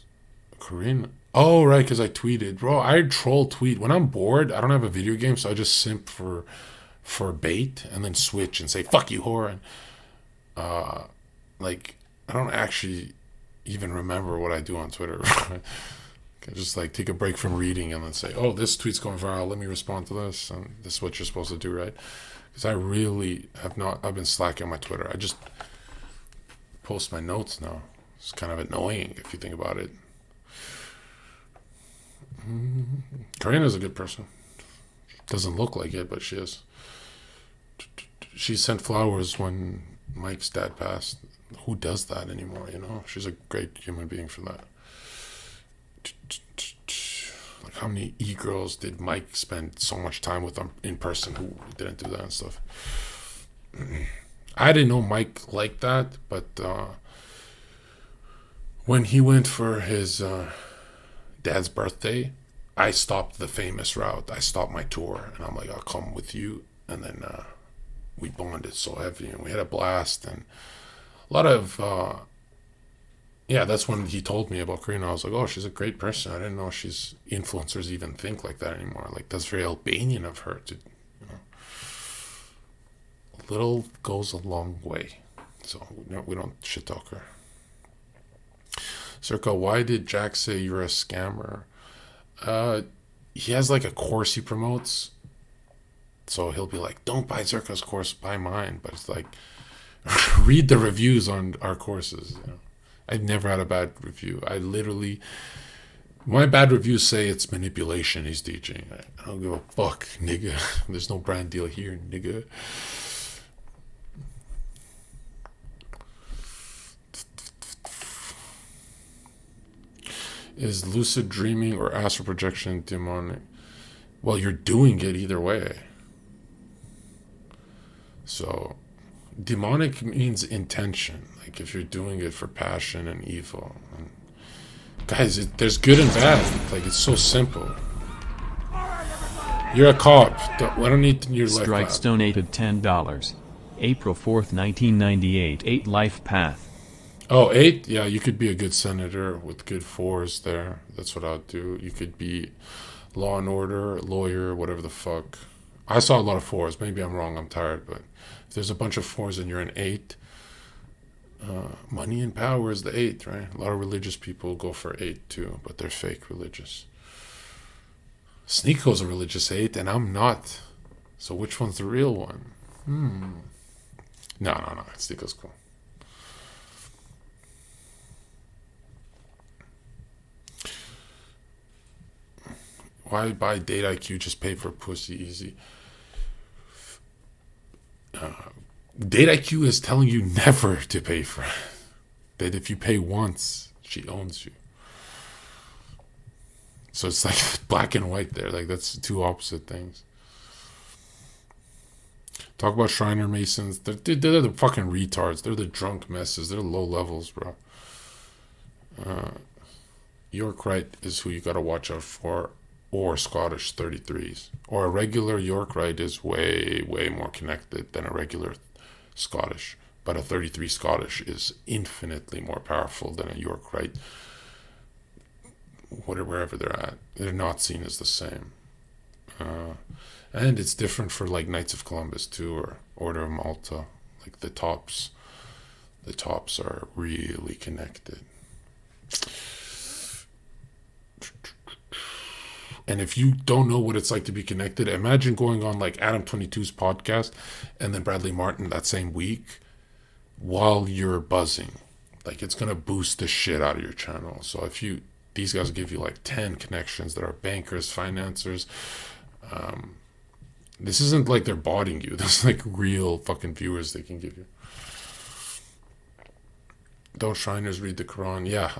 Karina? Oh, right, because I tweeted. Bro, I troll tweet. When I'm bored, I don't have a video game, so I just simp for bait and then switch and say, fuck you, whore. And, like, I don't actually even remember what I do on Twitter. I just like take a break from reading and then say, oh, this tweet's going viral, let me respond to this, and this is what you're supposed to do, right? Because I really have not, I've been slacking on my Twitter. I just post my notes now. It's kind of annoying if you think about it. Karina's a good person. Doesn't look like it, but she is. She sent flowers when Mike's dad passed. Who does that anymore, you know? She's a great human being for that. Like, how many e-girls did Mike spend so much time with in person who didn't do that and stuff? I didn't know Mike liked that, but when he went for his dad's birthday, I stopped the famous route. I stopped my tour, and I'm like, I'll come with you. And then we bonded so heavy, and we had a blast, and a lot of yeah, that's when he told me about Karina. I was like, oh, she's a great person. I didn't know influencers even think like that anymore. Like, that's very Albanian of her to, you know. A little goes a long way. So we don't shit talk her. Zherka, why did Jack say you're a scammer? He has like a course he promotes. So he'll be like, don't buy Zherka's course, buy mine. But it's like, read the reviews on our courses, you know. I've never had a bad review. My bad reviews say it's manipulation he's teaching. I don't give a fuck, nigga. There's no brand deal here, nigga. Is lucid dreaming or astral projection demonic? Well, you're doing it either way. So, demonic means intention. Like if you're doing it for passion and evil. And guys, there's good and bad. Like it's so simple. You're a cop. I don't need your life. Strikes donated $10. April 4th, 1998. 8 Life Path. Oh, 8? Yeah, you could be a good senator with good 4s there. That's what I'd do. You could be law and order, lawyer, whatever the fuck. I saw a lot of 4s. Maybe I'm wrong. I'm tired. But if there's a bunch of 4s and you're an 8, money and power is the 8, right? A lot of religious people go for 8 too, but they're fake religious. Sneako's a religious 8, and I'm not. So which one's the real one? No. Sneako's cool. Why buy date IQ? Just pay for pussy easy. Date IQ is telling you never to pay for it. That if you pay once, she owns you. So it's like black and white there. Like that's two opposite things. Talk about Shriner Masons. They're the fucking retards. They're the drunk messes. They're low levels, bro. York Rite is who you gotta watch out for. Or Scottish 33s. Or a regular York Rite is way, way more connected than a regular Scottish. But a 33 Scottish is infinitely more powerful than a York Rite. Wherever they're at. They're not seen as the same. And it's different for like Knights of Columbus too, or Order of Malta. Like the tops are really connected. And if you don't know what it's like to be connected, imagine going on like Adam 22's podcast and then Bradley Martin that same week while you're buzzing. Like it's going to boost the shit out of your channel. So these guys will give you like 10 connections that are bankers, financiers. This isn't like they're botting you. This is like real fucking viewers they can give you. Don't Shriners read the Quran? Yeah.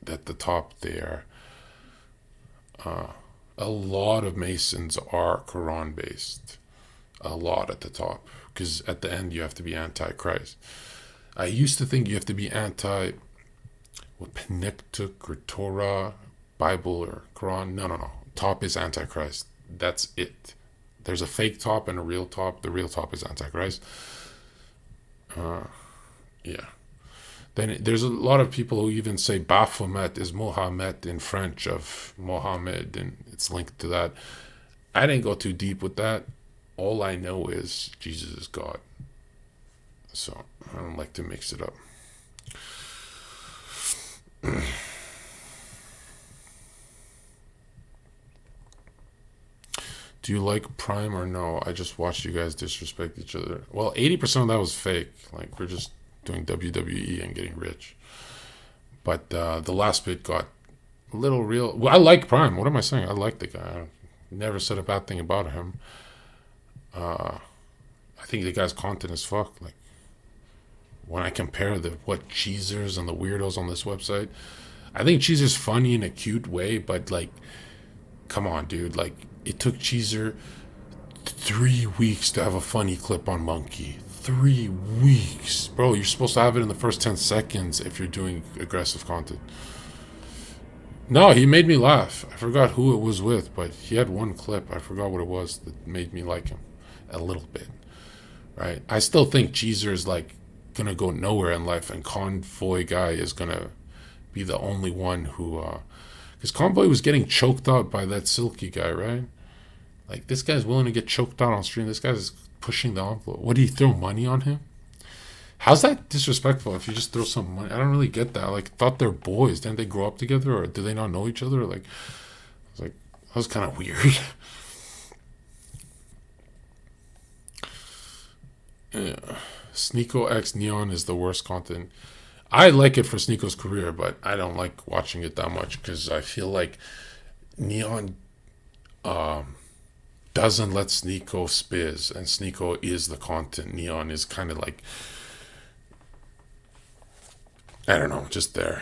At the top there. A lot of Masons are Quran based. A lot at the top. Because at the end you have to be anti-Christ. I used to think you have to be Pentateuch or Torah, Bible or Quran. No. Top is Antichrist. That's it. There's a fake top and a real top. The real top is Antichrist. Yeah. Then there's a lot of people who even say Baphomet is Mohammed in French of Mohammed, and it's linked to that. I didn't go too deep with that. All I know is Jesus is God. So I don't like to mix it up. Do you like Prime or no? I just watched you guys disrespect each other. Well, 80% of that was fake. Like, we're just doing WWE and getting rich. But the last bit got a little real. Well, I like Prime. What am I saying? I like the guy. I never said a bad thing about him. I think the guy's content is fuck. Like, when I compare what cheesers and the weirdos on this website, I think Cheezer's funny in a cute way, but like, come on, dude. Like, it took Cheezer 3 weeks to have a funny clip on Monkey. 3 weeks. Bro, you're supposed to have it in the first 10 seconds if you're doing aggressive content. No, he made me laugh. I forgot who it was with, but he had one clip. I forgot what it was that made me like him a little bit. Right? I still think Cheezer is like gonna go nowhere in life, and Convoy guy is gonna be the only one who because Convoy was getting choked out by that Silky guy, right? Like, this guy's willing to get choked out on stream. This guy's pushing the envelope. What, do you throw money on him? How's that disrespectful if you just throw some money? I don't really get that. Like, I thought they're boys. Didn't they grow up together, or do they not know each other? Like, I was like, that was kind of weird. Yeah. Sneeko X Neon is the worst content. I like it for Sneeko's career, but I don't like watching it that much because I feel like Neon doesn't let Sneeko spizz, and Sneeko is the content. Neon is kind of like, I don't know, just there.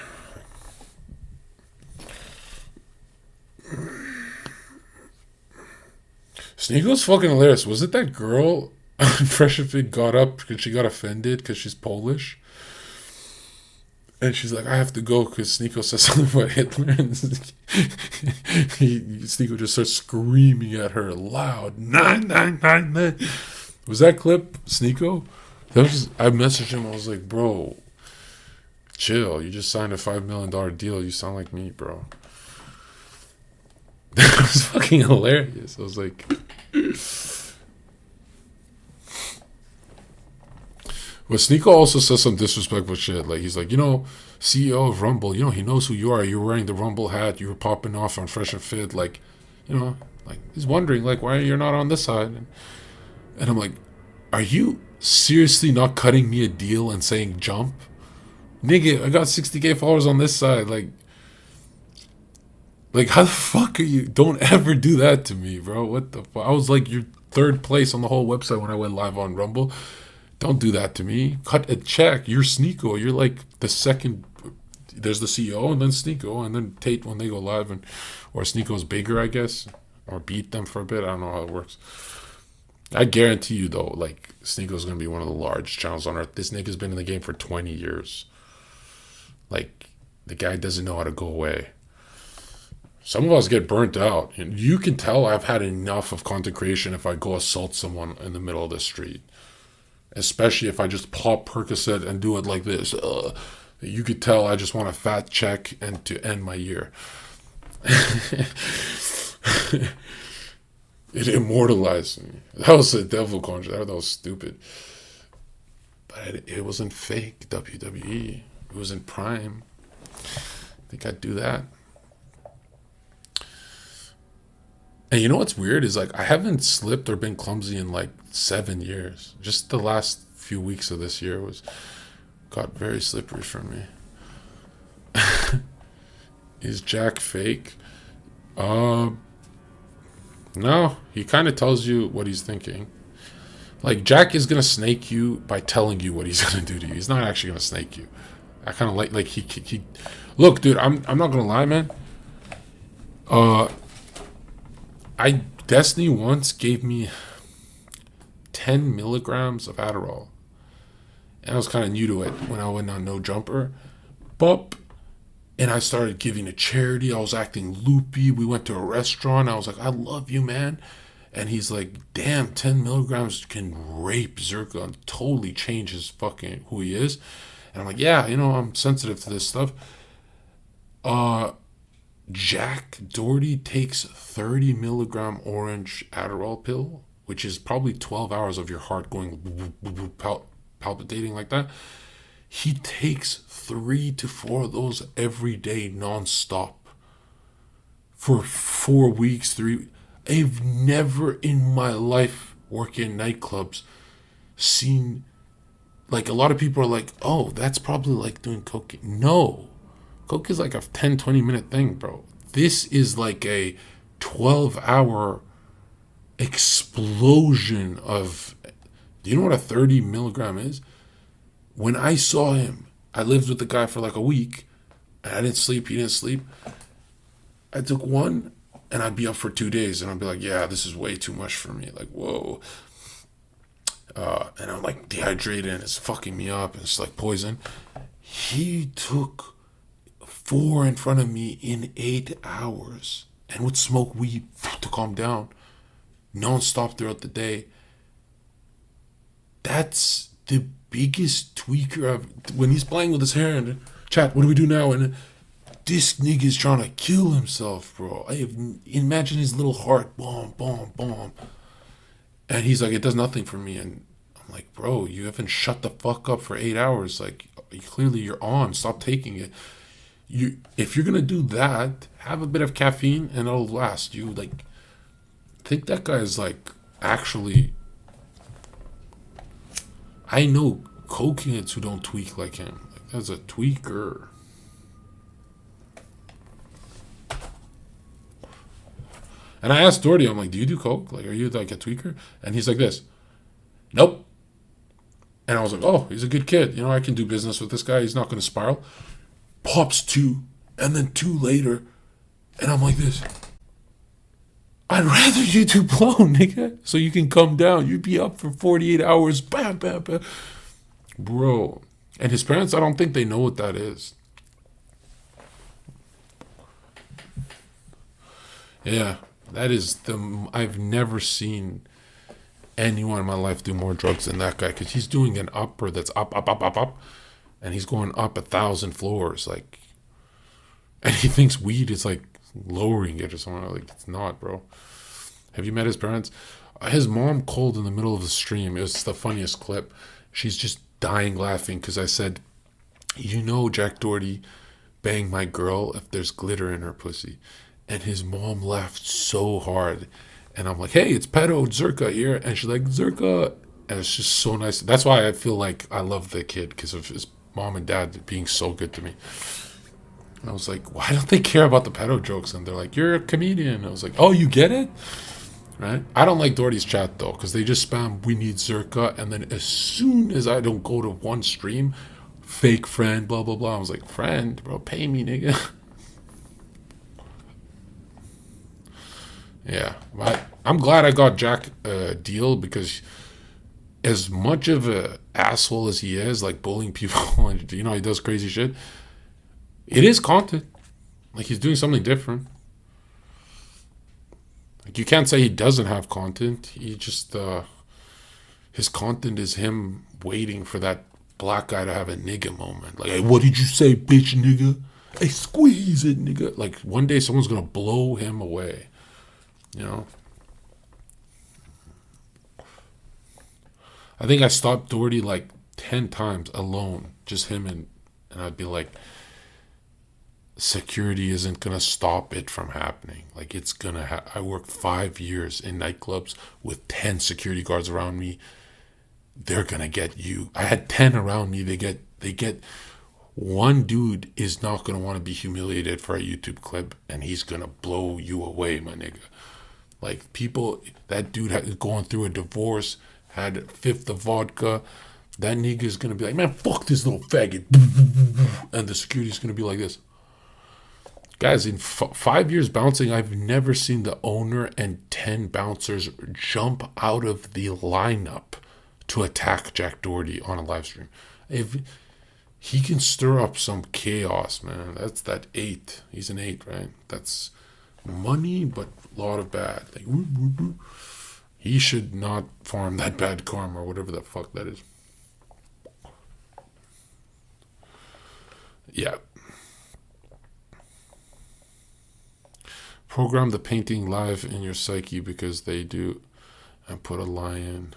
Sneako's fucking hilarious. Was it that girl on Fresh and Fit got up because she got offended because she's Polish? And she's like, I have to go because Sneeko says something about Hitler. And Sneeko just starts screaming at her loud. 999. Was that clip Sneeko? I messaged him. I was like, bro, chill. You just signed a $5 million deal. You sound like me, bro. That was fucking hilarious. I was like... But Sneeko also says some disrespectful shit. Like, he's like, CEO of Rumble, he knows who you are. You're wearing the Rumble hat. You were popping off on Fresh and Fit. Like, like, he's wondering, like, why you're not on this side. And I'm like, are you seriously not cutting me a deal and saying jump? Nigga, I got 60K followers on this side. Like, how the fuck are you? Don't ever do that to me, bro. What the fuck? I was like your third place on the whole website when I went live on Rumble. Don't do that to me. Cut a check. You're Sneeko. You're like the second. There's the CEO and then Sneeko and then Tate when they go live, or Sneeko's bigger, I guess, or beat them for a bit. I don't know how it works. I guarantee you though, like Sneeko's gonna be one of the large channels on earth. This nigga's been in the game for 20 years. Like, the guy doesn't know how to go away. Some of us get burnt out. And you can tell I've had enough of content creation if I go assault someone in the middle of the street. Especially if I just pop Percocet and do it like this. You could tell I just want a fat check and to end my year. It immortalized me. That was a devil conjure. That was stupid. But it wasn't fake WWE. It was in Prime. I think I'd do that. And you know what's weird is, like, I haven't slipped or been clumsy in like 7 years. Just the last few weeks of this year got very slippery for me. Is Jack fake? No, he kind of tells you what he's thinking. Like, Jack is gonna snake you by telling you what he's gonna do to you. He's not actually gonna snake you. I kind of like he. Look, dude, I'm not gonna lie, man. Destiny once gave me 10 milligrams of Adderall. And I was kind of new to it when I went on No Jumper. Bop. And I started giving a charity. I was acting loopy. We went to a restaurant. I was like, I love you, man. And he's like, damn, 10 milligrams can rape Zherka and totally change his fucking who he is. And I'm like, yeah, I'm sensitive to this stuff. Jack Doherty takes 30 milligram orange Adderall pill, which is probably 12 hours of your heart going palpitating like that. He takes 3 to 4 of those every day nonstop for 4 weeks, 3. I've never in my life working in nightclubs seen, like, a lot of people are like, oh, that's probably like doing cocaine. No. Coke is like a 10-20 minute thing, bro. This is like a 12-hour explosion of... Do you know what a 30 milligram is? When I saw him, I lived with the guy for like a week, and I didn't sleep, he didn't sleep. I took one, and I'd be up for 2 days, and I'd be like, yeah, this is way too much for me. Like, whoa. And I'm like dehydrated, and it's fucking me up, and it's like poison. He took 4 in front of me in 8 hours and would smoke weed to calm down non-stop throughout the day. That's the biggest tweaker when he's playing with his hair and chat, what do we do now? And this nigga's trying to kill himself, bro. Imagine his little heart, boom, boom, boom. And he's like, it does nothing for me. And I'm like, bro, you haven't shut the fuck up for 8 hours. Like, clearly you're on. Stop taking it. If you're gonna do that, have a bit of caffeine and it'll last you. Like, I think that guy is like actually. I know cokeheads who don't tweak like him. Like, that's a tweaker. And I asked Doherty, I'm like, do you do coke? Like, are you like a tweaker? And he's like this. Nope. And I was like, oh, he's a good kid. I can do business with this guy. He's not going to spiral. Pops 2, and then 2 later. And I'm like this. I'd rather you do blow, nigga, so you can come down. You'd be up for 48 hours. Bam, bam, bam. Bro. And his parents, I don't think they know what that is. Yeah, that is I've never seen anyone in my life do more drugs than that guy, because he's doing an upper that's up, up, up, up, up, and he's going up 1,000 floors, like, and he thinks weed is like lowering it or something. Like, it's not, bro. Have you met his parents? His mom called in the middle of the stream. It was the funniest clip. She's just dying laughing because I said, you know, Jack Doherty bang my girl if there's glitter in her pussy. And his mom laughed so hard. And I'm like, hey, it's pedo Zherka here. And she's like, Zherka. And it's just so nice. That's why I feel like I love the kid, because of his mom and dad being so good to me. And I was like, why don't they care about the pedo jokes? And they're like, you're a comedian. I was like, oh, you get it? Right? I don't like Doherty's chat, though, because they just spam, we need Zherka. And then as soon as I don't go to one stream, fake friend, blah, blah, blah. I was like, friend, bro, pay me, nigga. Yeah. I'm glad I got Jack a deal, because as much of a asshole as he is, like bullying people, and, you know, he does crazy shit, it is content. Like, he's doing something different. Like, you can't say he doesn't have content. He just, his content is him waiting for that black guy to have a nigga moment. Like, hey, what did you say, bitch, nigga? Hey, squeeze it, nigga. Like, one day someone's gonna blow him away. You know? I think I stopped Doherty like 10 times alone. Just him, and I'd be like, security isn't gonna stop it from happening. Like, it's gonna I worked 5 years in nightclubs with 10 security guards around me. They're gonna get you. I had 10 around me. They get one dude is not gonna want to be humiliated for a YouTube clip, and he's gonna blow you away, my nigga. Like, people, that dude had going through a divorce, had a fifth of vodka. That nigga's gonna be like, man, fuck this little faggot. And the security's gonna be like this. Guys, in 5 years bouncing, I've never seen the owner and 10 bouncers jump out of the lineup to attack Jack Doherty on a live stream. If he can stir up some chaos, man, that's that 8. He's an 8, right? That's money, but a lot of bad. Like, whoop, whoop, whoop. He should not farm that bad karma, or whatever the fuck that is. Yeah. Program the painting live in your psyche, because they do, and put a lion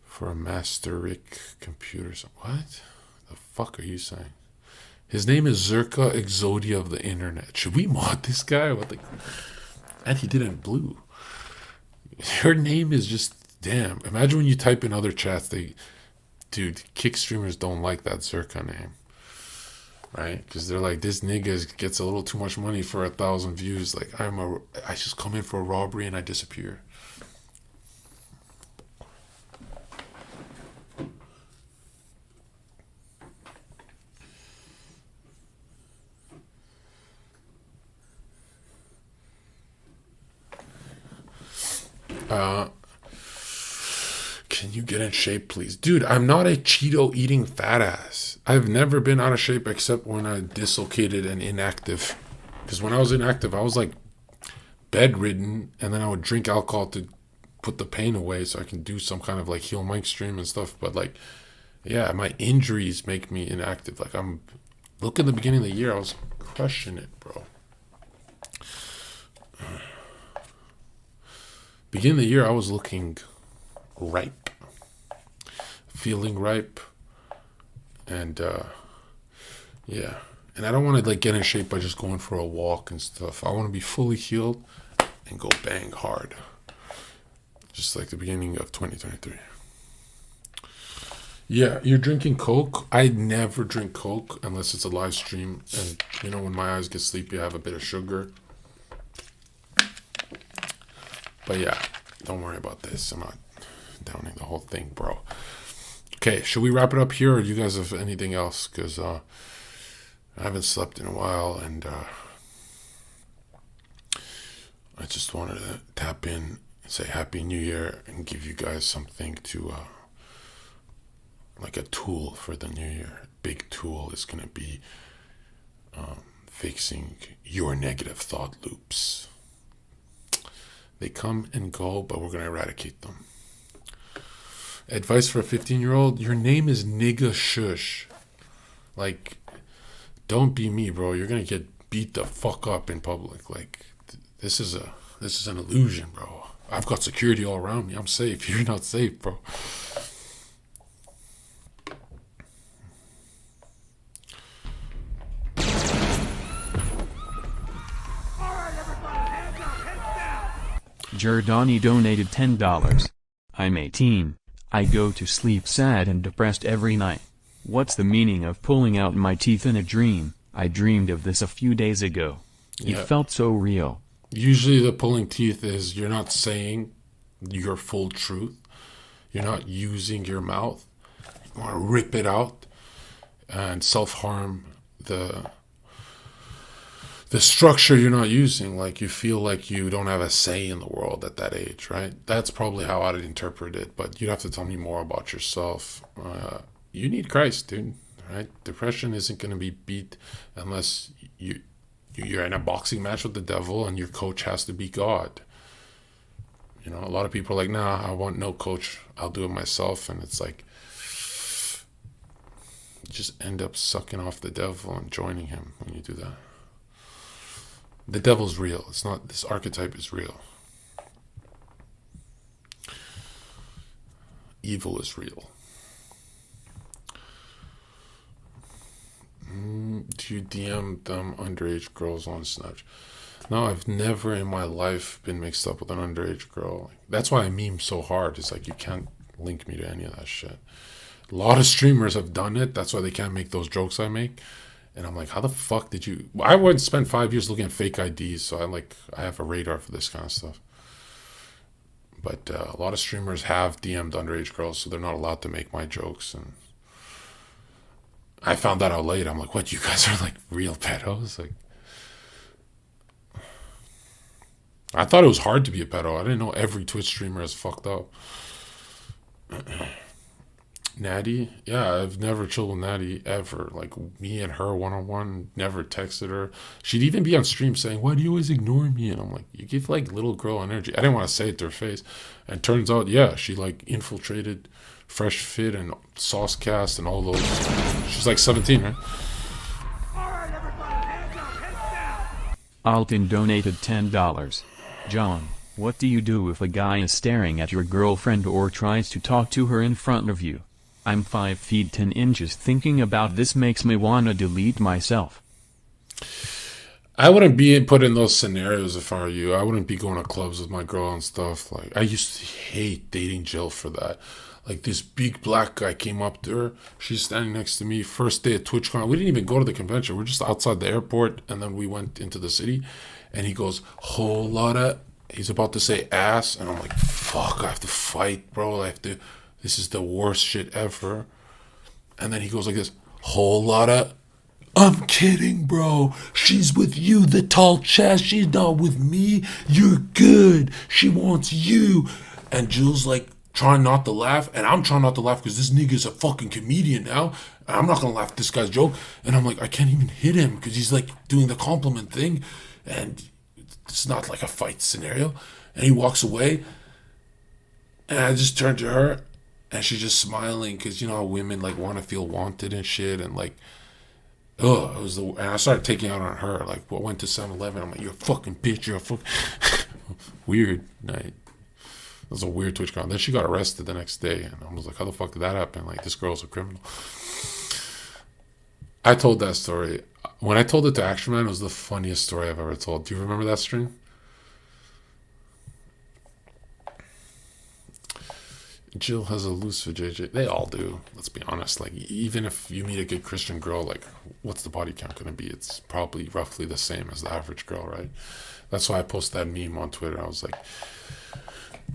for a Masteric computer. What the fuck are you saying? His name is Zherka Exodia of the internet. Should we mod this guy? What the? And he did it in blue. Her name is just, damn. Imagine when you type in other chats, dude, kick streamers don't like that Zherka name. Right? Because they're like, this nigga gets a little too much money for 1,000 views. Like, I just come in for a robbery and I disappear. Can you get in shape, please? Dude, I'm not a Cheeto eating fat ass. I've never been out of shape except when I dislocated and inactive. Because when I was inactive, I was like bedridden, and then I would drink alcohol to put the pain away so I can do some kind of like heal mic stream and stuff. But like, yeah, my injuries make me inactive. Like, look at the beginning of the year, I was crushing it, bro. Beginning of the year, I was looking ripe, feeling ripe, and yeah. And I don't want to like get in shape by just going for a walk and stuff. I want to be fully healed and go bang hard, just like the beginning of 2023. Yeah, you're drinking Coke. I never drink Coke unless it's a live stream, and you know, when my eyes get sleepy, I have a bit of sugar. But yeah, don't worry about this. I'm not downing the whole thing, bro. Okay, should we wrap it up here, or do you guys have anything else? Because I haven't slept in a while, and I just wanted to tap in, say Happy New Year, and give you guys something to, like a tool for the new year. Big tool is going to be fixing your negative thought loops. They come and go, but we're going to eradicate them. Advice for a 15-year-old: your name is Nigga Shush. Like, don't be me, bro. You're going to get beat the fuck up in public. Like, this is an illusion, bro. I've got security all around me. I'm safe. You're not safe, bro. Jerdani donated $10. I'm 18. I go to sleep sad and depressed every night. What's the meaning of pulling out my teeth in a dream? I dreamed of this a few days ago. It felt so real. Usually the pulling teeth is you're not saying your full truth. You're not using your mouth. You want to rip it out and self-harm the structure you're not using. Like, you feel like you don't have a say in the world at that age, right? That's probably how I'd interpret it, but you'd have to tell me more about yourself. You need Christ, dude, right? Depression isn't going to be beat unless you're in a boxing match with the devil and your coach has to be God. You know, a lot of people are like, nah, I want no coach. I'll do it myself. And it's like, you just end up sucking off the devil and joining him when you do that. The devil's real. It's not, this archetype is real. Evil is real. Do you DM them underage girls on Snapchat? No, I've never in my life been mixed up with an underage girl. That's why I meme so hard. It's like, you can't link me to any of that shit. A lot of streamers have done it. That's why they can't make those jokes I make. And I'm like, how the fuck did you... I would spend 5 years looking at fake IDs, so I have a radar for this kind of stuff. But a lot of streamers have DM'd underage girls, so they're not allowed to make my jokes. And I found that out later. I'm like, what, you guys are like real pedos? Like, I thought it was hard to be a pedo. I didn't know every Twitch streamer is fucked up. Natty? Yeah, I've never chilled with Natty, ever. Like, me and her one-on-one, never texted her. She'd even be on stream saying, why do you always ignore me? And I'm like, you give, like, little girl energy. I didn't want to say it to her face. And turns out, yeah, she, like, infiltrated Fresh Fit and Saucecast and all those. She's, like, 17, right? Alright, everybody, hands up, heads down! Alton donated $10. John, what do you do if a guy is staring at your girlfriend or tries to talk to her in front of you? I'm 5 feet 10 inches. Thinking about this makes me wanna delete myself. I wouldn't be put in those scenarios if I were you. I wouldn't be going to clubs with my girl and stuff. Like, I used to hate dating Jill for that. Like, this big black guy came up to her. She's standing next to me. First day at TwitchCon. We didn't even go to the convention. We're just outside the airport, and then we went into the city. And he goes, whole lot of... He's about to say ass, and I'm like, fuck, I have to fight, bro. This is the worst shit ever. And then he goes like this, whole lot of... I'm kidding, bro. She's with you, the tall chest. She's not with me. You're good. She wants you. And Jill's like trying not to laugh. And I'm trying not to laugh because this nigga's a fucking comedian now. And I'm not going to laugh at this guy's joke. And I'm like, I can't even hit him because he's like doing the compliment thing. And it's not like a fight scenario. And he walks away. And I just turned to her. And she's just smiling because, you know, how women like want to feel wanted and shit. And like, oh, it was and I started taking out on her. Like, went to 7-Eleven. I'm like, you're a fucking bitch. You're a fucking... Weird night. It was a weird TwitchCon. Then she got arrested the next day. And I was like, how the fuck did that happen? Like, this girl's a criminal. I told that story. When I told it to Action Man, it was the funniest story I've ever told. Do you remember that stream? Jill has a loose for JJ. They all do. Let's be honest. Like, even if you meet a good Christian girl, like, what's the body count going to be? It's probably roughly the same as the average girl, right? That's why I posted that meme on Twitter. I was like,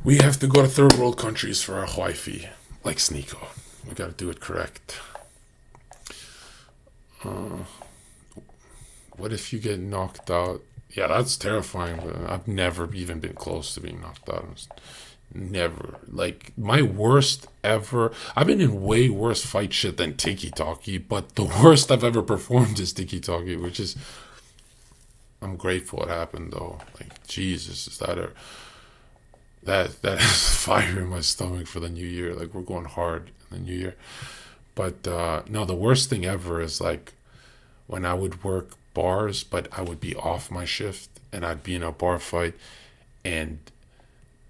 we have to go to third world countries for our wifey. Like Sneeko. We got to do it correct. What if you get knocked out Yeah, that's terrifying. But I've never even been close to being knocked out. Never. Like, my worst ever. I've been in way worse fight shit than Tiki Talkie, but the worst I've ever performed is Tiki Talkie, which is. I'm grateful it happened, though. Like, Jesus, is that that is fire in my stomach for the new year. Like, we're going hard in the new year. But no, the worst thing ever is like when I would work bars, but I would be off my shift and I'd be in a bar fight, and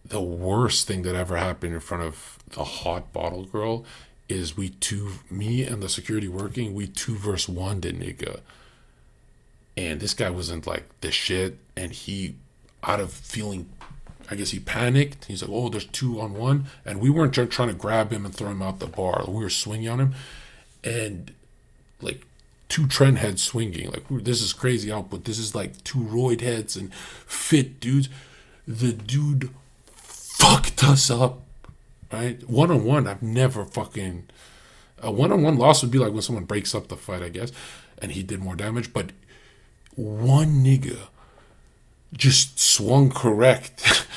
the worst thing that ever happened in front of the hot bottle girl is me and the security working, we 2-versus-1 the nigga. And this guy wasn't like the shit, and he, out of feeling, I guess he panicked. He's like, oh, there's 2-on-1. And we weren't trying to grab him and throw him out the bar. We were swinging on him. And like 2 trend heads swinging. Like, this is crazy output. This is like 2 roid heads and fit dudes. The dude fucked us up, right? 1-on-1, I've never fucking... A 1-on-1 loss would be like when someone breaks up the fight, I guess. And he did more damage. But one nigga just swung correct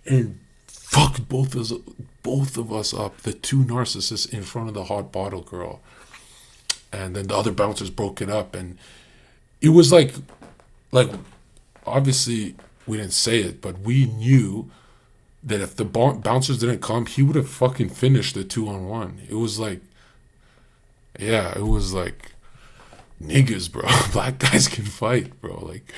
and fucked both of us up, the 2 narcissists in front of the hot bottle girl. And then the other bouncers broke it up, and it was like obviously we didn't say it, but we knew that if the bouncers didn't come, he would have fucking finished the 2-on-1. It was like, yeah, it was like, niggas, bro. Black guys can fight, bro. Like,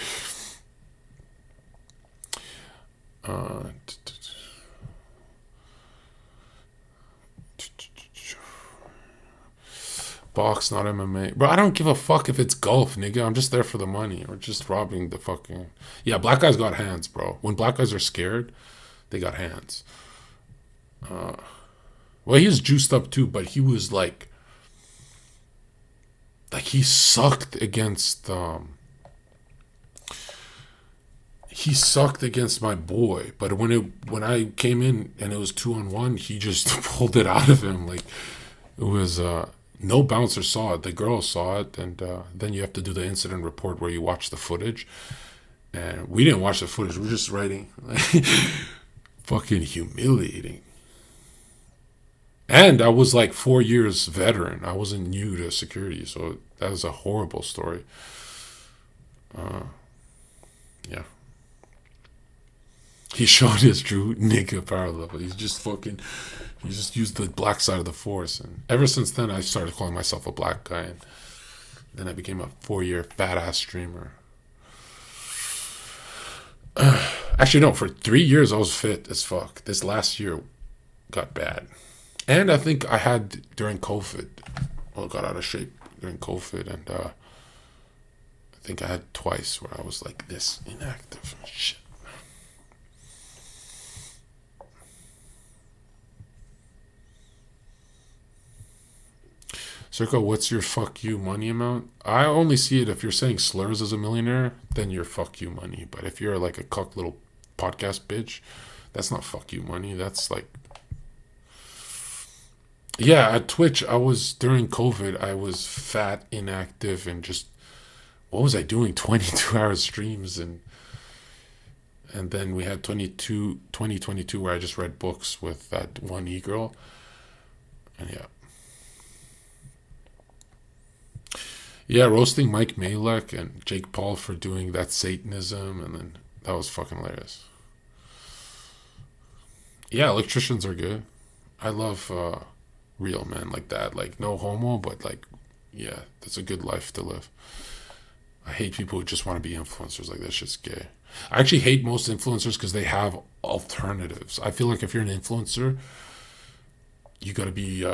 box, not MMA. Bro, I don't give a fuck if it's golf, nigga. I'm just there for the money, or just robbing the fucking... Yeah, black guys got hands, bro. When black guys are scared, they got hands. Well, he was juiced up too, but he was like he sucked against my boy. But when I came in and it was 2-on-1, he just pulled it out of him. Like, it was no bouncer saw it. The girl saw it, and then you have to do the incident report where you watch the footage. And we didn't watch the footage. We were just writing. Fucking humiliating. And I was like 4 years veteran. I wasn't new to security, so that was a horrible story. Yeah. He showed his true nigga power level. He just used the black side of the force. And ever since then, I started calling myself a black guy. And then I became a 4-year badass streamer. Actually, no, for 3 years I was fit as fuck. This last year got bad. And I think I had during COVID, got out of shape during COVID, and I think I had twice where I was like this inactive. Shit. Zherka, what's your fuck you money amount? I only see it if you're saying slurs as a millionaire, then you're fuck you money. But if you're like a cuck little podcast bitch, that's not fuck you money. That's like... Yeah, at Twitch, during COVID, I was fat, inactive, and just... What was I doing? 22-hour streams, and then we had 2022 where I just read books with that one e-girl. And yeah. Yeah, roasting Mike Malek and Jake Paul for doing that Satanism, and then that was fucking hilarious. Yeah, electricians are good. I love real men like that. Like, no homo, but like, yeah, that's a good life to live. I hate people who just want to be influencers. Like, that shit's gay. I actually hate most influencers because they have alternatives. I feel like if you're an influencer, you got to be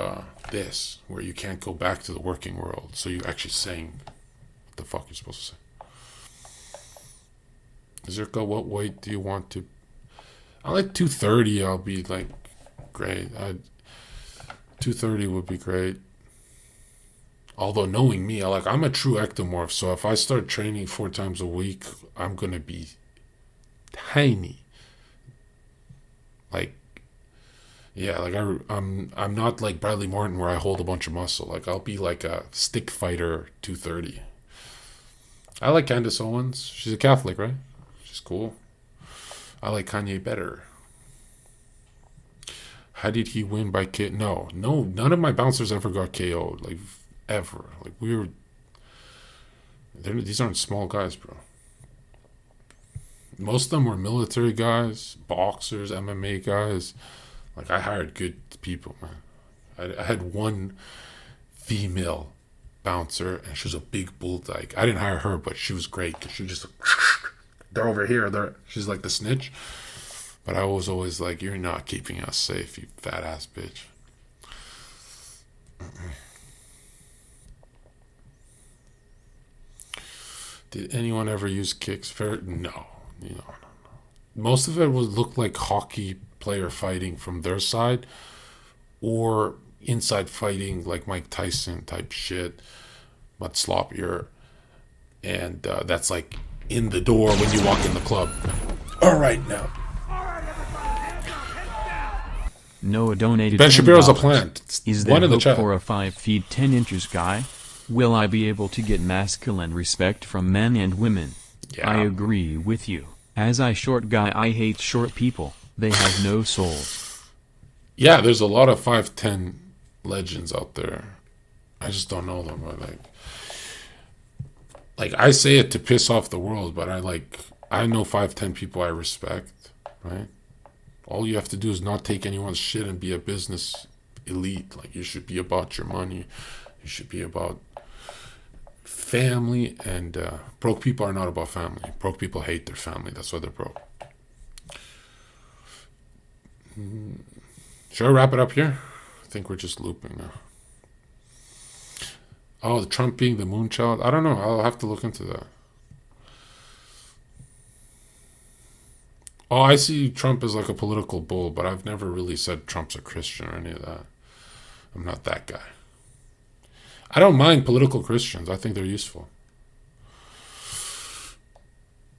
this, where you can't go back to the working world. So you're actually saying what the fuck you're supposed to say. Zherka, what weight do you want to... I like 230. I'll be like, great. 230 would be great. Although, knowing me, I'm a true ectomorph. So if I start training 4 times a week, I'm going to be tiny. Like, yeah, like I'm not like Bradley Morton where I hold a bunch of muscle. Like, I'll be like a stick fighter 230. I like Candace Owens. She's a Catholic, right? She's cool. I like Kanye better. How did he win by KO? No, none of my bouncers ever got KO'd. Like, ever. Like, these aren't small guys, bro. Most of them were military guys, boxers, MMA guys. Like, I hired good people, man. I had one female bouncer, and she was a big bull dyke. I didn't hire her, but she was great, because she was just like, they're over here. She's like the snitch. But I was always like, you're not keeping us safe, you fat ass bitch. Did anyone ever use kicks? No. Most of it would look like hockey player fighting from their side, or inside fighting like Mike Tyson type shit, but sloppier. And that's like in the door when you walk in the club. All right, now. Noah donated Ben $10. Shapiro's a plant. Is there One in the hope chat. for a 5 feet 10 inches guy? Will I be able to get masculine respect from men and women? Yeah. I agree with you. As a short guy, I hate short people. They have no souls. Yeah, there's a lot of 5'10" legends out there. I just don't know them. Like I say it to piss off the world, but I know 5'10" people I respect, right? All you have to do is not take anyone's shit and be a business elite. Like, you should be about your money. You should be about family. And broke people are not about family. Broke people hate their family. That's why they're broke. Should I wrap it up here? I think we're just looping now. Oh, the Trump being the moonchild? I don't know. I'll have to look into that. Oh, I see Trump as like a political bull, but I've never really said Trump's a Christian or any of that. I'm not that guy. I don't mind political Christians. I think they're useful.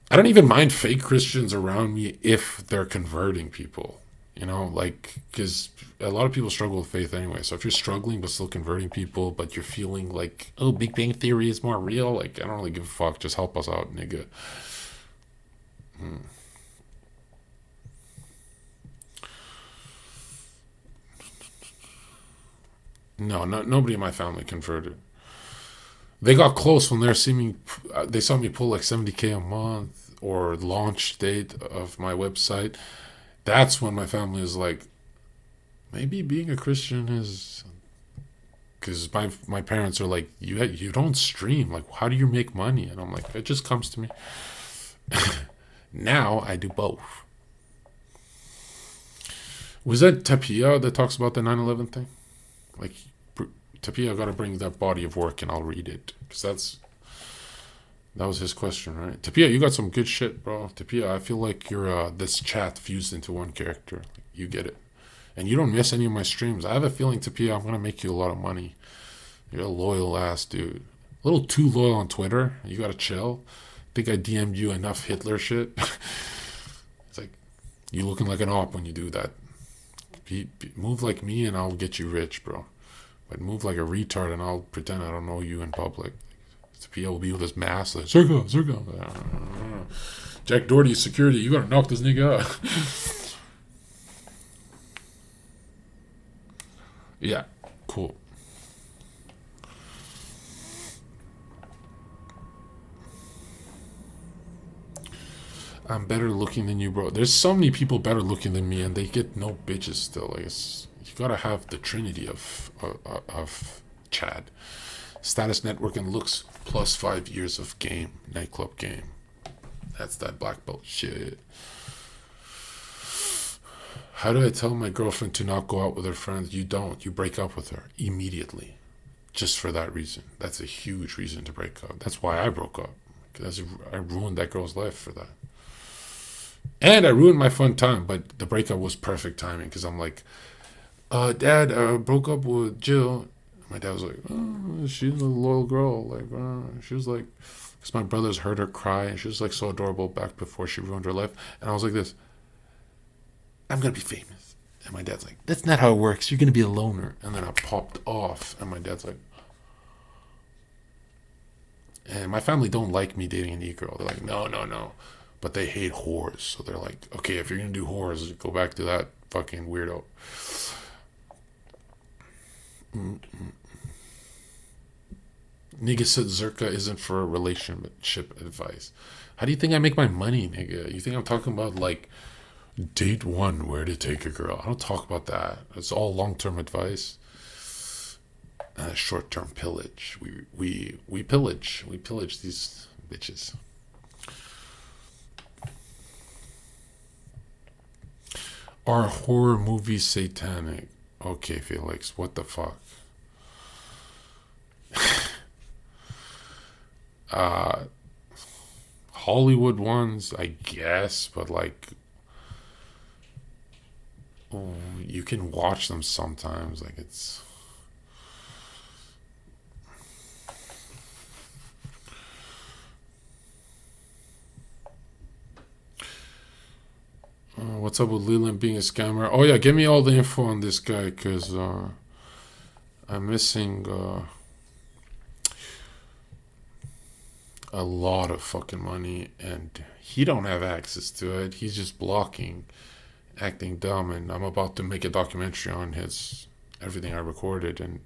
I don't even mind fake Christians around me if they're converting people. Because a lot of people struggle with faith anyway. So if you're struggling but still converting people, but you're feeling like, oh, Big Bang Theory is more real, like, I don't really give a fuck. Just help us out, nigga. No, nobody in my family converted. They got close when they saw me pull like $70K a month, or launch date of my website. That's when my family was like, maybe being a Christian is, because my parents are like, you don't stream, like, how do you make money? And I'm like, it just comes to me. Now I do both. Was that Tapia that talks about the 9/11 thing? Like, Tapia got to bring that body of work and I'll read it. Because that was his question, right? Tapia, you got some good shit, bro. Tapia, I feel like you're this chat fused into one character. Like, you get it. And you don't miss any of my streams. I have a feeling, Tapia, I'm going to make you a lot of money. You're a loyal ass dude. A little too loyal on Twitter. You got to chill. I think I DM'd you enough Hitler shit. It's like, you looking like an op when you do that. Move like me and I'll get you rich, bro. But move like a retard and I'll pretend I don't know you in public. Tapia will be with his mask like, Zherka. Jack Doherty, security, you gotta knock this nigga out. Yeah, cool. I'm better looking than you, bro. There's so many people better looking than me, and they get no bitches still. Like, you gotta have the trinity of Chad. Status network and looks plus 5 years of game, nightclub game. That's that black belt shit. How do I tell my girlfriend to not go out with her friends? You don't. You break up with her immediately. Just for that reason. That's a huge reason to break up. That's why I broke up. Because I ruined that girl's life for that. And I ruined my fun time, but the breakup was perfect timing because I'm like, Dad, broke up with Jill. My dad was like, oh, she's a loyal girl. Like, she was like, because my brothers heard her cry, and she was like so adorable back before she ruined her life. And I was like this, I'm going to be famous. And my dad's like, that's not how it works. You're going to be a loner. And then I popped off, and my dad's like, and my family don't like me dating an e-girl. They're like, no. but they hate whores. So they're like, okay, if you're gonna do whores, go back to that fucking weirdo. Nigga said Zherka isn't for relationship advice. How do you think I make my money, nigga? You think I'm talking about like date one, where to take a girl? I don't talk about that. It's all long-term advice. Short-term pillage. We pillage. We pillage these bitches. Are horror movies satanic? Okay, Felix, what the fuck? Hollywood ones, I guess, but like, you can watch them sometimes. Like, it's. What's up with Leland being a scammer? Oh yeah, give me all the info on this guy, because I'm missing a lot of fucking money, and he don't have access to it. He's just blocking, acting dumb, and I'm about to make a documentary on his everything I recorded, and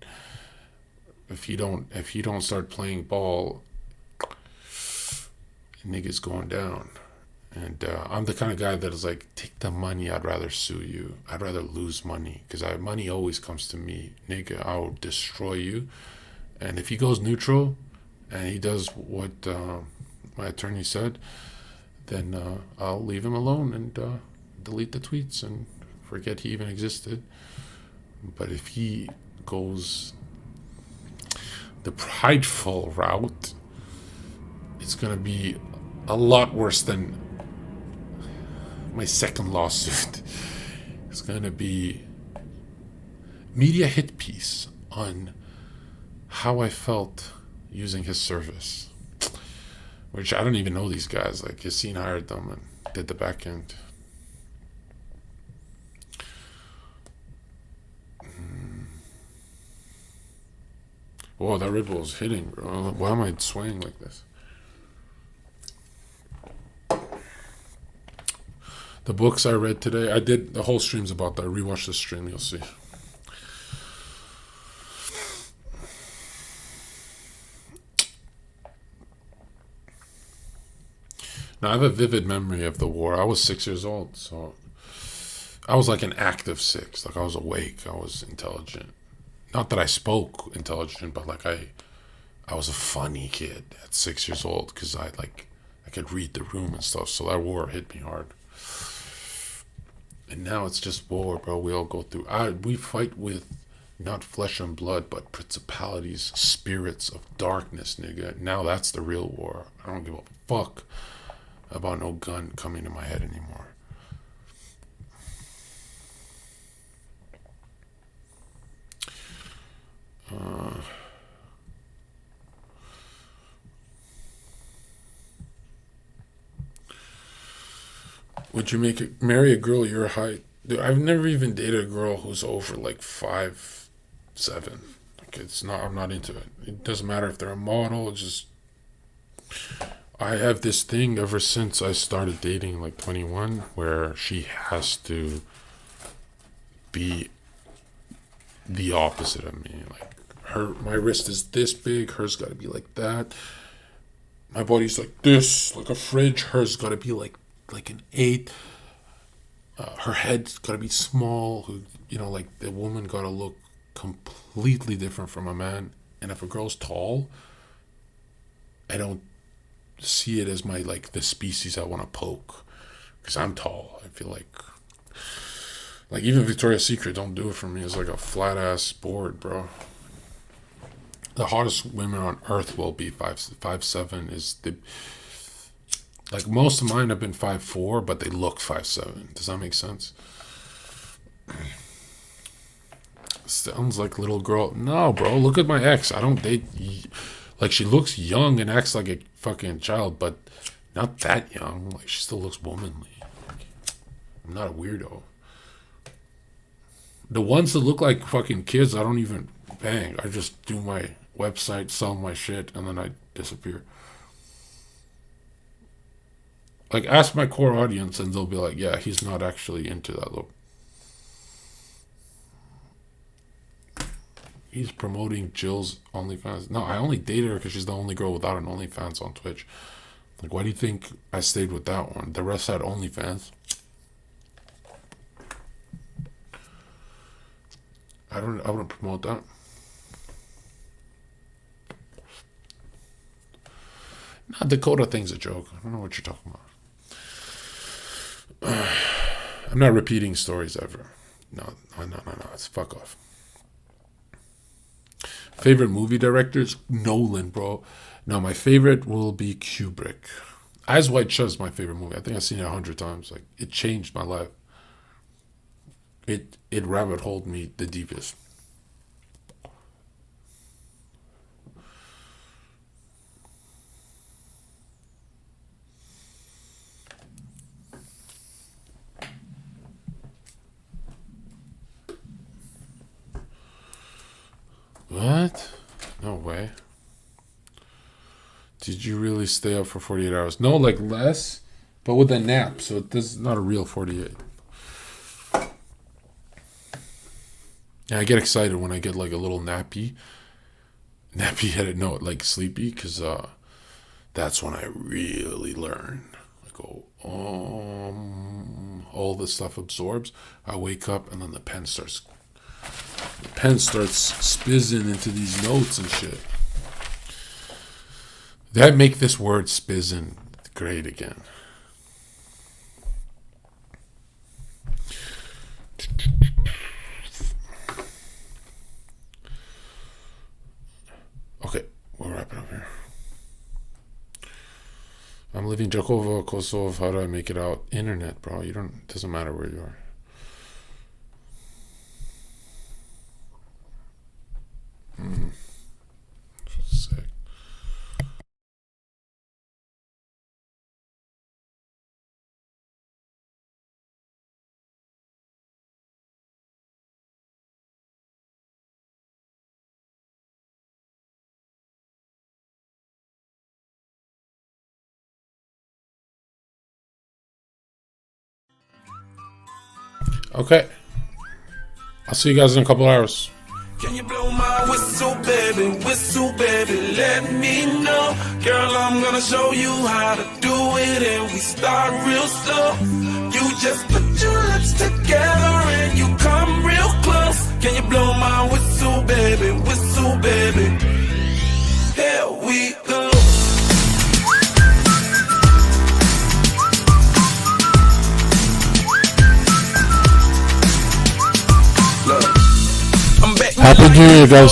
if he don't start playing ball, niggas going down. And I'm the kind of guy that is like, take the money, I'd rather sue you. I'd rather lose money, because money always comes to me. Nigga, I'll destroy you. And if he goes neutral and he does what my attorney said, then I'll leave him alone and delete the tweets and forget he even existed. But if he goes the prideful route, it's going to be a lot worse than my second lawsuit. It's going to be media hit piece on how I felt using his service, which I don't even know these guys. Like, Yassine hired them and did the back end. Whoa, that Red Bull's hitting, bro. Why am I swaying like this? The books I read today, I did the whole stream's about that. Rewatch the stream, you'll see. Now, I have a vivid memory of the war. I was 6 years old, so I was like an active 6. Like, I was awake, I was intelligent. Not that I spoke intelligent, but like I was a funny kid at 6 years old, because I could read the room and stuff. So that war hit me hard. And now it's just war, bro. We all go through. We fight with not flesh and blood, but principalities, spirits of darkness, nigga. Now that's the real war. I don't give a fuck about no gun coming to my head anymore. Would you marry a girl your height? Dude, I've never even dated a girl who's over like 5'7". Like, I'm not into it. It doesn't matter if they're a model. It's just, I have this thing ever since I started dating, like 21, where she has to be the opposite of me. Like, my wrist is this big, hers got to be like that. My body's like this, like a fridge. Hers got to be like an 8. Her head's got to be small. Like, the woman got to look completely different from a man. And if a girl's tall, I don't see it as the species I want to poke, because I'm tall. I feel like even Victoria's Secret don't do it for me. It's like a flat ass board, bro. The hottest women on earth will be 5'7". Is the, like, most of mine have been 5'4", but they look 5'7". Does that make sense? Sounds like little girl. No, bro. Look at my ex. I don't date. Like, she looks young and acts like a fucking child, but not that young. Like, she still looks womanly. I'm not a weirdo. The ones that look like fucking kids, I don't even bang. I just do my website, sell my shit, and then I disappear. Like, ask my core audience and they'll be like, yeah, he's not actually into that look. He's promoting Jill's OnlyFans. No, I only dated her because she's the only girl without an OnlyFans on Twitch. Like, why do you think I stayed with that one? The rest had OnlyFans. I wouldn't promote that. Nah, Dakota thing's a joke. I don't know what you're talking about. I'm not repeating stories ever. No. It's fuck off. Favorite movie directors? Nolan, bro. No, my favorite will be Kubrick. Eyes Wide Shut is my favorite movie. I think I've seen it 100 times. Like, it changed my life. It rabbit holed me the deepest. What? No way. Did you really stay up for 48 hours? No, like less, but with a nap. So this is not a real 48. Yeah, I get excited when I get like a little nappy headed, no, like sleepy, because that's when I really learn. I go, all this stuff absorbs. I wake up and then the pen starts spizzing into these notes and shit. That make this word spizzing great again. Okay, we're wrapping up here. I'm leaving Zherka, Kosovo. How do I make it out? Internet, bro. It doesn't matter where you are. Sick. Okay. I'll see you guys in a couple hours. Can you blow my whistle, baby, let me know. Girl, I'm gonna show you how to do it, and we start real slow. You just put your lips together and you come real close. Can you blow my whistle, baby, here we go. Happy New Year, guys.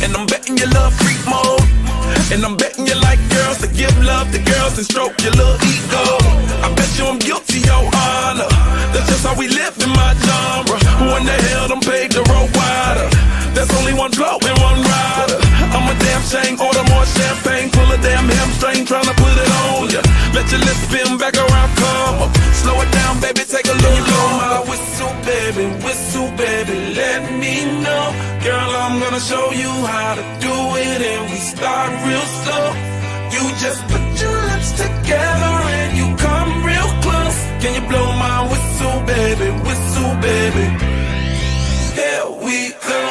And I'm betting you love freak mode. And I'm betting you like girls to give love to girls and stroke your little ego. I bet you I'm guilty, your honor. That's just how we live in my genre. Who in the hell done paved the road wider? There's only one blow and one rider. I'm a damn shame, order more champagne, pull a damn hamstring, tryna put it on ya. Let your lips spin back around, come up. Slow it down, baby, take a little blow my whistle, baby, let me know. Girl, I'm gonna show you how to do it, and we start real slow. You just put your lips together and you come real close. Can you blow my whistle, baby, here we go.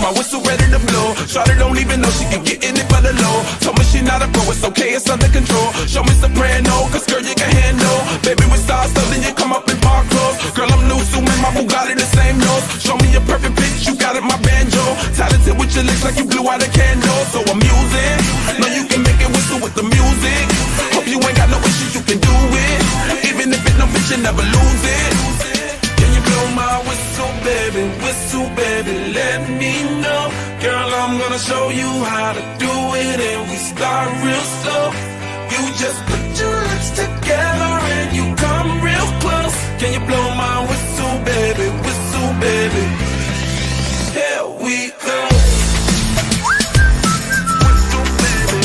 My whistle ready to blow. Shawty don't even know she can get in it for the low. Told me she not a pro, it's okay, it's under control. Show me soprano, cause girl you can handle. Baby with stars, so then you come up in park clothes. Girl I'm new, so man, my Bugatti the same nose. Show me a perfect pitch, you got it, my banjo. Talented with your lips like you blew out a candle. So I'm using, know you can make it whistle with the music. Hope you ain't got no issues, you can do it. Even if it no bitch, you never lose it. Can you blow my whistle, baby, let me know. Girl, I'm gonna show you how to do it, and we start real slow. You just put your lips together and you come real close. Can you blow my whistle, baby, here we go. Whistle, baby,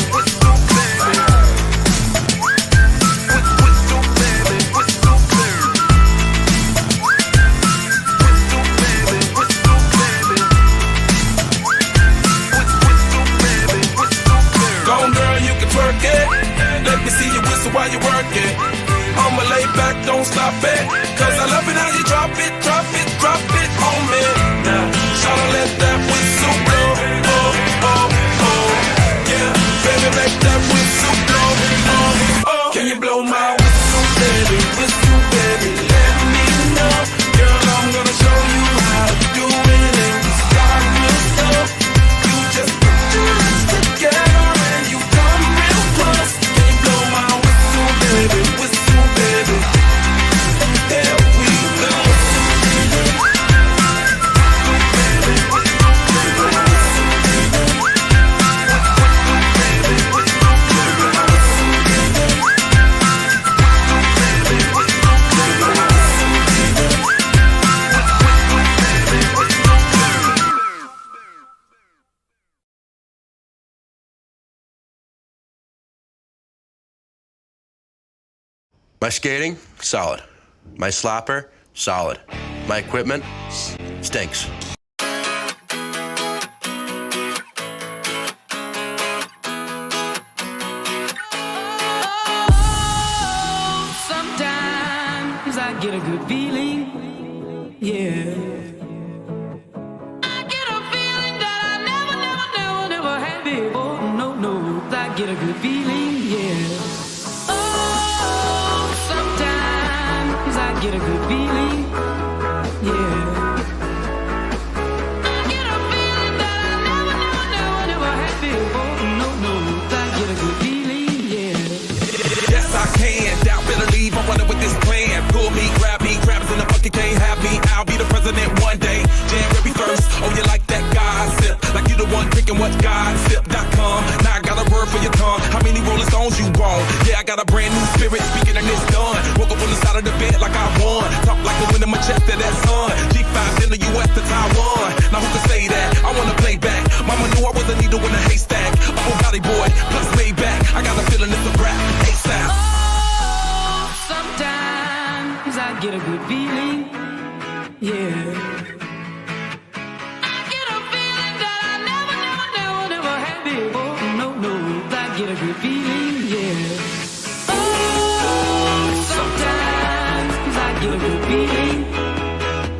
how you work it. I'ma lay back, don't stop it. Cause I love it how you drop it, drop it, drop it on me. Now, shout out, let that whistle blow. Oh, oh, oh. Yeah, baby, make that whistle blow. Oh, oh. Can you blow my whistle, baby? Whistle, baby, let me know. Girl, I'm gonna show you how to do it. And you start real slow. You just put your lips together and you come real close. Can you blow my whistle, baby? Whistle, baby. There we go. My skating, solid. My slapper, solid. My equipment, stinks. Sometimes I get a good feeling, yeah. I get a feeling that I never had before. No, I get a good feeling, yeah. Oh, sometimes I get a good feeling, yeah. I get a feeling that I never had before. No, I get a good feeling, yeah. Yes, I can. Doubt, better leave. I'm running with this plan. Pull me, grab me, crabs in the bucket can't have me. I'll be the president one day. January 1st. Oh, you like that gossip? Like you the one drinking what gossip.com. Now I got a word for your tongue. How many Rolling Stones you want? Yeah, I got a brand new spirit speaking and it's done. Woke up on the side of the bed like I won. Talk like the wind in my chest to that sun. G5 in the US to Taiwan. Now who can say that? I wanna play back. Mama knew I was a needle in a haystack. A whole body boy, plus made back. I got a feeling it's a rap. ASAP. Sometimes I get a good feeling, yeah. I get a feeling that I never had before. No, I get a good feeling, yeah. Oh, sometimes I get a good feeling,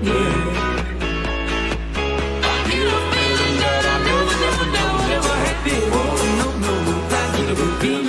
yeah. I get a feeling that I never had before. No, I get a good feeling.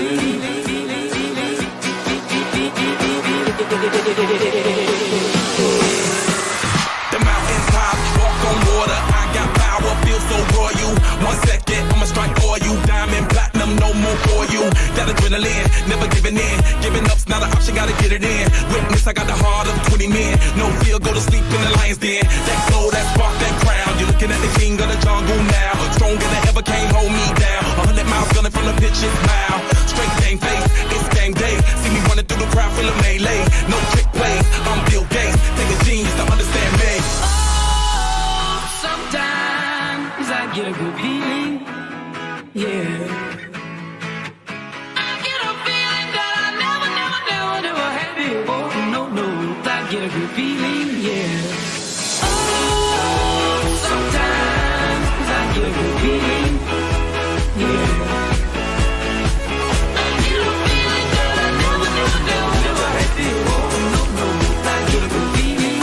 The mountains top, walk on water. I got power, feel so royal. 1 second, I'ma strike oil. Diamond, platinum, no more for you. That adrenaline, never giving in. Giving up's not an option, gotta get it in. Witness, I got the heart of 20 men. No fear, go to sleep in the lion's den. That glow, that spark, that crown. You're looking at the king of the jungle now. Stronger than ever, can't hold me down. 100 miles gunning from the pitch's mile. Straight game face, it's game day. See me running through the crowd full of melee. No trick plays, I'm Bill Gates. Take a genius to understand me. Oh, sometimes I get a good feeling, yeah. I get a feeling that I never had before. No, I get a good feeling, yeah. Oh, sometimes I get a good feeling, yeah. I get a feeling that I never had before. No, I get a good feeling.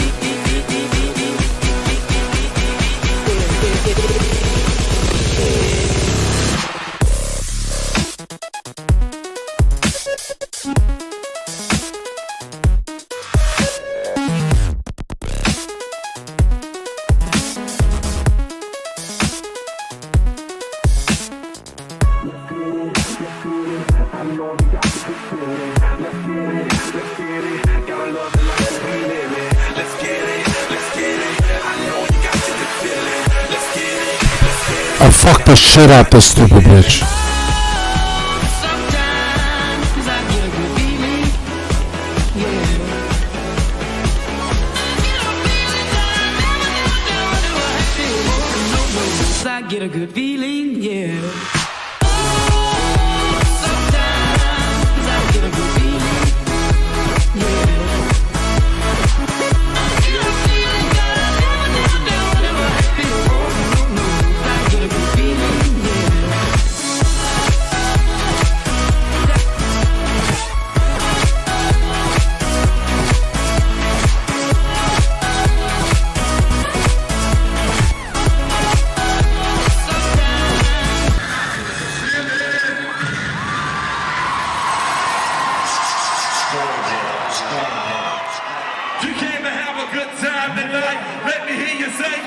I fucked the shit out this stupid bitch. Sometimes I get a good feeling, yeah. I get a good feeling, yeah. Sometimes I get a good feeling, yeah. I get a feeling that I never had before. I get a good feeling, yeah. good time tonight. Let me hear you say.